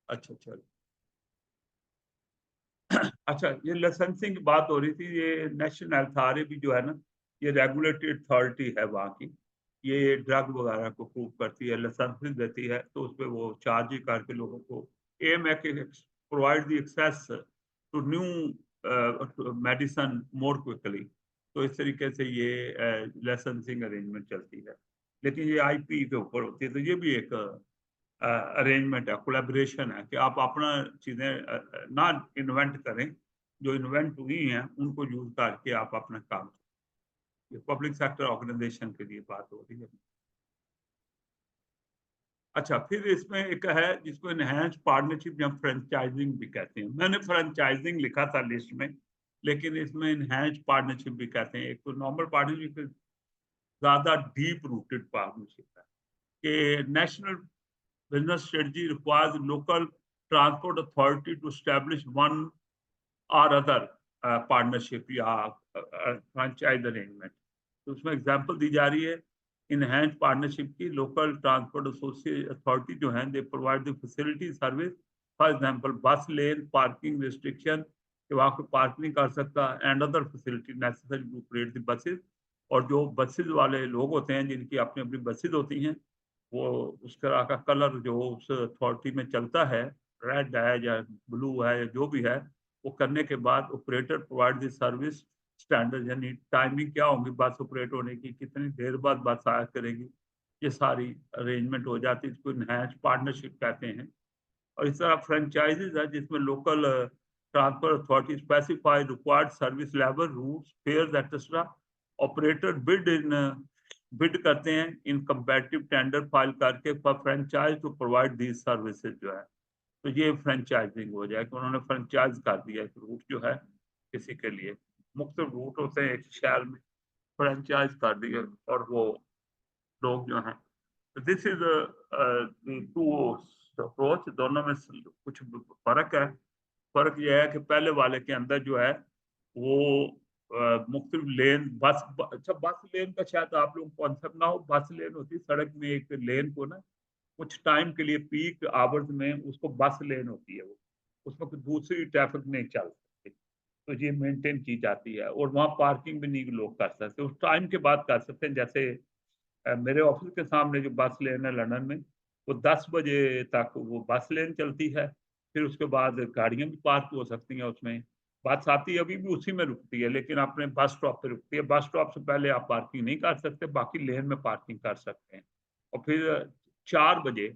अच्छा चलो अच्छा, ये लाइसेंसिंग की बात हो रही थी। ये नेशनल अथॉरिटी भी जो है ना, ये रेगुलेटरी अथॉरिटी है वहाँ की, ये ड्रग वगैरह को प्रूव करती है, लाइसेंसिंग देती है, तो उस पर वो चार्ज ही करके लोगों को एम है कि provide the access to new medicine more quickly. तो इस तरीके से ये लाइसेंसिंग अरेंजमेंट चलती है, लेकिन ये IP के ऊपर होती है। तो ये भी एक अरेंजमेंट है, कोलैबोरेशन है कि आप अपना चीज़ें ना इन्वेंट करें, जो इन्वेंट हुई हैं उनको यूज करके आप अपना काम, ये पब्लिक सेक्टर ऑर्गेनाइजेशन के लिए बात हो रही है। अच्छा, फिर इसमें एक है जिसको इनहैंस पार्टनरशिप या फ्रेंचाइजिंग भी कहते हैं। मैंने फ्रेंचाइजिंग लिखा था लिस्ट में, लेकिन इसमें इनहैंस पार्टनरशिप भी कहते हैं। एक तो नॉर्मल पार्टनरशिप ज्यादा डीप रूटेड पार्टनरशिप है कि national business strategy requires local transport authority to establish one or other partnership या franchise arrangement। तो उसमें एग्जांपल दी जा रही है इनहैंस पार्टनरशिप की। लोकल ट्रांसपोर्ट अथॉरिटी जो है they provide the facility service, for example बस लेन, पार्किंग रिस्ट्रिक्शन, कि वहाँ पे पार्क नहीं कर सकता, and other facility necessary to operate the buses. और जो बसेज वाले लोग होते हैं जिनकी अपनी अपनी बसेज होती हैं, वो उस तरह का कलर जो उस अथॉरिटी में चलता है, रेड है या ब्लू है या जो भी है, वो करने के बाद operator provide the service standard, यानी टाइमिंग क्या होगी बस ऑपरेट होने की, कितनी देर बाद बस आया करेगी, ये सारी अरेंजमेंट हो जाती है। इसको इनहैंस पार्टनरशिप कहते हैं। और इस तरह फ्रेंचाइजीज है जिसमें local transport authority specify required service level, routes, fares etcetera. Operator bid करते हैं इन कंपेटिटिव टेंडर फाइल करके for franchise to provide these services जो है। तो ये फ्रेंचाइजिंग हो जाए कि उन्होंने फ्रेंचाइज कर दिया एक रूट जो है किसी के लिए। मुख्तलिफ रूट होते हैं एक शहर में, फ्रेंचाइज कर दिए और वो लोग जो हैं। दिस इज टू अप्रोच, दोनों में कुछ फर्क है। फर्क यह है कि पहले वाले के अंदर जो है वो मुख्तलिफ लेन बस, अच्छा बस लेन का शायद आप लोग कॉन्सेप्ट ना हो। बस लेन होती है सड़क में एक लेन को ना कुछ टाइम के लिए पीक आवर्स में उसको बस लेन होती है, वो उसमें कोई दूसरी ट्रैफिक नहीं चल सकती, तो ये मेंटेन की जाती है। और वहाँ पार्किंग भी नहीं लोग कर सकते, उस टाइम के बाद कर सकते हैं। जैसे मेरे ऑफिस के सामने जो बस लेन है लंदन में, वो 10 बजे तक वो बस लेन चलती है। फिर उसके बाद गाड़ियां भी पार्क हो सकती हैं उसमें। बस आती है अभी भी उसी में रुकती है, लेकिन अपने बस स्टॉप पे रुकती है। बस स्टॉप से पहले आप पार्किंग नहीं कर सकते, बाकी लेन में पार्किंग कर सकते हैं। और फिर 4 बजे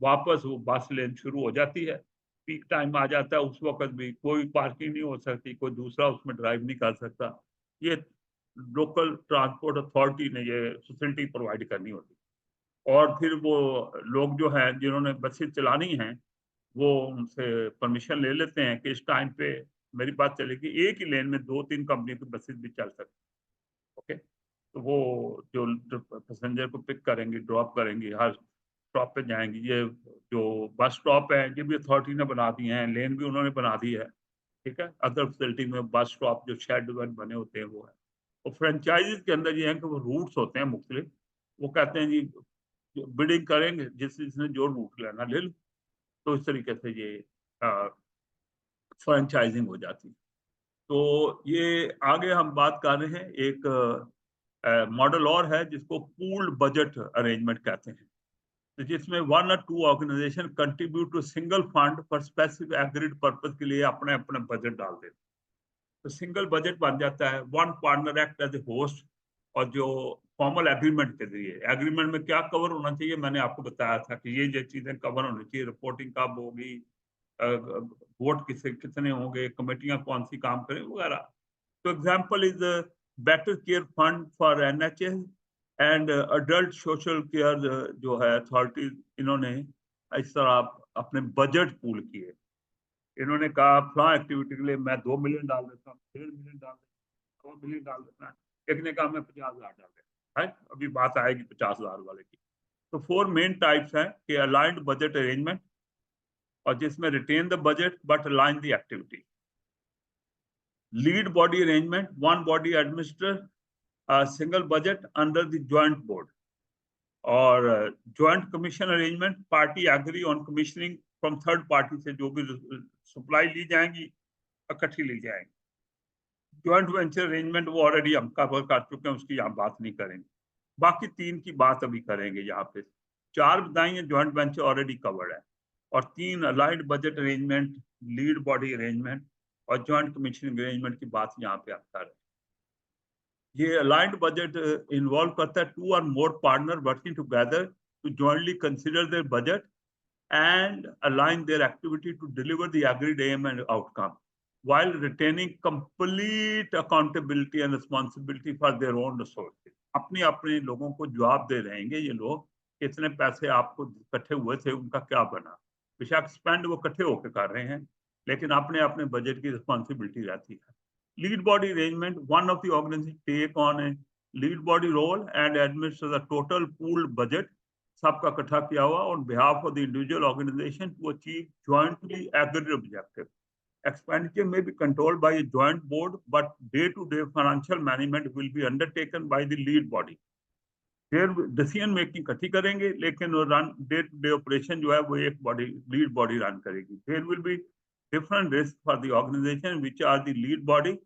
वापस वो बस लेन शुरू हो जाती है। पीक टाइम आ जाता है, उस वक्त भी कोई पार्किंग नहीं हो सकती, कोई दूसरा उसमें ड्राइव नहीं कर सकता। ये लोकल ट्रांसपोर्ट अथॉरिटी ने ये फैसिलिटी प्रोवाइड करनी होती है। और फिर वो लोग जो हैं जिन्होंने बसें चलानी हैं, वो उनसे परमिशन ले लेते हैं कि इस टाइम पे मेरी बात चलेगी, एक ही लेन में 2-3 कंपनी की बसेस भी चल सकती है। ओके, तो वो जो पैसेंजर को पिक करेंगी, ड्रॉप करेंगी, हर स्टॉप पे जाएंगी। ये जो बस स्टॉप है ये भी अथॉरिटी ने बना दिए हैं, लेन भी उन्होंने बना दी है। ठीक है, अदर फैसिलिटी में बस स्टॉप जो शेड बने होते हैं वो है। और फ्रेंचाइजीज के अंदर ये है कि वो रूट्स होते हैं मुख्तलिफ। वो कहते हैं जी बिडिंग करेंगे, जिसने जो रूट लेना ले लो। तो इस तरीके से ये फ्रेंचाइजिंग हो जाती है। तो ये आगे हम बात कर रहे हैं, एक मॉडल और है जिसको पूल्ड बजट अरेंजमेंट कहते हैं। तो जिसमें 1 or 2 organisation contribute to single fund पर स्पेसिफिक एग्रीड पर्पज के लिए अपने अपने बजट डाल देते हैं। तो सिंगल बजट बन जाता है, one partner act as a host. और जो फॉर्मल एग्रीमेंट के जरिए, एग्रीमेंट में क्या कवर होना चाहिए, मैंने आपको बताया था कि ये चीजें कवर होनी चाहिए। रिपोर्टिंग कब होगी, वोट किसे कितने होंगे, कमेटियां कौन सी काम करें वगैरह। तो example is better care fund for NHS and adult social care जो है अथॉरिटीज, इन्होंने इस तरह अपने बजट पूल किए। इन्होंने कहा फला एक्टिविटी के लिए मैं 2 मिलियन डाल देता हूँ, 1.5 मिलियन डाल देता हूँ, 2 मिलियन डाल देता है। एक ने कहा मैं 50,000 डाल देता है। अभी बात आएगी 50,000 वाले की। तो 4 मेन टाइप्स हैं कि अलाइंड बजट अरेंजमेंट, और जिसमें retain the budget but align the activity. Lead body arrangement, one body administer single budget under the joint board. और joint commission arrangement, party agree on commissioning from third party से जो भी supply ली जाएंगी इकट्ठी ली जाएंगी। ज्वाइंट वेंचर अरेंजमेंट वो ऑलरेडी हम कवर कर चुके हैं, उसकी यहाँ बात नहीं करेंगे। बाकी 3 की बात अभी करेंगे यहाँ पे। 4 बताएंगे ज्वाइंट वेंचर ऑलरेडी कवर्ड है, और 3 aligned budget arrangement, lead body arrangement और ज्वाइंट कमीशनिंग अरेंजमेंट की बात यहाँ पे आप कर रहे हैं। ये अलाइंड बजट इन्वॉल्व करता है 2 or more partner working together to jointly consider their budget and align their activity to deliver the agreed aim and outcome while retaining complete accountability and responsibility for their own resources. अपने अपने लोगों को जवाब दे रहेंगे ये लोग, कितने पैसे आपको इकट्ठे हुए थे उनका क्या बना। बेशक स्पेंड वो इकट्ठे होकर कर रहे हैं, लेकिन अपने अपने बजट की रिस्पॉन्सिबिलिटी रहती है। Lead body arrangement, one of the organisation take on a lead body role and administer the total pooled budget, सबका इकट्ठा किया हुआ on behalf of the individual organisation to achieve jointly agreed objective. Expenditure may be controlled by a joint board, but day-to-day financial management will be undertaken by the lead body. फिर decision making इकट्ठी करेंगे, लेकिन run day to day operation जो है वो एक body lead body run करेगी। There will be different risks for the organization which are the lead body.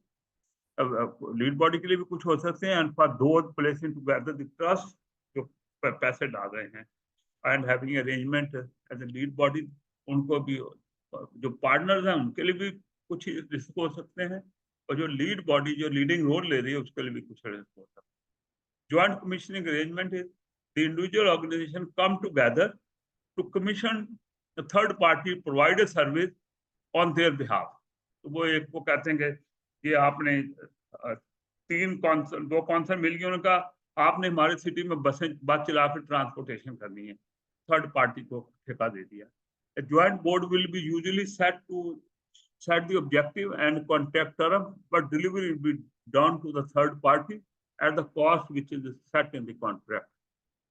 Lead body के लिए भी कुछ हो सकते हैं, and for those placing together the trust जो पैसे डाल रहे हैं and having arrangement as a lead body, उनको भी, जो पार्टनर्स हैं उनके लिए भी कुछ रिस्क हो सकते हैं, और जो लीड बॉडी जो लीडिंग रोल ले रही है उसके लिए भी कुछ रिस्क हो सकते हैं। Joint commissioning arrangement is the individual organisation come together to commission third party provide a service on their behalf. तो वो एक वो कहते हैं कि ये आपने दो कौंसल मिल गए, उनका आपने हमारे सिटी में बस चला कर ट्रांसपोर्टेशन करनी है, थर्ड पार्टी को ठेका दे दिया। A joint board will be usually set the objective and contract term, but delivery will be done to the third party at the cost which is set in the contract,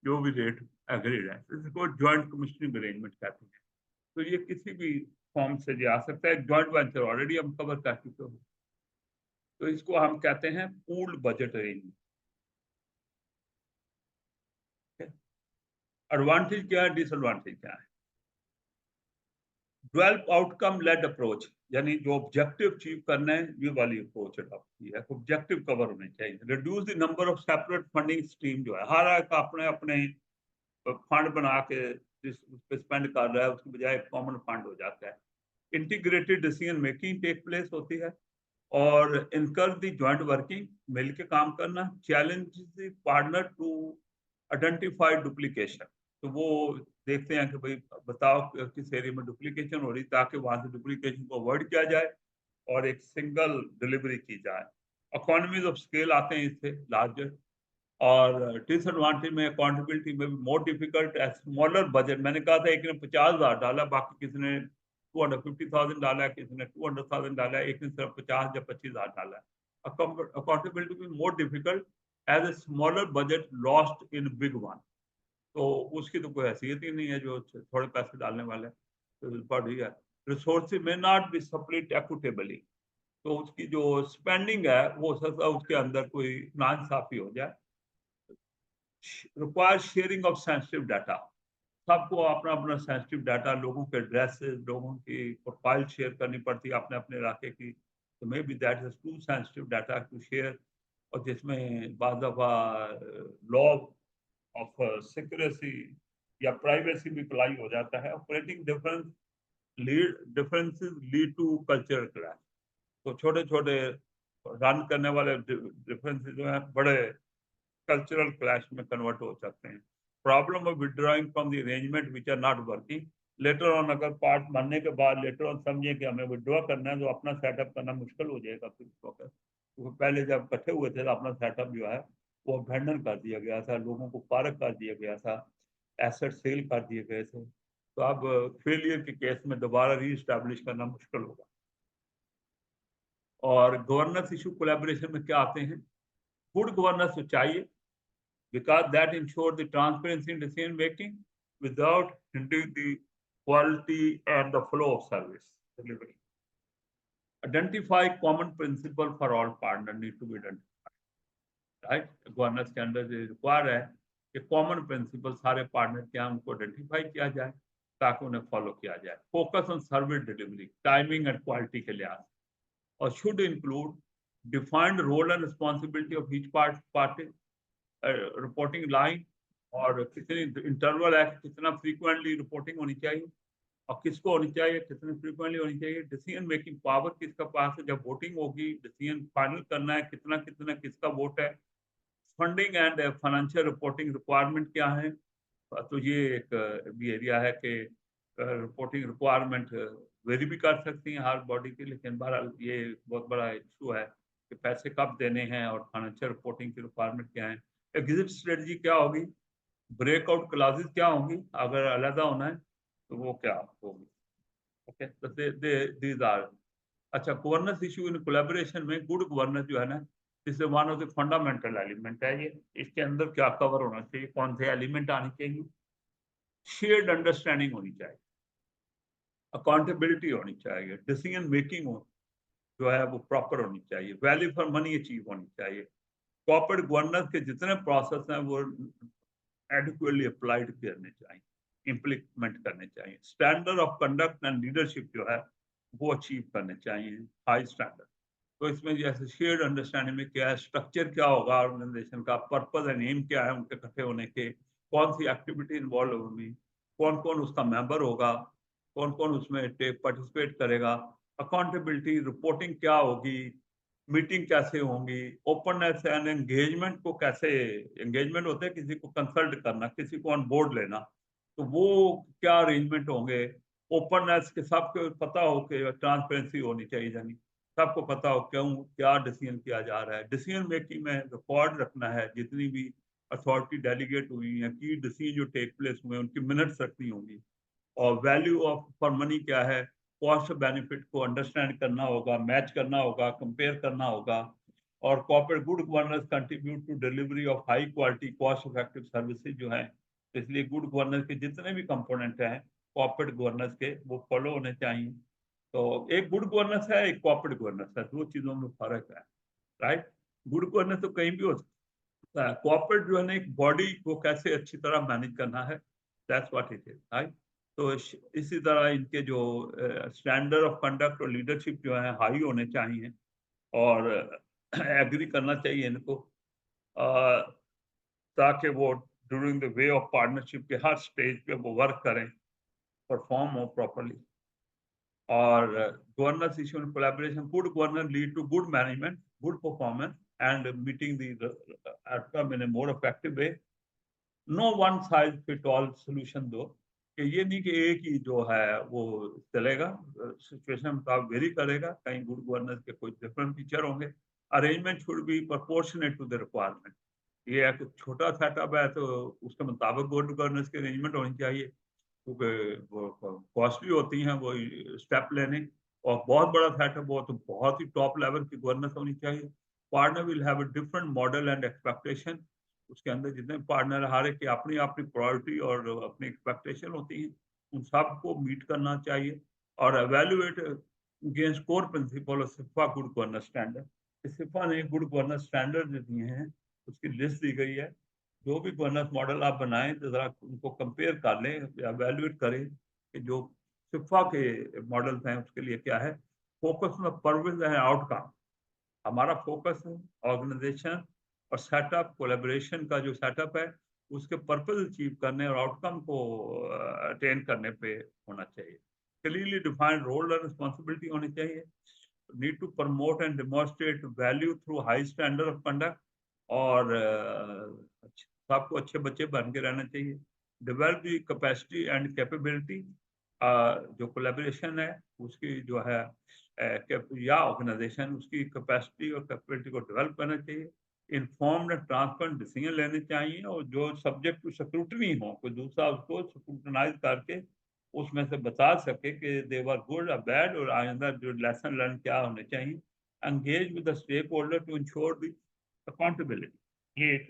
जो भी rate agreed है। इसको joint commissioning arrangement कहते हैं। तो ये किसी भी फॉर्म से जा सकता है। जॉइंट वेंचर ऑलरेडी हम कवर कर चुके हो, तो इसको हम कहते हैं पूल्ड बजट अरेंजमेंट। एडवांटेज क्या है, डिसएडवांटेज क्या है? डेवलप आउटकम लेड अप्रोच, यानी जो ऑब्जेक्टिव अचीव करना है ये वाली अप्रोच अडॉप्ट की है। ऑब्जेक्टिव कवर होने चाहिए। Reduce the number of separate funding stream, जो है हर एक अपने अपने फंड बना के जिस उस पर स्पेंड कर रहा है उसकी बजाय कॉमन फंड हो जाता है। Integrated decision making take place होती है, और इनकर दी जॉइंट वर्किंग, मिल के काम करना। Challenge the partner to identify duplication, तो वो देखते हैं कि भाई बताओ किस एरिया में डुप्लीकेशन हो रही, ताकि वहां से डुप्लीकेशन को अवॉइड किया जाए और एक सिंगल डिलीवरी की जाए। इकोनॉमीज ऑफ स्केल आते हैं इससे लार्जर। और डिसएडवांटेज में अकाउंटेबिलिटी में भी more difficult as smaller budget. मैंने कहा था एक ने 50,000 डाला, बाकी किसी ने 250,000 डाला, किसी ने 200,000 डाला, एक ने सिर्फ 50 या 25,000 डाला। अकाउंटेबिलिटी भी more difficult as a smaller budget lost in big one, तो उसकी तो कोई हैसियत ही नहीं है जो थोड़े पैसे डालने वाले हैं। तो बड़ी है। रिसोर्सेज में नॉट बी स्प्लिट इक्विटेबली, तो उसकी जो स्पेंडिंग है वो सकता उसके अंदर कोई नाइंसाफी हो जाए। Require sharing of sensitive data, सबको अपना अपना सेंसिटिव डाटा, लोगों के एड्रेसेस, लोगों की प्रोफाइल शेयर करनी पड़ती है अपने अपने इलाके की, तो maybe that is too sensitive data to share, और जिसमें बाद दफा लॉ ऑफ सिक्योरेसी या प्राइवेसी भी अप्लाई हो जाता है। Operating differences lead to cultural clash, तो छोटे छोटे रन करने वाले डिफरेंसेस जो है बड़े कल्चरल क्लैश में कन्वर्ट हो सकते हैं। Problem of withdrawing from the arrangement which are not working, later on अगर पार्ट बनने के बाद लेटर ऑन समझे कि हमें विड्रॉ करना है, तो अपना सेटअप करना मुश्किल हो जाएगा फिर वक्त। तो पहले जब इकट्ठे हुए थे तो अपना सेटअप जो है वो अबैंडन कर दिया गया था, लोगों को फारग कर दिया गया था, एसेट सेल कर दिए गए थे। तो अब फेलियर के केस में दोबारा रीस्टैब्लिश करना मुश्किल होगा। और गवर्नेंस इशू कोलैबोरेशन में क्या आते हैं? गुड गवर्नेंस तो चाहिए, because that ensure the transparency in decision making without hindering the quality and the flow of service delivery. Identify common principle for all partners need to be identified, right? Governance के अंदर require है कि common principal सारे partner क्या उनको identify किया जाए ताकि उन्हें फॉलो किया जाए। Focus on service delivery, timing and quality के लिहाज, और should include defined role and responsibility of each party, reporting line, और कितनी इंटरवल है, कितना फ्रीक्वेंटली रिपोर्टिंग होनी चाहिए और किसको होनी चाहिए, कितनी फ्रीक्वेंटली होनी चाहिए। डिसीजन मेकिंग पावर किसका पास है, जब वोटिंग होगी डिसीजन फाइनल करना है, कितना कितना किसका वोट है। Funding and financial reporting requirement क्या है, तो ये एक भी एरिया है कि रिपोर्टिंग रिक्वायरमेंट वेरी भी कर सकती हैं हर बॉडी की, लेकिन बहरहाल ये बहुत बड़ा इशू है कि पैसे कब देने हैं और फाइनेंशियल रिपोर्टिंग की रिक्वायरमेंट क्या है। एग्जिट स्ट्रेटजी क्या होगी, ब्रेकआउट क्लासेस क्या होंगी, अगर अलग होना है तो वो क्या होगी। ओके, तो दीज आर। अच्छा, गवर्नेंस इशू इन कोलैबोरेशन में गुड गवर्नेंस जो है ना, इससे one of the fundamental element है ये। इसके अंदर क्या कवर होना चाहिए, कौन से एलिमेंट आने चाहिए? शेयर्ड अंडरस्टैंडिंग होनी चाहिए, अकाउंटेबिलिटी होनी चाहिए, डिसीजन मेकिंग जो है वो प्रॉपर होनी चाहिए, वैल्यू फॉर मनी अचीव होनी चाहिए। कॉर्पोरेट गवर्नेंस के जितने प्रोसेस हैं वो एडिक्वेटली अप्लाइड करने चाहिए, इम्प्लीमेंट करने चाहिए। Standard of conduct and leadership जो है वो अचीव करने चाहिए, हाई स्टैंडर्ड। तो इसमें जैसे शेयर्ड अंडरस्टैंडिंग में क्या है, स्ट्रक्चर क्या होगा ऑर्गेनाइजेशन का, पर्पस एंड एम क्या है उनके इकट्ठे होने के, कौन सी एक्टिविटी इन्वॉल्व होगी, कौन कौन उसका मेंबर होगा, कौन कौन उसमें पार्टिसिपेट करेगा, अकाउंटेबिलिटी, रिपोर्टिंग क्या होगी, मीटिंग कैसे होंगी, ओपननेस एंड एंगेजमेंट को कैसे, एंगेजमेंट होते हैं किसी को कंसल्ट करना, किसी को ऑन बोर्ड लेना, तो वो क्या अरेंजमेंट होंगे, ओपननेस के सबको पता हो कि ट्रांसपेरेंसी होनी चाहिए, यानी सबको पता हो क्यों क्या डिसीजन किया जा रहा है, डिसीजन मेकिंग में रिकॉर्ड रखना है, जितनी भी अथॉरिटी डेलीगेट हुई है की डिसीजन जो टेक प्लेस हुए उनकी मिनट्स रखनी होंगी, और वैल्यू ऑफ फॉर मनी क्या है, कॉस्ट बेनिफिट को अंडरस्टैंड करना होगा, मैच करना होगा, कंपेयर करना होगा, और corporate good governance contribute to delivery of high quality cost effective services जो है, इसलिए गुड गवर्नेंस के जितने भी कंपोनेंट हैं कॉर्पोरेट गवर्नेंस के वो फॉलो होने चाहिए। तो एक गुड गवर्नेंस है, एक कॉर्पोरेट गवर्नेंस है, दो चीजों में फर्क है, राइट। गुड गवर्नेंस तो कहीं भी हो सकता है, कॉर्पोरेट जो है ना एक बॉडी को कैसे अच्छी तरह मैनेज करना है, that's what it is, right. तो इसी तरह इनके जो स्टैंडर्ड ऑफ कंडक्ट और लीडरशिप जो है हाई होने चाहिए, और एग्री करना चाहिए इनको, ताकि वो during the way of partnership के हर स्टेज पे वो वर्क करें, परफॉर्म हो प्रॉपरली। और governance issue and collaboration, good governance lead to good management, good performance and meeting the outcome in a more effective way. No one size fit all solution दो, कि ये नहीं कि एक ही जो है वो चलेगा, सिचुएशन मुताबिक वेरी करेगा, कहीं गुड गवर्नेंस के कुछ डिफरेंट फीचर होंगे, arrangement should be proportionate to the requirement. ये एक छोटा सेटअप है तो उसके मुताबिक गुड गवर्नेंस की अरेंजमेंट होनी चाहिए, क्योंकि वो कॉस्टली होती हैं वो स्टेप लेने, और बहुत बड़ा सेटअप हो तो बहुत ही टॉप लेवल की गवर्नेंस होनी चाहिए। Partner will have a different model and expectation, उसके अंदर जितने पार्टनर हर एक की अपनी अपनी प्रायोरिटी और अपनी एक्सपेक्टेशन होती हैं, उन सबको मीट करना चाहिए, और एवेल्युएट अगेंस्ट कोर प्रिंसिपल और सिफा गुड गवर्नेंस स्टैंडर्ड। सिफा ने गुड गवर्नेंस स्टैंडर्ड जो दिए हैं उसकी लिस्ट दी गई है, जो भी गवर्नेंस मॉडल आप बनाएं तो जरा उनको कंपेयर कर लें या एवेल्युएट करें कि जो सिफा के मॉडल्स हैं उसके लिए क्या है, फोकस में पर्पस है, आउटकम। हमारा फोकस है ऑर्गेनाइजेशन और सेटअप कोलैबोरेशन का जो सेटअप है उसके पर्पस अचीव करने और आउटकम को अटेन करने पे होना चाहिए। क्लियरली डिफाइंड रोल और रिस्पॉन्सिबिलिटी होनी चाहिए, need to promote and demonstrate value through high standard of conduct, और सबको अच्छे बच्चे बन के रहना चाहिए। Develop the capacity and capability, जो कोलैबोरेशन है उसकी जो है या ऑर्गेनाइजेशन उसकी कैपेसिटी और कैपेबिलिटी को डेवलप करना चाहिए। इन्फॉर्म्ड ट्रांसपेरेंट डिसीजन लेने चाहिए, और जो सब्जेक्ट टू स्क्रूटनी हो, कोई दूसरा उसको स्क्रूटनाइज करके उसमें से बता सके कि दे वर गुड और बैड, और आइंदा जो लेसन लर्न क्या होने चाहिए। Engage with the stakeholder to ensure the accountability, ये एक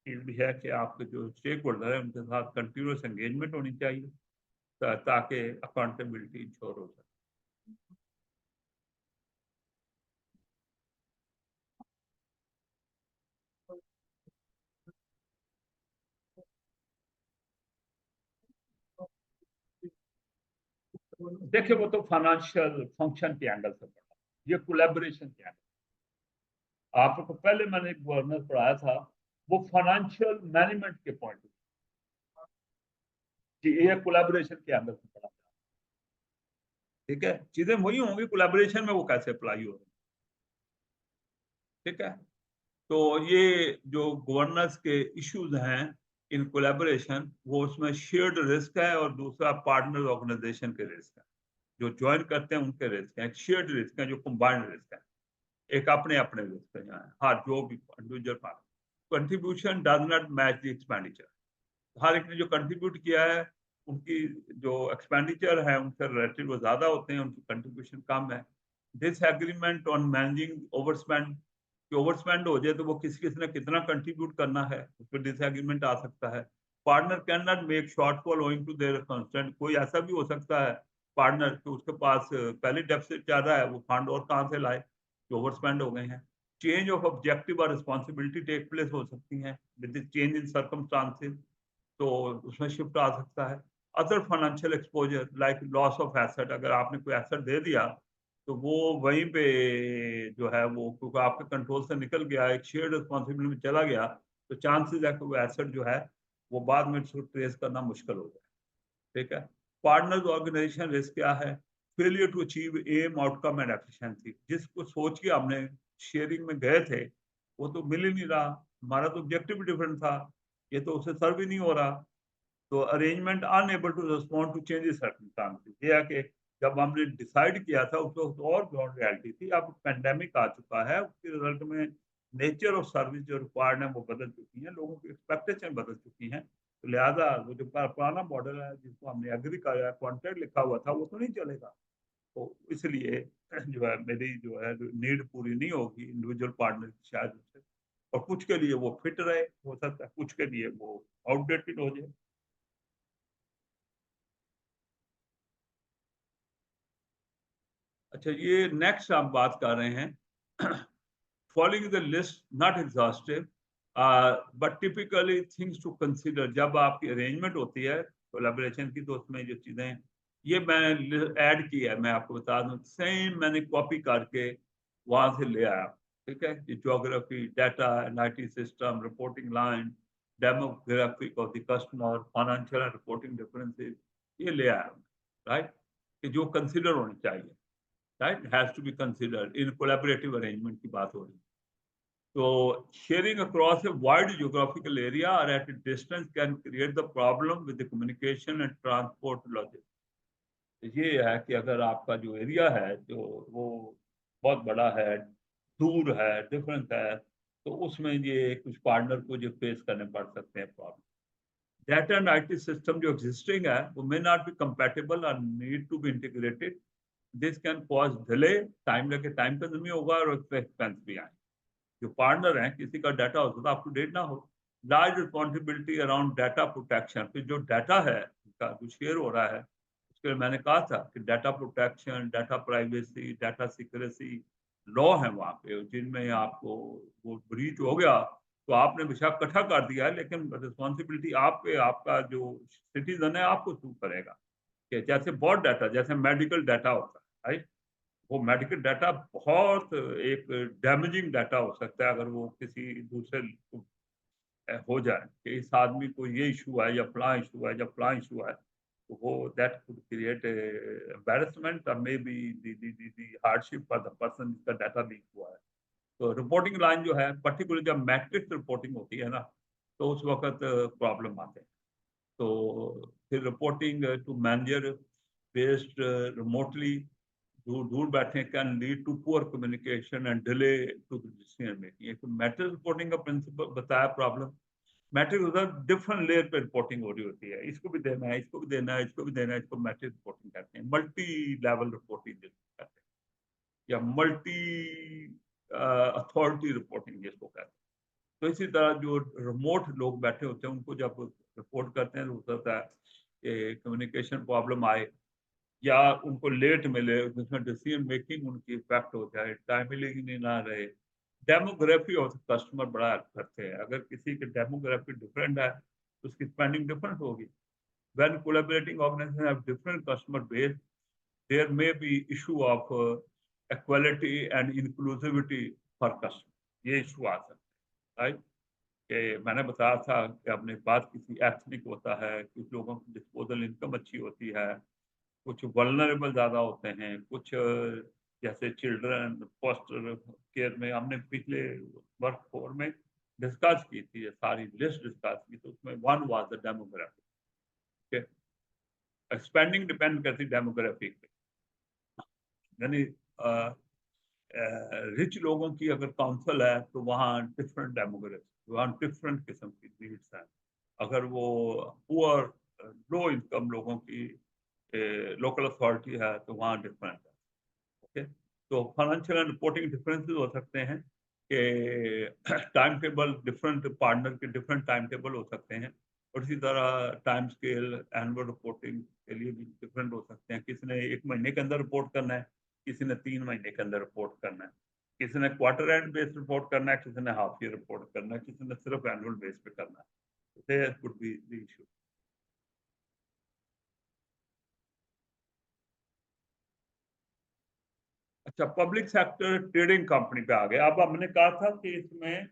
चीज भी है कि आपके जो स्टेक होल्डर है उनके साथ कंटिन्यूस एंगेजमेंट होनी चाहिए, ताकि अकाउंटेबिलिटी इंश्योर हो सके। देखिए वो तो फाइनेंशियल फंक्शन के एंगल से पढ़ा, ये कोलैबोरेशन के एंगल। आपको पहले मैंने एक गवर्नर पढ़ाया था, वो फाइनेंशियल मैनेजमेंट के पॉइंट कि ये कोलैबोरेशन के एंगल से पढ़ा। ठीक है, चीजें वही होंगी, कोलैबोरेशन में वो कैसे अप्लाई हो रही है। ठीक है, तो ये जो गवर्नेंस के इश्यूज हैं इन कोलैबोरेशन, वो उसमें शेयर्ड रिस्क है और दूसरा पार्टनर ऑर्गेनाइजेशन के रिस्क है, जो ज्वाइन करते हैं उनके रिस्क है, एक शेयर्ड रिस्क है जो कंबाइंड रिस्क है, एक अपने अपने रिस्क है। हाँ, जो भी individual part contribution does not match the expenditure, हर एक ने जो कंट्रीब्यूट किया है उनकी जो एक्सपेंडिचर है उनसे रिलेटेड वो ज्यादा होते हैं, उनकी कंट्रीब्यूशन कम है। This agreement on managing overspend, कि ओवरस्पेंड हो जाए तो वो किस किस ने कितना कंट्रीब्यूट करना है उस पर डिसएग्रीमेंट आ सकता है। Partner can not make shortfall owing to their constant, कोई ऐसा भी हो सकता है पार्टनर कि उसके पास पहले डेफिसिट जा रहा है, वो फंड और कहाँ से लाए जो ओवरस्पेंड हो गए हैं। चेंज ऑफ ऑब्जेक्टिव और रिस्पॉन्सिबिलिटी टेक प्लेस हो सकती है विद चेंज इन सर्कमस्टांसेस, तो उसमें शिफ्ट आ सकता है। Other financial exposure like loss of asset, अगर आपने कोई एसेट दे दिया तो वो वहीं पे जो है वो क्योंकि आपके कंट्रोल से निकल गया, एक शेयर रिस्पॉन्सिबिलिटी में चला गया, तो चांसेस है कि वो एसेट जो है वो बाद में उसको ट्रेस करना मुश्किल हो जाए। ठीक है। पार्टनर्स ऑर्गेनाइजेशन रिस्क क्या है? Failure to achieve aim outcome and efficiency. जिसको सोच के हमने शेयरिंग में गए थे वो तो मिल ही नहीं रहा, हमारा तो ऑब्जेक्टिव डिफरेंट था, ये तो उससे सर्व ही नहीं हो रहा। तो arrangement unable to respond to changes circumstances, ये है कि जब हमने डिसाइड किया था उस वक्त और ग्राउंड रियलिटी थी, अब पेंडेमिक आ चुका है, उसके रिजल्ट में नेचर ऑफ सर्विस जो रिक्वायर्ड है वो बदल चुकी है, लोगों की एक्सपेक्टेशन बदल चुकी हैं। तो लिहाजा वो जो पुराना मॉडल है जिसको हमने एग्री किया, कॉन्ट्रैक्ट लिखा हुआ था, वो तो नहीं चलेगा। तो इसलिए जो है मेरी जो है नीड पूरी नहीं होगी इंडिविजुअल पार्टनर की शायद उससे, और कुछ के लिए वो फिट रहे, हो सकता है कुछ के लिए वो आउटडेटेड हो जाए। अच्छा, ये नेक्स्ट आप बात कर रहे हैं following the list not exhaustive but typically things to consider. जब आपकी अरेंजमेंट होती है कोलैबोरेशन की तो उसमें जो चीजें ये मैंने ऐड की है, मैं आपको बता दूं, सेम मैंने कॉपी करके वहां से ले आया। ठीक है, geography, data, analytic system, reporting line, demographic of the customer, financial reporting differences, ये ले आया। राइट, कि जो कंसिडर होने चाहिए, right, has to be considered in collaborative arrangement की बात हो रही है। तो sharing across a wide geographical area or at a distance can create the problem with the communication and transport logistics। ये है कि अगर आपका जो एरिया है जो वो बहुत बड़ा है, दूर है, डिफरेंट है, तो उसमें ये कुछ पार्टनर को जो फेस करने पड़ सकते हैं problem. Data and IT system जो एग्जिस्टिंग है वो मे नॉट बी कंपैटिबल और need to be integrated. This can cause delay, time लगे, टाइम कंज्यूमिंग होगा और एक्सपेंस भी आए। जो पार्टनर हैं किसी का डाटा हो सकता है अप टू डेट ना हो। Large responsibility around data protection, फिर जो डाटा है उसका जो शेयर हो रहा है उसके लिए मैंने कहा था कि data protection, data privacy, data security law है वहाँ पे, जिनमें आपको वो ब्रीच हो गया तो आपने बेशक इकट्ठा कर दिया है लेकिन रिस्पॉन्सिबिलिटी आप पे, आपका जो सिटीजन है आपको शू करेगा। कि जैसे बहुत डाटा, जैसे मेडिकल डाटा होता है, राइट, वो मेडिकल डाटा बहुत एक डैमेजिंग डाटा हो सकता है अगर वो किसी दूसरे को हो जाए कि इस आदमी को ये इशू है या फलां इशू है या फलां इशू है, तो वो दैट कुड क्रिएट एम्बैरेसमेंट और may be the hardship for the person जिसका डाटा लीक हुआ है। तो रिपोर्टिंग लाइन जो है पर्टिकुलर जब मैट्रिक्स रिपोर्टिंग होती है ना, तो उस वक्त प्रॉब्लम आते हैं। तो फिर reporting to manager based remotely, दूर दूर बैठे, can lead to poor communication and delay to decision making. एक मैट्रिक्स रिपोर्टिंग का प्रिंसिपल बताया प्रॉब्लम। मैट्रिक्स होता है डिफरेंट लेयर पे रिपोर्टिंग हो रही होती है, इसको भी देना है, इसको भी देना है, इसको भी देना है, इसको मैट्रिक्स रिपोर्टिंग कहते हैं। मल्टी लेवल रिपोर्टिंग जिसको कहते हैं, या मल्टी अथॉरिटी रिपोर्टिंग जिसको कहते हैं। तो इसी तरह जो रिमोट लोग बैठे होते हैं उनको जब रिपोर्ट करते हैं तो हो सकता है कि कम्युनिकेशन प्रॉब्लम आए या उनको लेट मिले, जिसमें डिसीजन मेकिंग उनकी इफेक्ट हो जाए, टाइमली नहीं ना रहे। डेमोग्राफी और कस्टमर बड़ा हेल्प करते हैं। अगर किसी की डेमोग्राफी डिफरेंट है तो उसकी स्पेंडिंग डिफरेंट होगी। When collaborating organisation have different customer base, there may be issue of equality and inclusivity for customer, ये इशू आ सकता है, राइट। कि मैंने बताया था कि आपने बात किसी एथनिक होता है, कुछ लोगों की डिस्पोजल इनकम अच्छी होती है, कुछ वल्नरेबल ज़्यादा होते हैं, कुछ जैसे चिल्ड्रन फॉस्टर केयर में हमने पिछले वर्क फोर में डिस्कस की थी, ये सारी लिस्ट डिस्कस की, तो उसमें one was the demography. Spending depend करती डेमोग्राफी पे, यानी रिच लोगों की अगर काउंसिल है तो वहाँ डिफरेंट डेमोग्राफी, वहाँ डिफरेंट किस्म की नीड्स हैं। अगर वो पुअर लो इनकम लोगों की लोकल अथॉरिटी है तो वहाँ डिफरेंट है। ओके, तो फाइनेंशियल एंड रिपोर्टिंग डिफरेंसेस हो सकते हैं कि टाइम टेबल, डिफरेंट पार्टनर के डिफरेंट टाइम टेबल हो सकते हैं, और इसी तरह टाइम स्केल एनुअल रिपोर्टिंग के लिए भी डिफरेंट हो सकते हैं। किसी ने 1 महीने के अंदर रिपोर्ट करना है, किसी ने 3 महीने के अंदर रिपोर्ट करना है, किसी ने क्वार्टर एंड बेस रिपोर्ट करना है, किसी ने हाफ ईयर रिपोर्ट करना है, किसी ने सिर्फ एनुअल बेस पे करना है। There could be the issue. Public sector trading company पे आ गए। अब हमने कहा था कि इसमें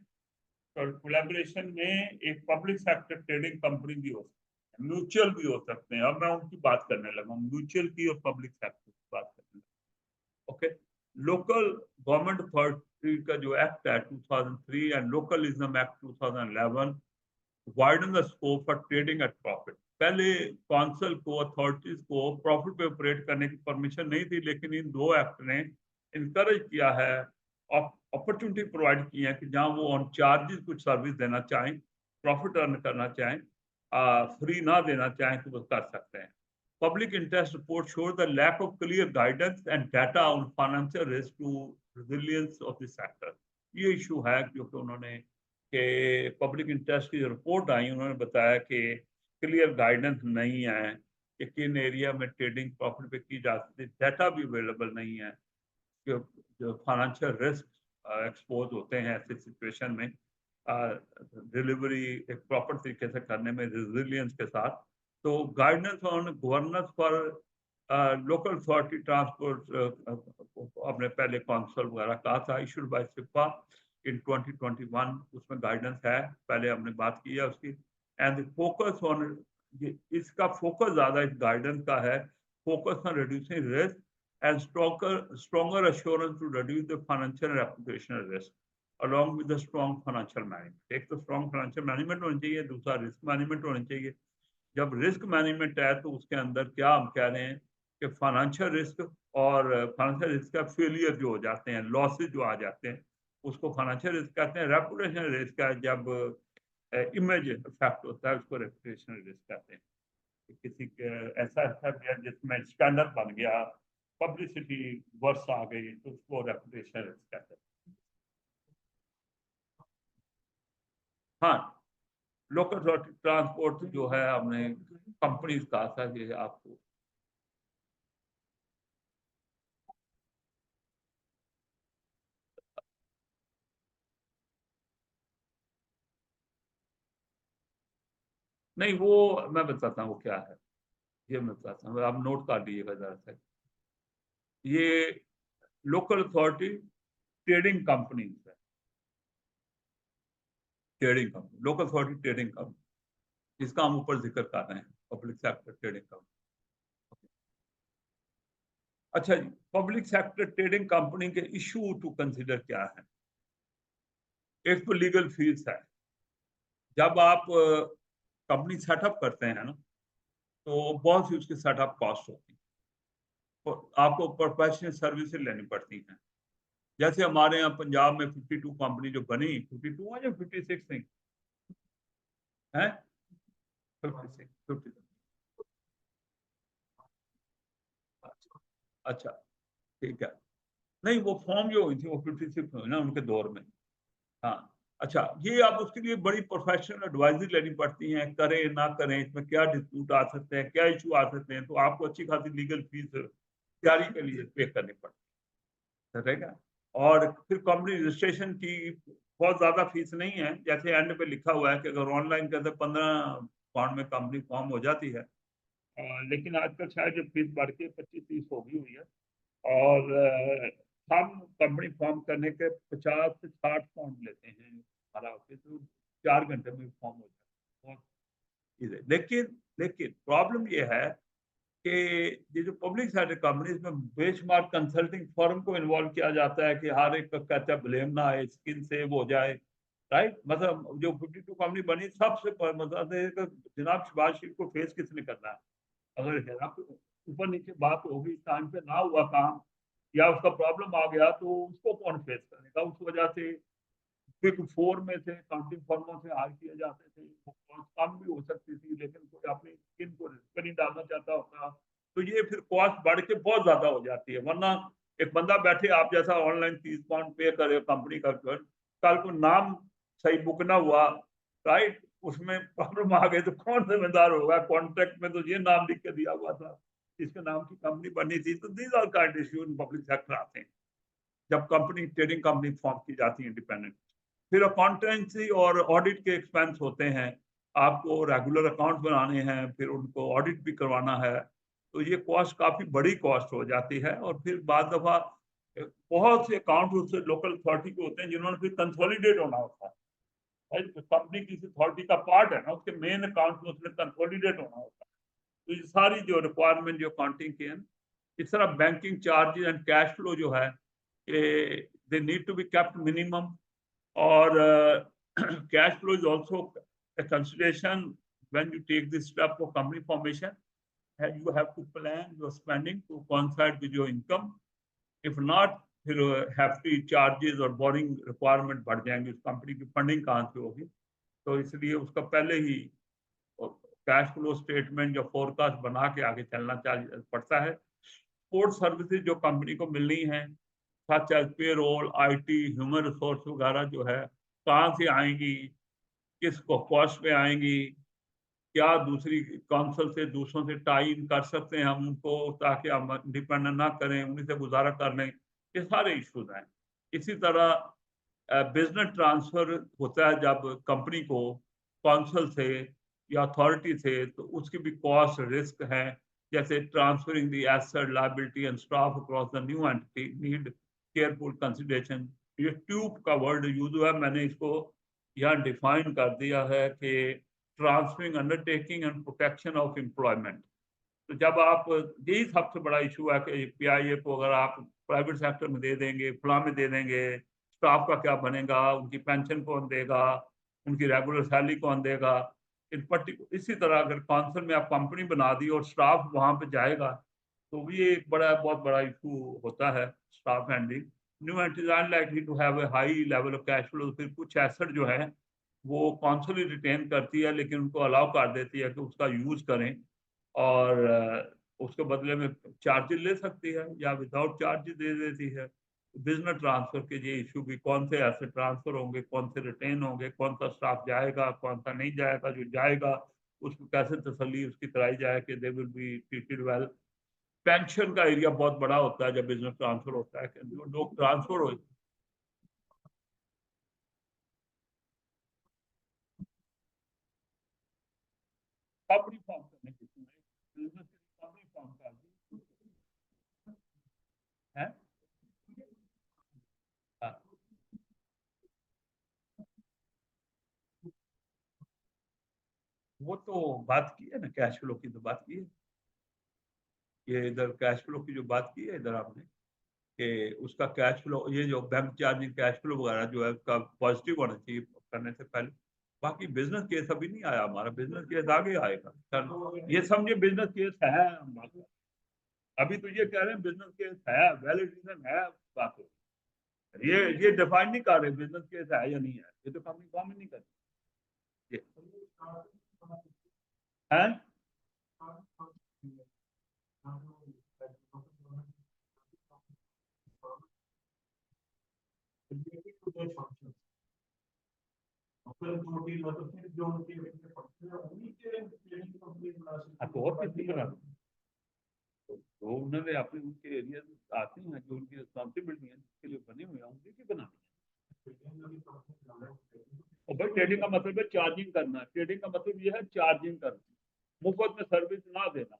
कोलैबोरेशन में एक पब्लिक सेक्टर ट्रेडिंग कंपनी भी हो सकती है, म्यूचुअल भी हो सकते हैं। अब मैं उनकी बात करने लगा, म्यूचुअल की और पब्लिक सेक्टर की बात करने लगा। ओके, लोकल गवर्नमेंट अथॉरिटी का जो एक्ट है 2003 and localism act 2011 widen the scope for trading at profit. पहले काउंसिल को, अथॉरिटीज को प्रॉफिट पे ऑपरेट करने की परमिशन नहीं थी, लेकिन इन दो एक्ट ने इनकरेज किया है, अपॉर्चुनिटी प्रोवाइड की है कि जहां वो ऑन चार्जेस कुछ सर्विस देना चाहें, प्रॉफिट अर्न करना चाहें, फ्री ना देना चाहें तो वो कर सकते हैं। Public interest report show the lack of clear guidance and data on financial risk to resilience of this sector. ये इशू है क्योंकि उन्होंने कि पब्लिक इंटरेस्ट की जो रिपोर्ट आई, उन्होंने बताया कि क्लियर गाइडेंस नहीं है कि किन एरिया में ट्रेडिंग प्रॉफिट पे की जा सकती है, डाटा भी अवेलेबल नहीं है कि जो फाइनेंशियल रिस्क एक्सपोज होते हैं ऐसी सिचुएशन में डिलीवरी एक प्रॉपर तरीके से करने में रेजिलियंस के साथ। तो guidance on governance for local authority transport अपने पहले काउंसिल वगैरह कहा था, इशूड बाय सिपा इन 2021, उसमें गाइडेंस है, पहले हमने बात की है उसकी। एंड फोकस ऑन, इसका फोकस ज्यादा इस गाइडेंस का है, focus on reducing risk and stronger assurance to reduce the financial and reputational risk along with the strong financial management। एक तो strong financial management होनी चाहिए, दूसरा risk management होनी चाहिए। जब risk management है तो उसके अंदर क्या हम कह रहे हैं कि financial risk और financial risk का failure जो हो जाते हैं, losses जो आ जाते हैं, उसको financial risk कहते हैं। reputational risk है जब image effect होता है, उसको reputational risk कहते हैं। किसी ऐसा जिसमें स्टैंडर्ड बन गया, पब्लिसिटी वर्स आ गई, तो उसको रेपुटेशन रिस्क कहते हैं। हाँ, लोकल ट्रांसपोर्ट जो है हमने कंपनीज कहा था कि आपको नहीं, वो मैं बताता हूँ वो क्या है, ये मैं बताता हूँ, आप नोट कर लीजिएगा जरा से। ये लोकल अथॉरिटी ट्रेडिंग कंपनी है, trading company, local authority trading company, इसका हम ऊपर जिक्र कर रहे हैं, पब्लिक सेक्टर ट्रेडिंग कंपनी। अच्छा जी, पब्लिक सेक्टर ट्रेडिंग कंपनी के इशू टू कंसिडर क्या है? एक तो लीगल फीस है। जब आप कंपनी सेटअप करते हैं ना, तो बहुत सी उसकी सेटअप कॉस्ट होती है, तो आपको प्रोफेशनल सर्विसेज लेनी पड़ती हैं। जैसे हमारे यहाँ पंजाब में 52 कंपनी जो बनी, 52 है या 56 नहीं है, 56, 56। अच्छा, ठीक है। नहीं, वो फॉर्म जो हुई थी वो 56 हुई ना उनके दौर में। हाँ, अच्छा, ये आप उसके लिए बड़ी प्रोफेशनल एडवाइजरी लेनी पड़ती है, करें ना करें, इसमें क्या डिस्प्यूट आ सकते हैं, क्या इशू आ सकते हैं, तो आपको अच्छी खासी लीगल फीस तैयारी के लिए पे करनी पड़ती है, ठीक है। और फिर कंपनी रजिस्ट्रेशन की बहुत ज्यादा फीस नहीं है, जैसे एंड पे लिखा हुआ है कि अगर ऑनलाइन करते 15 पाउंड में कंपनी फॉर्म हो जाती है। लेकिन आजकल शायद जो फीस बढ़ के 25-30 हो गई हुई है। और हम कंपनी फॉर्म करने के 50 से 60 पाउंड लेते हैं हमारा ऑफिस, तो 4 घंटे में फॉर्म हो जाता है, बहुत इजी। लेकिन लेकिन प्रॉब्लम ये है कि ये जो पब्लिक सेक्टर कंपनीज में बेंचमार्क कंसल्टिंग फर्म को इन्वॉल्व किया जाता है कि हर एक का कहता है ब्लेम ना आए, स्किन सेव हो जाए, राइट। मतलब जो 52 कंपनी बनी, सबसे मतलब जनाब शहबाज शरीफ को फेस किसने करना है? अगर ऊपर नीचे बात होगी, टाइम पे ना हुआ काम या उसका प्रॉब्लम आ गया, तो उसको कौन फेस करेगा? उस वजह से बिग फोर में थे, काउंटिंग फर्मों से हायर किए जाते थे, कॉस्ट कम भी हो सकती थी, लेकिन कोई अपनी स्किन को रिस्क नहीं डालना चाहता होता, तो ये फिर कॉस्ट बढ़ के बहुत ज्यादा हो जाती है। वरना एक बंदा बैठे आप जैसा ऑनलाइन 30 पाउंड पे करे कंपनी का, कल को नाम सही बुक ना हुआ, राइट, उसमें प्रॉब्लम आ गई तो कौन जिम्मेदार होगा? कॉन्ट्रैक्ट में तो ये नाम लिख के दिया हुआ था, इसके नाम की कंपनी बनी थी। तो these are kind issue in public sector आते हैं जब कंपनी ट्रेडिंग कंपनी फॉर्म की जाती है इंडिपेंडेंट। फिर अकाउंटेंसी और ऑडिट के एक्सपेंस होते हैं, आपको रेगुलर अकाउंट बनाने हैं, फिर उनको ऑडिट भी करवाना है, तो ये कॉस्ट काफी बड़ी कॉस्ट हो जाती है। और फिर बाद दफा बहुत से अकाउंट उससे लोकल अथॉरिटी के होते हैं जिन्होंने फिर कंसोलिडेट होना होता है। कंपनी किसी अथॉरिटी का पार्ट है ना, उसके मेन अकाउंट में उसमें कंसोलिडेट होना होता है। तो ये सारी जो रिक्वायरमेंट जो अकाउंटिंग की है, इस तरह banking charges and cash flow जो है, they need to be kept minimum. और cash flow is also a consideration when you take this step for company formation. You have to plan your spending to coincide with your income. If not, फिर hefty charges और boring requirement बढ़ जाएंगे, उस company की funding कहाँ से होगी। तो इसलिए उसका पहले ही कैश फ्लो स्टेटमेंट या फोरकास्ट बना के आगे चलना पड़ता है। सपोर्ट सर्विसेज जो कंपनी को मिलनी है, such as payroll, IT, human resource वगैरह जो है, कहाँ से आएंगी, किस कॉस्ट में आएंगी, क्या दूसरी काउंसिल से दूसरों से टाई इन कर सकते हैं हम उनको, ताकि हम डिपेंड ना करें, उन्हीं से गुजारा कर लें, ये सारे इश्यूज हैं। इसी तरह बिजनेस ट्रांसफर होता है जब कंपनी को काउंसिल से या अथॉरिटी से, तो उसकी भी कॉस्ट रिस्क है, जैसे transferring the asset, liability and staff across the new entity need careful consideration. ये ट्यूब का वर्ड यूज हुआ है, मैंने इसको यहाँ डिफाइन कर दिया है कि transferring undertaking and protection of employment. तो जब आप, यही सबसे बड़ा इशू है कि पीआईए को अगर आप प्राइवेट सेक्टर में दे देंगे, फला में दे देंगे, स्टाफ का क्या बनेगा, उनकी पेंशन कौन देगा, उनकी रेगुलर सैलरी कौन देगा। इसी तरह अगर काउंसिल में आप कंपनी बना दी और स्टाफ वहां पे जाएगा, तो भी एक बहुत बड़ा इशू होता है staff handling. New entities are likely to have a high level of cash flow. फिर कुछ एसेट जो है वो काउंसिल ही रिटेन करती है, लेकिन उनको अलाउ कर देती है कि उसका यूज करें, और उसके बदले में चार्जेस ले सकती है या विदाउट चार्जेस दे देती है। बिजनेस ट्रांसफर के ये इशू भी, कौन से एसेट ट्रांसफर होंगे, कौन से रिटेन होंगे, कौन सा स्टाफ जाएगा, कौन सा नहीं जाएगा, जो जाएगा उसको कैसे तसल्ली उसकी कराई जाए कि they will be treated well. Pension का एरिया बहुत बड़ा होता है जब बिजनेस ट्रांसफर होता है, कि जो लोग ट्रांसफर हो, कंपनी फॉर्म करने की, बिजनेस कंपनी फॉर्म कर दी है। हाँ, वो तो बात की है ना, कैश फ्लो की तो बात की है। ये इधर कैश फ्लो की जो बात की है इधर आपने, कि उसका कैश फ्लो, ये जो बैंक चार्जिंग कैश फ्लो वगैरह जो है उसका पॉजिटिव होना चाहिए करने से पहले। बाकी बिजनेस केस अभी नहीं आया हमारा, बिजनेस केस आगे आएगा सर। ये समझे बिजनेस केस है हमारा। अभी तो ये कह रहे हैं बिजनेस केस है, वैलिड रीजन है, बात हो। ये डिफाइन नहीं कर रहे बिजनेस केस है या नहीं है, ये तो कंपनी फॉर्म ही नहीं करती ये है। हाँ, तो और किसी बना दो। तो उन्होंने अपने उनके एरिया आते हैं जो उनकी रिस्पॉन्सिबिलिटी है, जिसके लिए बने हुए हैं, उनकी की बनानी है। और भाई ट्रेडिंग का मतलब है चार्जिंग करना, ट्रेडिंग का मतलब ये है चार्जिंग करना, मुफ्त में सर्विस ना देना।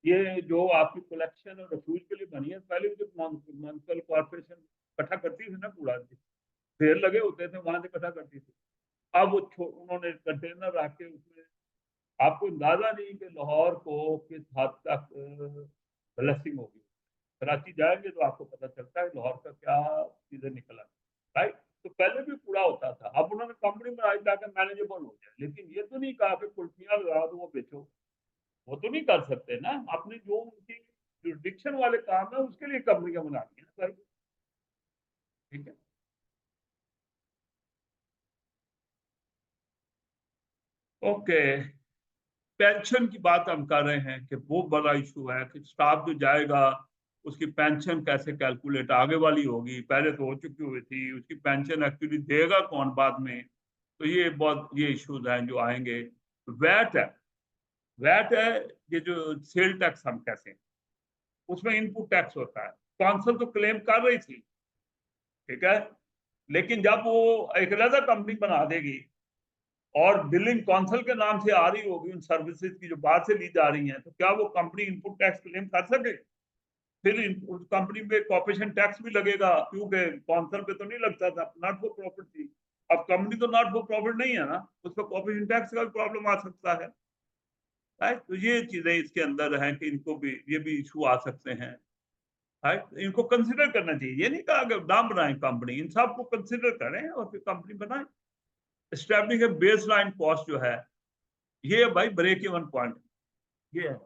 ये जो आपकी कलेक्शन और रिफ्यूज के लिए बनी है, पहले जो म्युनिसिपल कॉर्पोरेशन इकट्ठा करती थी ना कूड़ा, ढेर लगे होते थे वहां से इकट्ठा करती थी। अब वो उन्होंने कंटेनर रख के उसमें, आपको अंदाजा नहीं कि लाहौर को किस हद तक ब्लेसिंग होगी। कराची जाएंगे तो आपको पता चलता है लाहौर का क्या चीजें निकला, राइट। तो पहले भी कूड़ा होता था, अब उन्होंने कंपनी बनाई ताकि मैनेजेबल हो जाए, लेकिन ये तो नहीं कहा कि कुल्फियां लगा दो वो बेचो। वो तो नहीं कर सकते ना, अपने जो उनकी जुरिडिक्शन वाले काम है उसके लिए कंपनियां बनानी है ना भाई। ठीक है, ओके। पेंशन की बात हम कर रहे हैं कि वो बड़ा इशू है कि स्टाफ जो जाएगा उसकी पेंशन कैसे कैलकुलेट आगे वाली होगी, पहले तो हो चुकी हुई थी, उसकी पेंशन एक्चुअली देगा कौन बाद में। तो ये बहुत ये इश्यूज हैं जो आएंगे। वैट है, वैट है, ये जो सेल टैक्स हम कहते हैं, उसमें इनपुट टैक्स होता है। कौंसल तो क्लेम कर रही थी, ठीक है, लेकिन जब वो एक अलग कंपनी बना देगी और बिलिंग कौंसल के नाम से आ रही होगी उन सर्विसेज की जो बाहर से ली जा रही हैं, तो क्या वो कंपनी इनपुट टैक्स क्लेम कर सके? फिर उस कंपनी में कॉर्पोरेशन टैक्स भी लगेगा, क्योंकि कौंसल पे तो नहीं लगता था, नॉट फॉर प्रॉफिट थी। अब कंपनी तो नॉट फॉर प्रॉफिट नहीं है ना, उस पर कॉर्पोरेशन टैक्स का भी प्रॉब्लम आ सकता है। राइट, तो ये चीजें इसके अंदर हैं कि इनको भी, ये भी इशू आ सकते हैं। राइट, इनको कंसिडर करना चाहिए। ये नहीं कहा कि नाम बनाएं कंपनी, इन सबको कंसिडर करें और फिर कंपनी बनाएं। एस्टैब्लिश ए बेस लाइन कॉस्ट जो है, ये भाई ब्रेक इवन पॉइंट, ये है।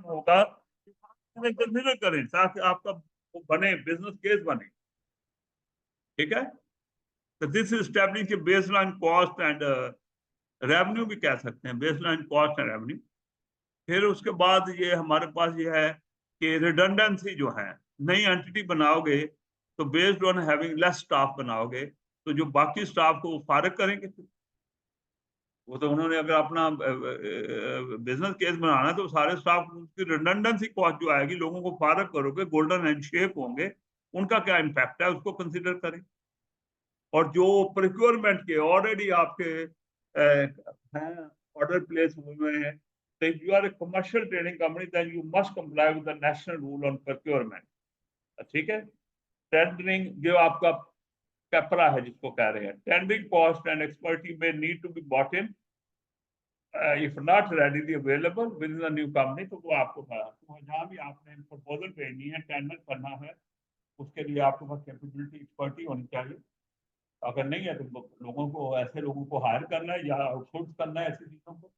होगा कंसिडर करें ताकि आपका वो बने, बिजनेस केस बने। ठीक है, तो this is baseline cost and revenue भी कह सकते हैं, बेसलाइन कॉस्ट एंड रेवेन्यू। फिर उसके बाद ये हमारे पास ये है कि रिडंडेंसी जो है, नई एंटिटी बनाओगे तो based on having less staff बनाओगे, तो जो बाकी स्टाफ को वो फारग करेंगे। वो तो उन्होंने अगर अपना बिजनेस केस बनाना है तो सारे स्टाफ की रिडंडेंसी कॉस्ट जो आएगी, लोगों को फारग करोगे, गोल्डन हैंडशेक होंगे, उनका क्या इम्पैक्ट है उसको कंसिडर करें। और जो प्रोक्योरमेंट के ऑलरेडी आपके हैं, ऑर्डर प्लेस हुए हैं, तो if you are a commercial trading company then you must comply with the national rule on procurement. ठीक है, टेंडरिंग जो आपका कैपरा है जिसको कह रहे हैं, टेंडरिंग कॉस्ट एंड एक्सपर्टी में need to be bought in if not readily available within the new company. तो वो आपको तो जहाँ भी आपने प्रपोजल भेजनी है, टेंडर करना है, उसके लिए आपके पास कैपेबिलिटी, एक्सपर्टी होनी चाहिए। अगर नहीं है तो लोगों को, ऐसे लोगों को हायर करना है या आउटसोर्स करना है ऐसी चीजों को,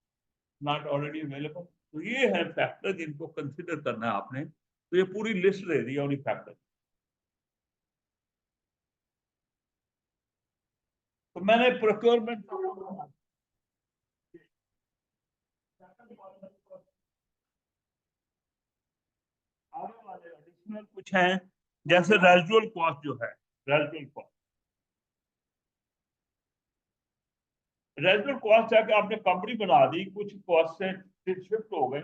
नॉट ऑलरेडी अवेलेबल। तो ये है फैक्टर जिनको कंसिडर करना है आपने। तो ये पूरी लिस्ट दे दी है उन्हीं फैक्टर। तो मैंने प्रोक्योरमेंट आगे वाले एडिशनल कुछ हैं, जैसे रेजिडुअल कॉस्ट जो है, रेजिडुअल कॉस्ट, रेजिडुअल कॉस्ट है कि आपने कंपनी बना दी, कुछ कॉस्ट से शिफ्ट हो गई,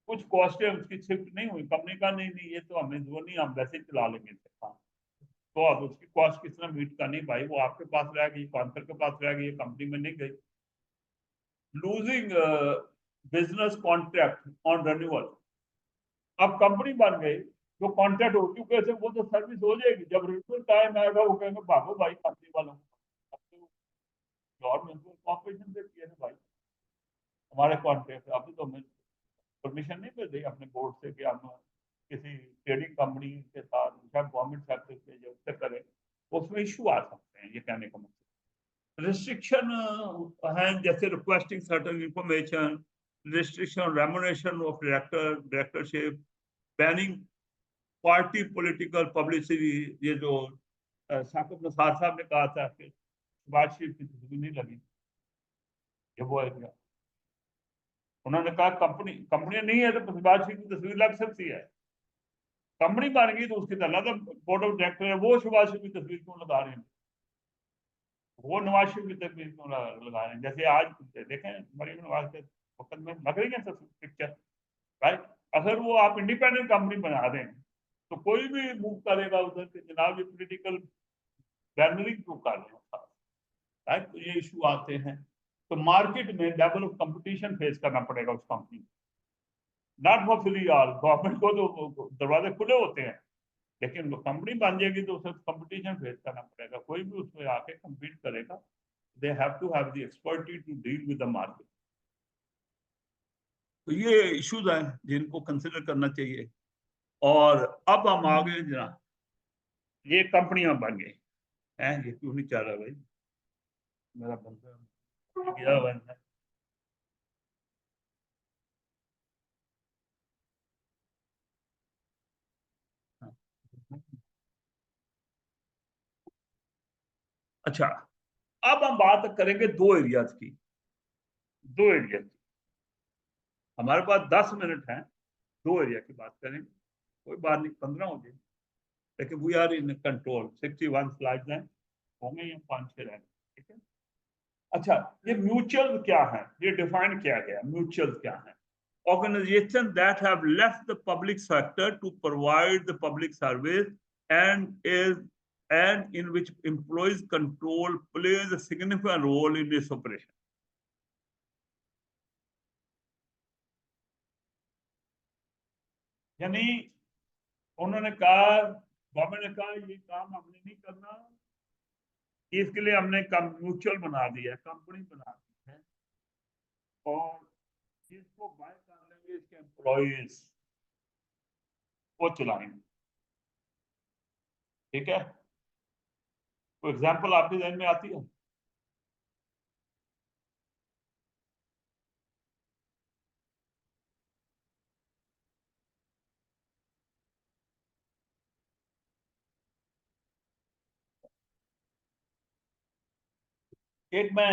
कुछ कॉस्ट है उसकी शिफ्ट नहीं हुई, कंपनी का नहीं नहीं ये तो हमें जो नहीं, हम वैसे ही चला लेंगे काम। तो अब उसकी कॉस्ट किस तरह मीट करनी, भाई वो आपके पास रह गई, कॉन्सर के पास रह गई, कंपनी में नहीं गई। Losing business contract on renewal, अब कंपनी बन गई, जो कॉन्ट्रैक्ट हो चुके थे वो तो सर्विस हो जाएगी, जब रिन्यूअल टाइम आएगा वो कहेंगे भागो भाई कंपनी वालों को, गवर्नमेंट को कॉर्पोरेशन से किए थे भाई हमारे कॉन्ट्रैक्ट, अभी तो हमें परमिशन नहीं मिल रही अपने बोर्ड से कि हम किसी ट्रेडिंग कंपनी के साथ गवर्नमेंट सेक्टर से जो उससे करें, उसमें इशू आ सकते हैं, ये कहने का मतलब। रिस्ट्रिक्शन है जैसे requesting certain information, restriction remuneration of director, directorship, banning party political publicity. ये जो साकिब नसार साहब ने कहा था कि बातचीत की तस्वीर नहीं लगी, ये वो है। उन्होंने कहा कंपनी कंपनी नहीं है तो बातचीत की तस्वीर लग सकती है, कंपनी बन गई तो उसके अलग बोर्ड ऑफ डायरेक्टर है, वो सुभाष की तस्वीर क्यों लगा रहे हैं, वो नवाज शरीफ की तस्वीर क्यों लगा रहे हैं। जैसे आज देखें मरीम नवाज के वक्त में लग रही है पिक्चर, राइट। अगर वो आप इंडिपेंडेंट कंपनी बना दें तो कोई भी मूव करेगा उधर से, जनाब ये पोलिटिकल बैनरिंग क्यों कर रहे हैं, राइट। तो ये इशू आते हैं। तो मार्केट में लेवल ऑफ कंपटीशन फेस करना पड़ेगा उस company, not for free all, government को तो दरवाजे खुले होते हैं, लेकिन वो कंपनी बन जाएगी तो उसे कंपटीशन फेस करना पड़ेगा, कोई भी उसमें आके कम्पीट करेगा, they have to have the expertise to deal with the market. तो ये इश्यूज हैं जिनको कंसिडर करना चाहिए। और अब हम आ गए जना, ये कंपनियां बन गई हैं, ये क्यों नहीं चल रहा भाई मेरा बंदा गया हुआ है। हाँ। अच्छा, अब हम बात करेंगे दो एरियाज की, दो एरिया की। हमारे पास 10 मिनट हैं, दो एरिया की बात करेंगे, कोई बात नहीं 15 हो जाए, लेकिन we are in control. 61 slides हैं, होंगे ये 5-6 रहेंगे, ठीक है। अच्छा, ये म्यूचुअल क्या है, ये डिफाइन किया गया, म्यूचुअल क्या है? Organisation that have left the public sector to provide the public service and is and in which employees control plays a significant role in its operation. यानी उन्होंने कहा, गवर्नमेंट ने कहा ये काम हमने नहीं करना, इसके लिए हमने म्यूचुअल बना दिया, कंपनी बना दी है, और जिसको बाय कर लेंगे इसके एम्प्लॉइज वो चलाएंगे। ठीक है, तो एग्जाम्पल आपके ध्यान में आती है? एक मैं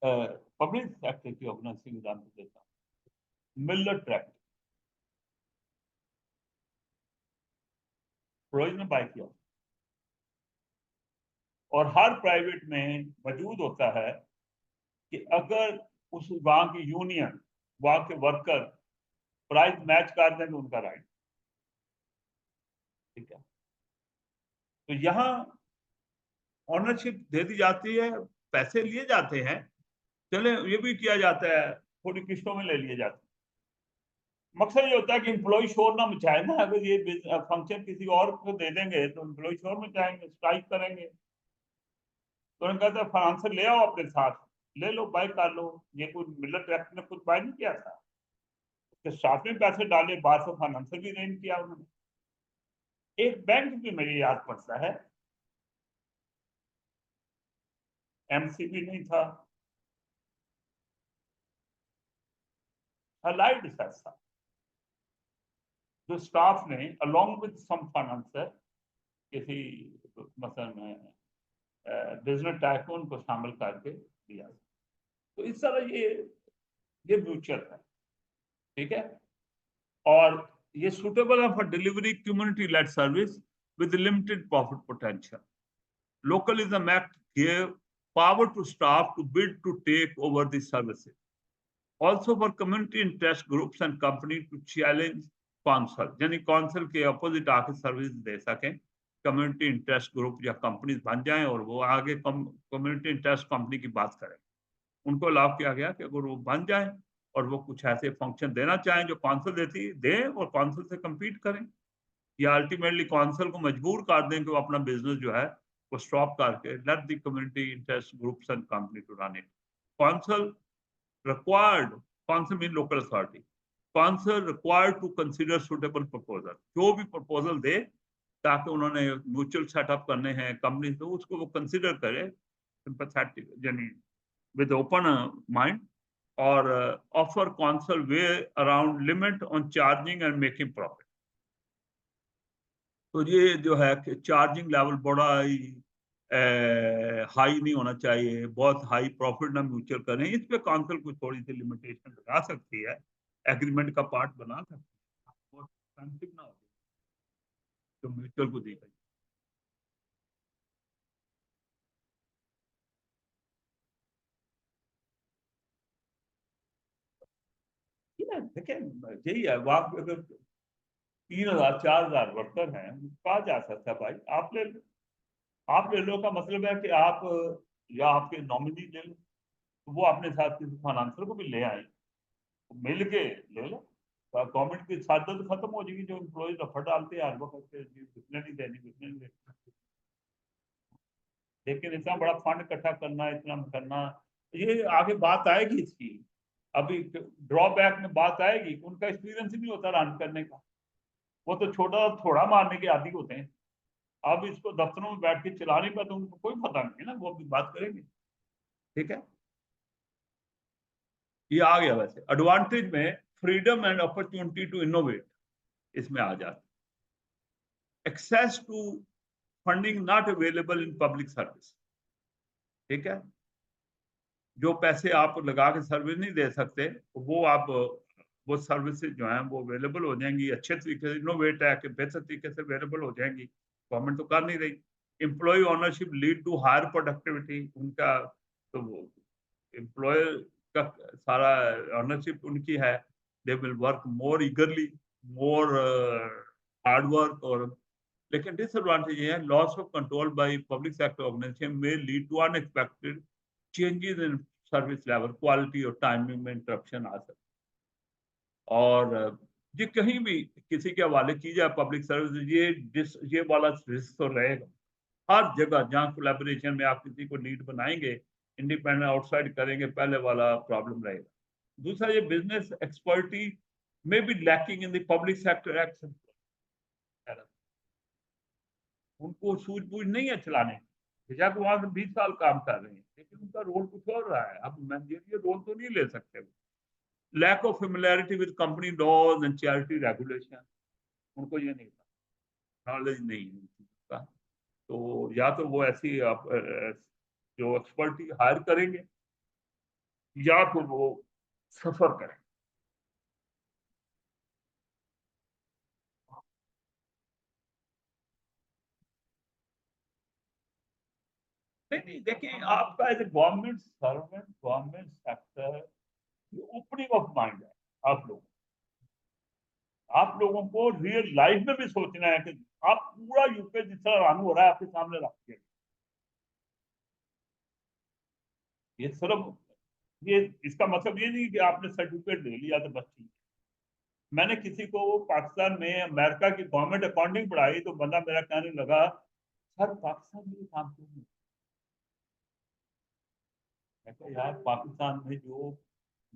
पब्लिक सेक्टर की ऑर्गेनाइजेशन एग्जाम्पल देता हूँ। मिलर ट्रैक्ट रोज ने बाय किया, और हर प्राइवेट में मौजूद होता है कि अगर उस वहां की यूनियन, वहां के वर्कर प्राइस मैच कर दें तो उनका राइट। ठीक है, तो यहाँ ऑनरशिप दे दी जाती है, पैसे लिए जाते हैं, चले ये भी किया जाता है, थोड़ी किस्तों में ले लिए जाते हैं। मकसद ये होता है कि एम्प्लॉय शोर ना मचाए ना, अगर ये फंक्शन किसी और को दे देंगे तो एम्प्लॉय शोर मचाएंगे, स्ट्राइक करेंगे। तो उन्होंने कहा था फाइनेंसर ले आओ अपने साथ, ले लो, बाय कर लो। ये कोई मिलर ट्रैक्ट ने खुद बाय नहीं किया था, उसके साथ में पैसे डाले, बाहर से फाइनेंसर भी अरेंज किया उन्होंने। एक बैंक भी मुझे याद पड़ता है, एमसीबी नहीं था, अलाइड था, जो स्टाफ ने अलोंग विद सम फाइनेंसर किसी मसलन बिजनेस टाइकून को शामिल करके दिया। तो इस तरह ये म्यूचुअल है। ठीक है, और ये सुटेबल है for delivery community lead service with limited profit potential. Localism Act gave power to staff to bid to take over the services. Also for community interest groups and companies to challenge council, यानी council के opposite आके service दे सकें, community interest group या companies बन जाएं और वो आगे कम्युनिटी इंटरेस्ट कंपनी की बात करें। उनको लाभ किया गया कि अगर वो बन जाए और वो कुछ ऐसे फंक्शन देना चाहें जो काउंसिल देती दें और काउंसिल से कम्पीट करें, या अल्टीमेटली काउंसिल को मजबूर कर दें कि वो अपना बिजनेस जो है वो स्टॉप करके let the community interest groups and company to run it. Council required, council mean local authority, council required to consider suitable proposal, जो भी प्रपोजल दे ताकि उन्होंने म्यूचुअल सेटअप करने हैं कंपनी, तो उसको वो कंसीडर करे सिंपैथेटिक, यानी विद ओपन माइंड, और offer council way around limit on charging and making profit. तो ये जो है कि चार्जिंग लेवल बड़ा ही हाई नहीं होना चाहिए, बहुत हाई प्रॉफिट ना म्यूचुअल करें, इस पे काउंसिल को थोड़ी सी लिमिटेशन लगा सकती है, एग्रीमेंट का पार्ट बना सकती है, बहुत एक्सपेंसिव ना हो तो म्यूचुअल को दी गई। देखिए यही है, वहां पे अगर 3,000 4,000 वर्कर हैं, कहा जा सकता है भाई आप ले लो, का मतलब है कि आप या आपके नॉमिनी ले लो, तो वो अपने साथ किसी फाइनेंसर को भी ले आए, तो मिल के ले लो, गवर्नमेंट की सादत खत्म हो जाएगी, जो एम्प्लॉय रफड़ डालते हैं हर वक्त कितने नहीं देनी, कितने नहीं देनी। लेकिन इतना बड़ा फंड इकट्ठा करना, इतना करना, ये आगे बात आएगी इसकी, अभी ड्रॉबैक में बात आएगी, उनका एक्सपीरियंस ही नहीं होता रन करने का, वो तो छोटा थोड़ा मारने के आदि होते हैं। अब इसको दफ्तरों में बैठ के चलाने का तो उनको कोई पता नहीं है ना, वो अभी बात करेंगे। ठीक है, ये आ गया। वैसे एडवांटेज में freedom and opportunity to innovate इसमें आ जाता, access to funding not available in public service. ठीक है, जो पैसे आप लगा के सर्विस नहीं दे सकते, वो आप वो सर्विसेज जो हैं वो अवेलेबल हो जाएंगी अच्छे तरीके से, इनोवेट है कि बेहतर तरीके से अवेलेबल हो जाएंगी, गवर्नमेंट तो कर नहीं रही। Employ ownership lead to higher productivity, उनका तो एम्प्लॉय का सारा ओनरशिप उनकी है, they will work more eagerly, more hard work, और लेकिन डिसएडवांटेज ये है, loss of control by public sector organisation में lead to unexpected changes in service level, quality और टाइमिंग में इंटरप्शन आ सकता है। और ये कहीं भी किसी के हवाले की जाए पब्लिक सर्विस, ये वाला रिस्क तो रहेगा हर जगह। जहाँ कोलैबोरेशन में आप किसी को लीड बनाएंगे, इंडिपेंडेंट आउटसाइड करेंगे, पहले वाला प्रॉब्लम रहेगा। दूसरा, ये बिजनेस एक्सपर्टी में भी lacking in the public sector action, उनको सूझबूझ नहीं है चलाने की। बेशक वहां से 20 साल काम कर रहे हैं, लेकिन उनका रोल कुछ और रहा है। अब मैनेजरियल रोल तो नहीं ले सकते। Lack of familiarity with company laws and charity regulation, उनको ये नहीं था, नॉलेज नहीं है उनका। तो या तो वो ऐसी आप जो एक्सपर्टी हायर करेंगे, या फिर वो सफर करें। नहीं नहीं, देखिए, आपका as a government servant, government sector, opening of mind है। आप लोगों को रियल लाइफ में भी सोचना है कि आप पूरा यूपी जिस तरह रन हो रहा है आपके सामने रखिए। ये सिर्फ ये इसका मतलब ये नहीं कि आपने सर्टिफिकेट ले लिया तो बस ठीक। मैंने किसी को पाकिस्तान में अमेरिका की गवर्नमेंट अकाउंटिंग पढ़ाई, तो बंदा मेरा कहने लगा, सर पाकिस्तान में काम क्यों नहीं? मैं कहा, यार पाकिस्तान में जो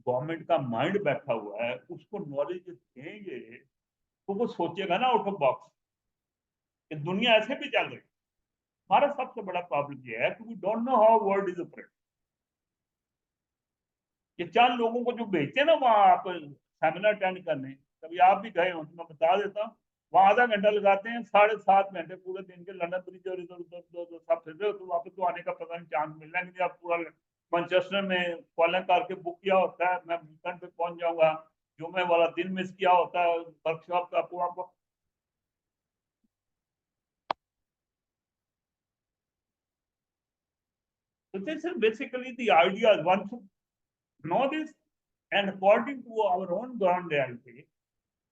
गवर्नमेंट का माइंड बैठा हुआ है उसको नॉलेज देंगे तो वो सोचेगा ना आउट ऑफ बॉक्स, कि दुनिया ऐसे भी चल रही है। हमारा सबसे बड़ा प्रॉब्लम ये है कि we don't know how world is operate. ये चंद लोगों को जो भेजते हैं ना वहाँ आप सेमिनार अटेंड करने, कभी आप भी गए हो तो मैं बता देता हूँ। वहाँ आधा घंटा लगाते हैं, 7.5 घंटे पूरे दिन के लंदन ब्रिज और इधर उधर उधर सब फिर रहे हो, तो वापस तो आने का पता नहीं चांस मिलना नहीं। आप पूरा मैनचेस्टर में फॉलन करके बुक किया होता है, मैं वीकेंड पे पहुंच जाऊंगा, जुम्मे वाला दिन मिस किया होता है वर्कशॉप का पूरा। So this is basically the idea. One should know this, and according to our own ground reality,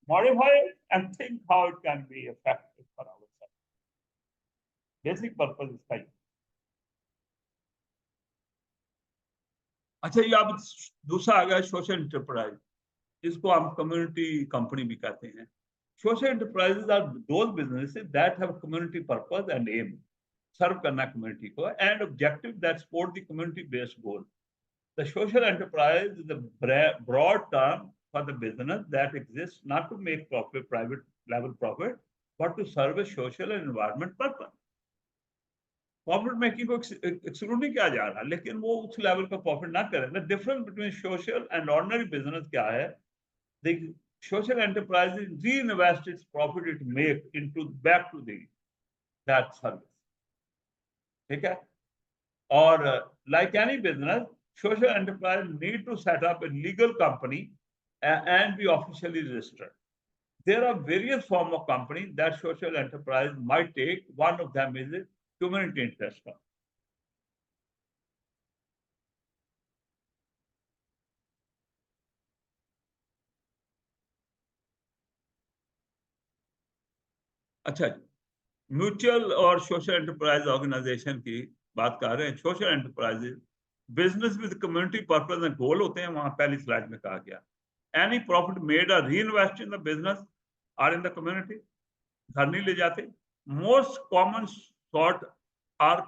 modify it and think how it can be effective for ourselves. Basic purpose इसका ही। अच्छा, ये अब दूसरा आ गया social enterprise, इसको हम community company भी कहते हैं। Social enterprises are those businesses that have community purpose and aim, serve करना कम्युनिटी को, and objective that support the community based goal. The social enterprise is a broad term for the business that exists not to make profit, private level profit, but to serve a social and environment purpose. Profit making को exclude नहीं किया जा रहा, लेकिन वो उस level का profit ना करें। The difference between social and ordinary business क्या है? The social enterprise reinvest its profit it make into back to that service. ठीक है? और like any business, social enterprise need to set up a legal company and be officially registered. There are various forms of company that social enterprise might take. One of them is a community interest company. अच्छा, mutual और social enterprise organisation की बात कर रहे हैं। Social enterprises business with community purpose and goal होते हैं, वहां पहली स्लाइड में कहा गया। Any profit made are reinvest in the business और इन द कम्युनिटी, घर नहीं ले जाते। Most common sort are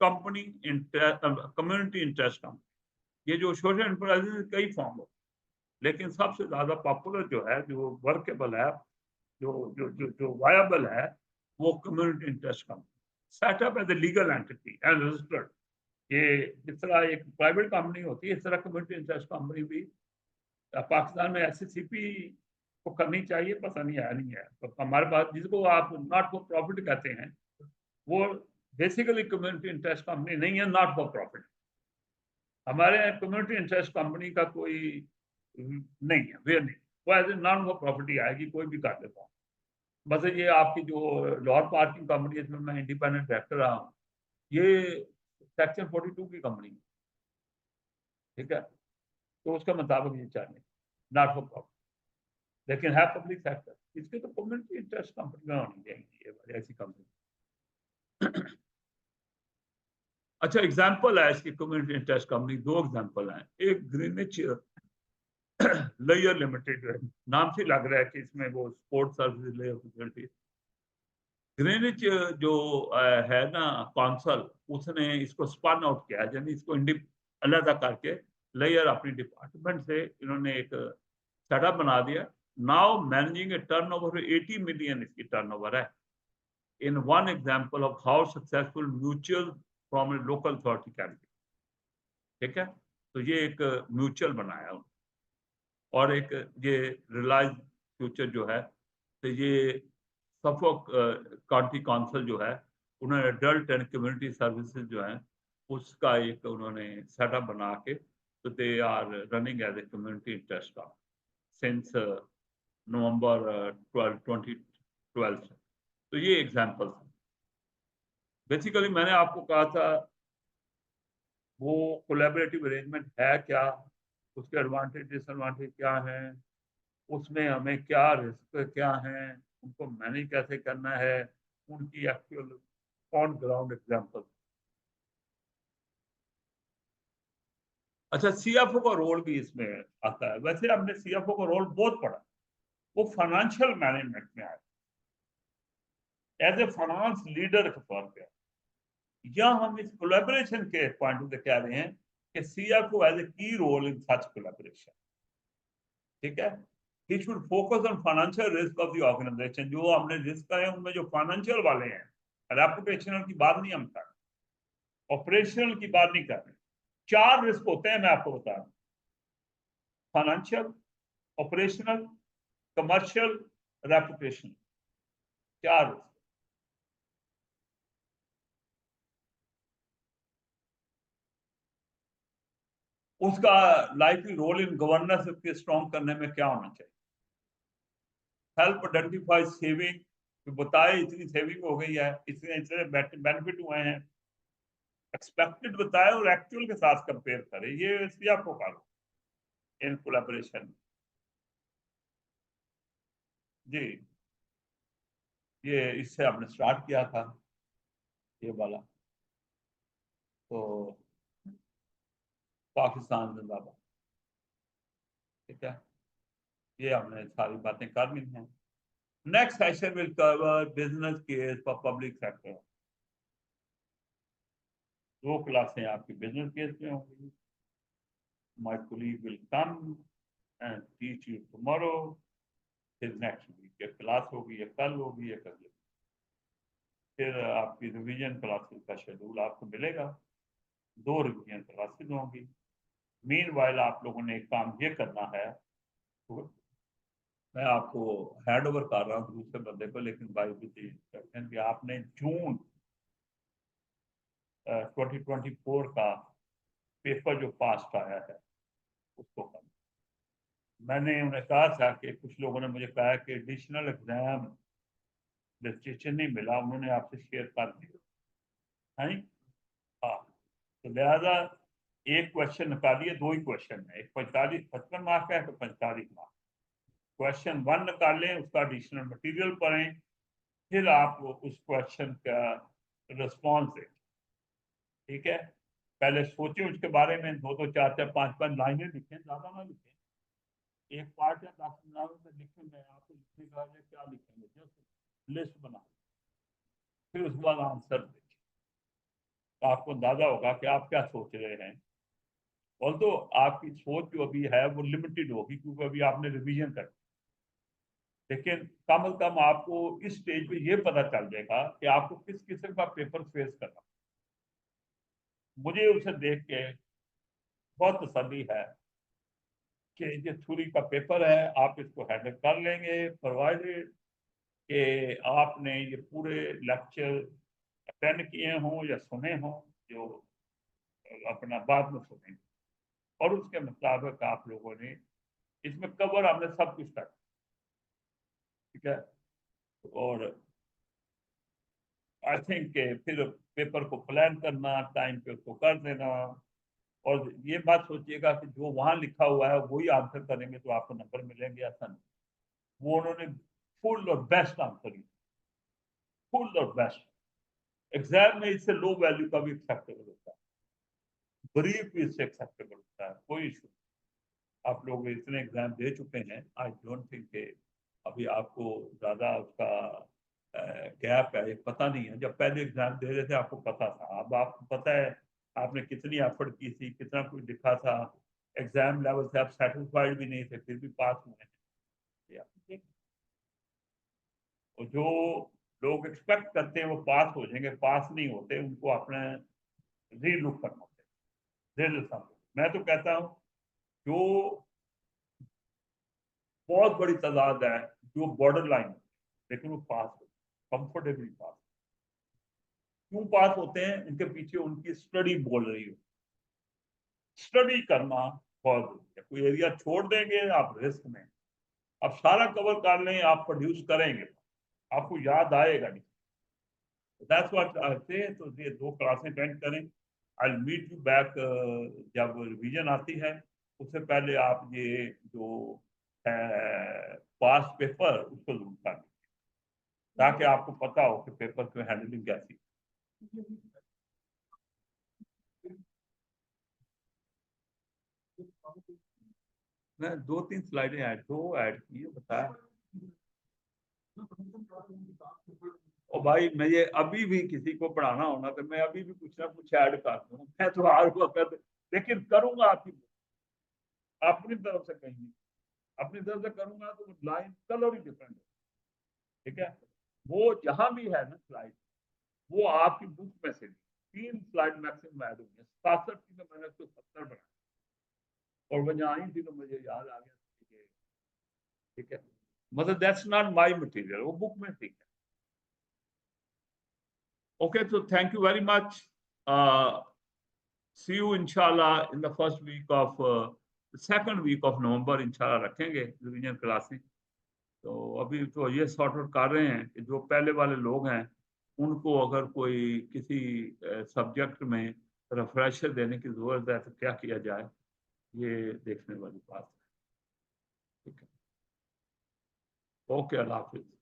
company community interest company. ये जो सोशल एंटरप्राइजेज कई फॉर्म हो, लेकिन सबसे ज्यादा पॉपुलर जो है, जो वर्केबल है, जो जो जो जो वायबल है, वो community interest company. Setup as a legal entity and registered. ये जिस तरह एक प्राइवेट कंपनी होती है, इस तरह कम्युनिटी इंटरेस्ट कंपनी भी पाकिस्तान में SCCP को करनी चाहिए, पता नहीं है नहीं है। तो हमारे पास जिसको आप नॉट फॉर प्रॉफिट कहते हैं, वो बेसिकली कम्युनिटी इंटरेस्ट कंपनी नहीं है, नॉट फॉर प्रॉफिट। हमारे यहाँ कम्युनिटी इंटरेस्ट कंपनी का कोई नहीं है, वे नहीं, वो as a non for profit आएगी, कोई भी कर लेता हूँ। बस ये आपकी जो लाहौर पार्किंग कंपनी है, इसमें मैं इंडिपेंडेंट डायरेक्टर रहा हूँ, ये सेक्शन 42 की कंपनी है। ठीक है? तो उसका मुताबिक ये चाहिए, नॉट फॉर प्रॉफिट, लेकिन है पब्लिक सेक्टर। इसके तो कम्युनिटी इंटरेस्ट कंपनी होनी चाहिए, ये ऐसी कंपनी। अच्छा, एग्जाम्पल है इसकी कम्युनिटी इंटरेस्ट कंपनी, दो एग्जाम्पल हैं। एक ग्रीनिच लेयर लिमिटेड है, नाम से लग रहा है कि इसमें वो sports service layer facility. Greenwich जो है ना कौंसल, उसने इसको स्पन आउट किया, यानी इसको अलग करके लेयर अपनी डिपार्टमेंट से इन्होंने एक सेटअप बना दिया। नाउ मैनेजिंग ए टर्नओवर 80 मिलियन इसकी टर्नओवर है। In one example of how successful mutual from A local authority can be. ठीक है, तो ये एक म्यूचुअल बनाया उन्होंने। और एक ये रिलायंस फ्यूचर जो है, तो ये सफोक काउंटी काउंसिल जो है, उन्होंने अडल्ट एंड कम्युनिटी सर्विसेज जो है उसका एक उन्होंने सेटअप बना के, तो they are running as a community interest of since November 12 2012। तो ये एग्जांपल्स हैं। बेसिकली मैंने आपको कहा था वो कोलैबोरेटिव अरेंजमेंट है क्या, उसके एडवांटेज डिसएडवांटेज क्या हैं, उसमें हमें क्या रिस्क क्या है, उनको मैनेज कैसे करना है, उनकी एक्चुअल ऑन ग्राउंड एग्जांपल। अच्छा, सीएफओ का रोल भी इसमें आता है। वैसे हमने सीएफओ का रोल बहुत पढ़ा, वो फाइनेंशियल मैनेजमेंट में आया एज ए फाइनेंस लीडर के तौर पे। या हम इस कोलैबोरेशन के पॉइंट से कह रहे हैं कि सीएफओ एज ए की रोल इन सच कोलैबोरेशन। ठीक है, he should focus on financial risk of the organization। जो हमने रिस्क है उनमें जो फाइनेंशियल वाले हैं, रेपुटेशनल की बात नहीं हम कर रहे, ऑपरेशनल की बात नहीं कर रहे। 4 रिस्क होते हैं, मैं आपको बता रहा हूँ, financial, operational, commercial, reputation, 4 risk. उसका लाइफली रोल इन गवर्नेंस के स्ट्रॉन्ग करने में क्या होना चाहिए। हेल्प आइडेंटिफाई सेविंग, बताए इतनी सेविंग हो गई है, इतने इतने बेनिफिट हुए हैं, एक्सपेक्टेड बताए और एक्चुअल के साथ कंपेयर करें। ये इसलिए आपको कहा इन कोलैबोरेशन। जी, ये इससे आपने स्टार्ट किया था ये वाला, तो पाकिस्तान जिंदाबाद। ठीक है, ये हमने सारी बातें कर ली हैं। Next session will cover business case for public sector. 2 क्लासें आपकी बिजनेस केस में होंगी। My colleague will come and teach you tomorrow, फिर नेक्स्ट वीक एक क्लास होगी, या कल होगी, या कल। फिर आपकी रिवीजन क्लासेस का शेड्यूल आपको मिलेगा, 2 रिवीजन क्लासेस होंगी। मीनवाइल आप लोगों ने एक काम ये करना है, तो मैं आपको हैंड ओवर कर रहा हूँ दूसरे बंदे को, लेकिन बाई विद इंस्ट्रक्शन कि आपने जून 2024 का पेपर जो पास आया है उसको करना। मैंने उन्हें कहा था कि कुछ लोगों ने मुझे कहा कि एडिशनल एग्जाम रजिस्ट्रेशन नहीं मिला, उन्होंने आपसे शेयर कर दिया है। हाँ, तो लिहाजा एक क्वेश्चन निकालिए, 2 ही क्वेश्चन है, एक 55 मार्क का है, तो 45 मार्क। क्वेश्चन 1 निकालें, उसका एडिशनल मटेरियल पढ़ें, फिर आप उस क्वेश्चन का रिस्पॉन्स दें। ठीक है, पहले सोचें उसके बारे में, 2-2, 4-4, 5-5 लाइनें लिखें, ज्यादा ना लिखें। एक पार्ट या 10 मिनट में लिखें, मैं आपको लिखने का क्या लिखेंगे, जस्ट लिस्ट बना, फिर उसके बाद आंसर दें। तो आपको अंदाजा होगा कि आप क्या सोच रहे हैं। और तो आपकी सोच जो अभी है वो लिमिटेड होगी, क्योंकि अभी आपने रिवीजन कर, लेकिन कम से कम आपको इस स्टेज पे ये पता चल जाएगा कि आपको किस किस्म का पेपर फेस करना। मुझे उसे देख के बहुत तसल्ली है कि ये थ्योरी का पेपर है, आप इसको हैंडल कर लेंगे, प्रोवाइडेड कि आपने ये पूरे लेक्चर अटेंड किए हों या सुने हों, जो अपना बाद में सुने, और उसके मुताबिक आप लोगों ने इसमें कवर हमने सब कुछ कर। ठीक है, और आई थिंक फिर पेपर को प्लान करना, टाइम पे उसको कर देना, और ये बात सोचिएगा कि जो वहां लिखा हुआ है वही आंसर करेंगे तो आपको नंबर मिलेंगे, ऐसा नहीं। वो उन्होंने फुल और बेस्ट आंसर, फुल और बेस्ट। एग्जाम में इससे लो वैल्यू का भी एक्सेप्टेबल होता है, ब्रीफ भी इससे एक्सेप्टेबल होता है, कोई इशू। आप लोग इतने एग्जाम दे चुके हैं, आई डोंट थिंक अभी आपको ज्यादा उसका गैप है, पता नहीं है। जब पहले एग्जाम दे रहे थे आपको पता था, अब आपको पता है आपने कितनी एफर्ट की थी, कितना कुछ लिखा था, एग्जाम लेवल से आप सेटिस्फाइड भी नहीं थे, फिर भी पास हुए हैं। और जो लोग एक्सपेक्ट करते हैं वो पास हो जाएंगे, पास नहीं होते, उनको अपने रीलुक करना चाहिए। मैं तो कहता हूँ जो बहुत बड़ी तादाद है जो बॉर्डर लाइन, लेकिन वो पास हो, कंफर्टेबली पास। क्यों पास होते हैं? इनके पीछे उनकी स्टडी बोल रही हो। स्टडी करना बहुत जरूरी है। कोई एरिया छोड़ देंगे आप रिस्क में, आप सारा कवर कर लें, आप प्रोड्यूस करेंगे, आपको याद आएगा नहीं। दैट्स व्हाट आई से। तो ये 2 क्लासें अटेंड करें। I will meet you back जब रिवीजन आती है, उससे पहले आप ये जो पास्ट पेपर उसको जरूर कर, ताकि आपको पता हो कि पेपर की हैंडलिंग कैसी। मैं 2-3 स्लाइडें ऐड की है, बताया। और भाई मैं ये अभी भी किसी को पढ़ाना होना तो मैं अभी भी कुछ ना कुछ ऐड कर दूँ, मैं तो हर वक्त, लेकिन करूंगा आपकी अपनी तरफ से, कहीं अपनी तरफ से करूंगा तो लाइन कलर ही डिफरेंट है, ठीक है। वो जहां भी है ना स्लाइड, वो आपकी बुक में से 3 स्लाइड मैक्सिमम ऐड होंगे। 67 की तो मैंने उसको 70 बनाया, और वो जहाँ आई थी तो मुझे याद आ गया, ठीक है। मतलब दैट्स नॉट माय मटेरियल, वो बुक में थी। Okay, so thank you very much. See you inshallah in the first week of the second week of November, inshallah रखेंगे रिवीजन क्लासें। तो अभी तो ये सॉर्ट आउट कर रहे हैं कि जो पहले वाले लोग हैं उनको अगर कोई किसी सब्जेक्ट में रिफ्रेशर देने की जरूरत है तो क्या किया जाए, ये देखने वाली बात है। ठीक है, ओके, अल्लाह हाफिज।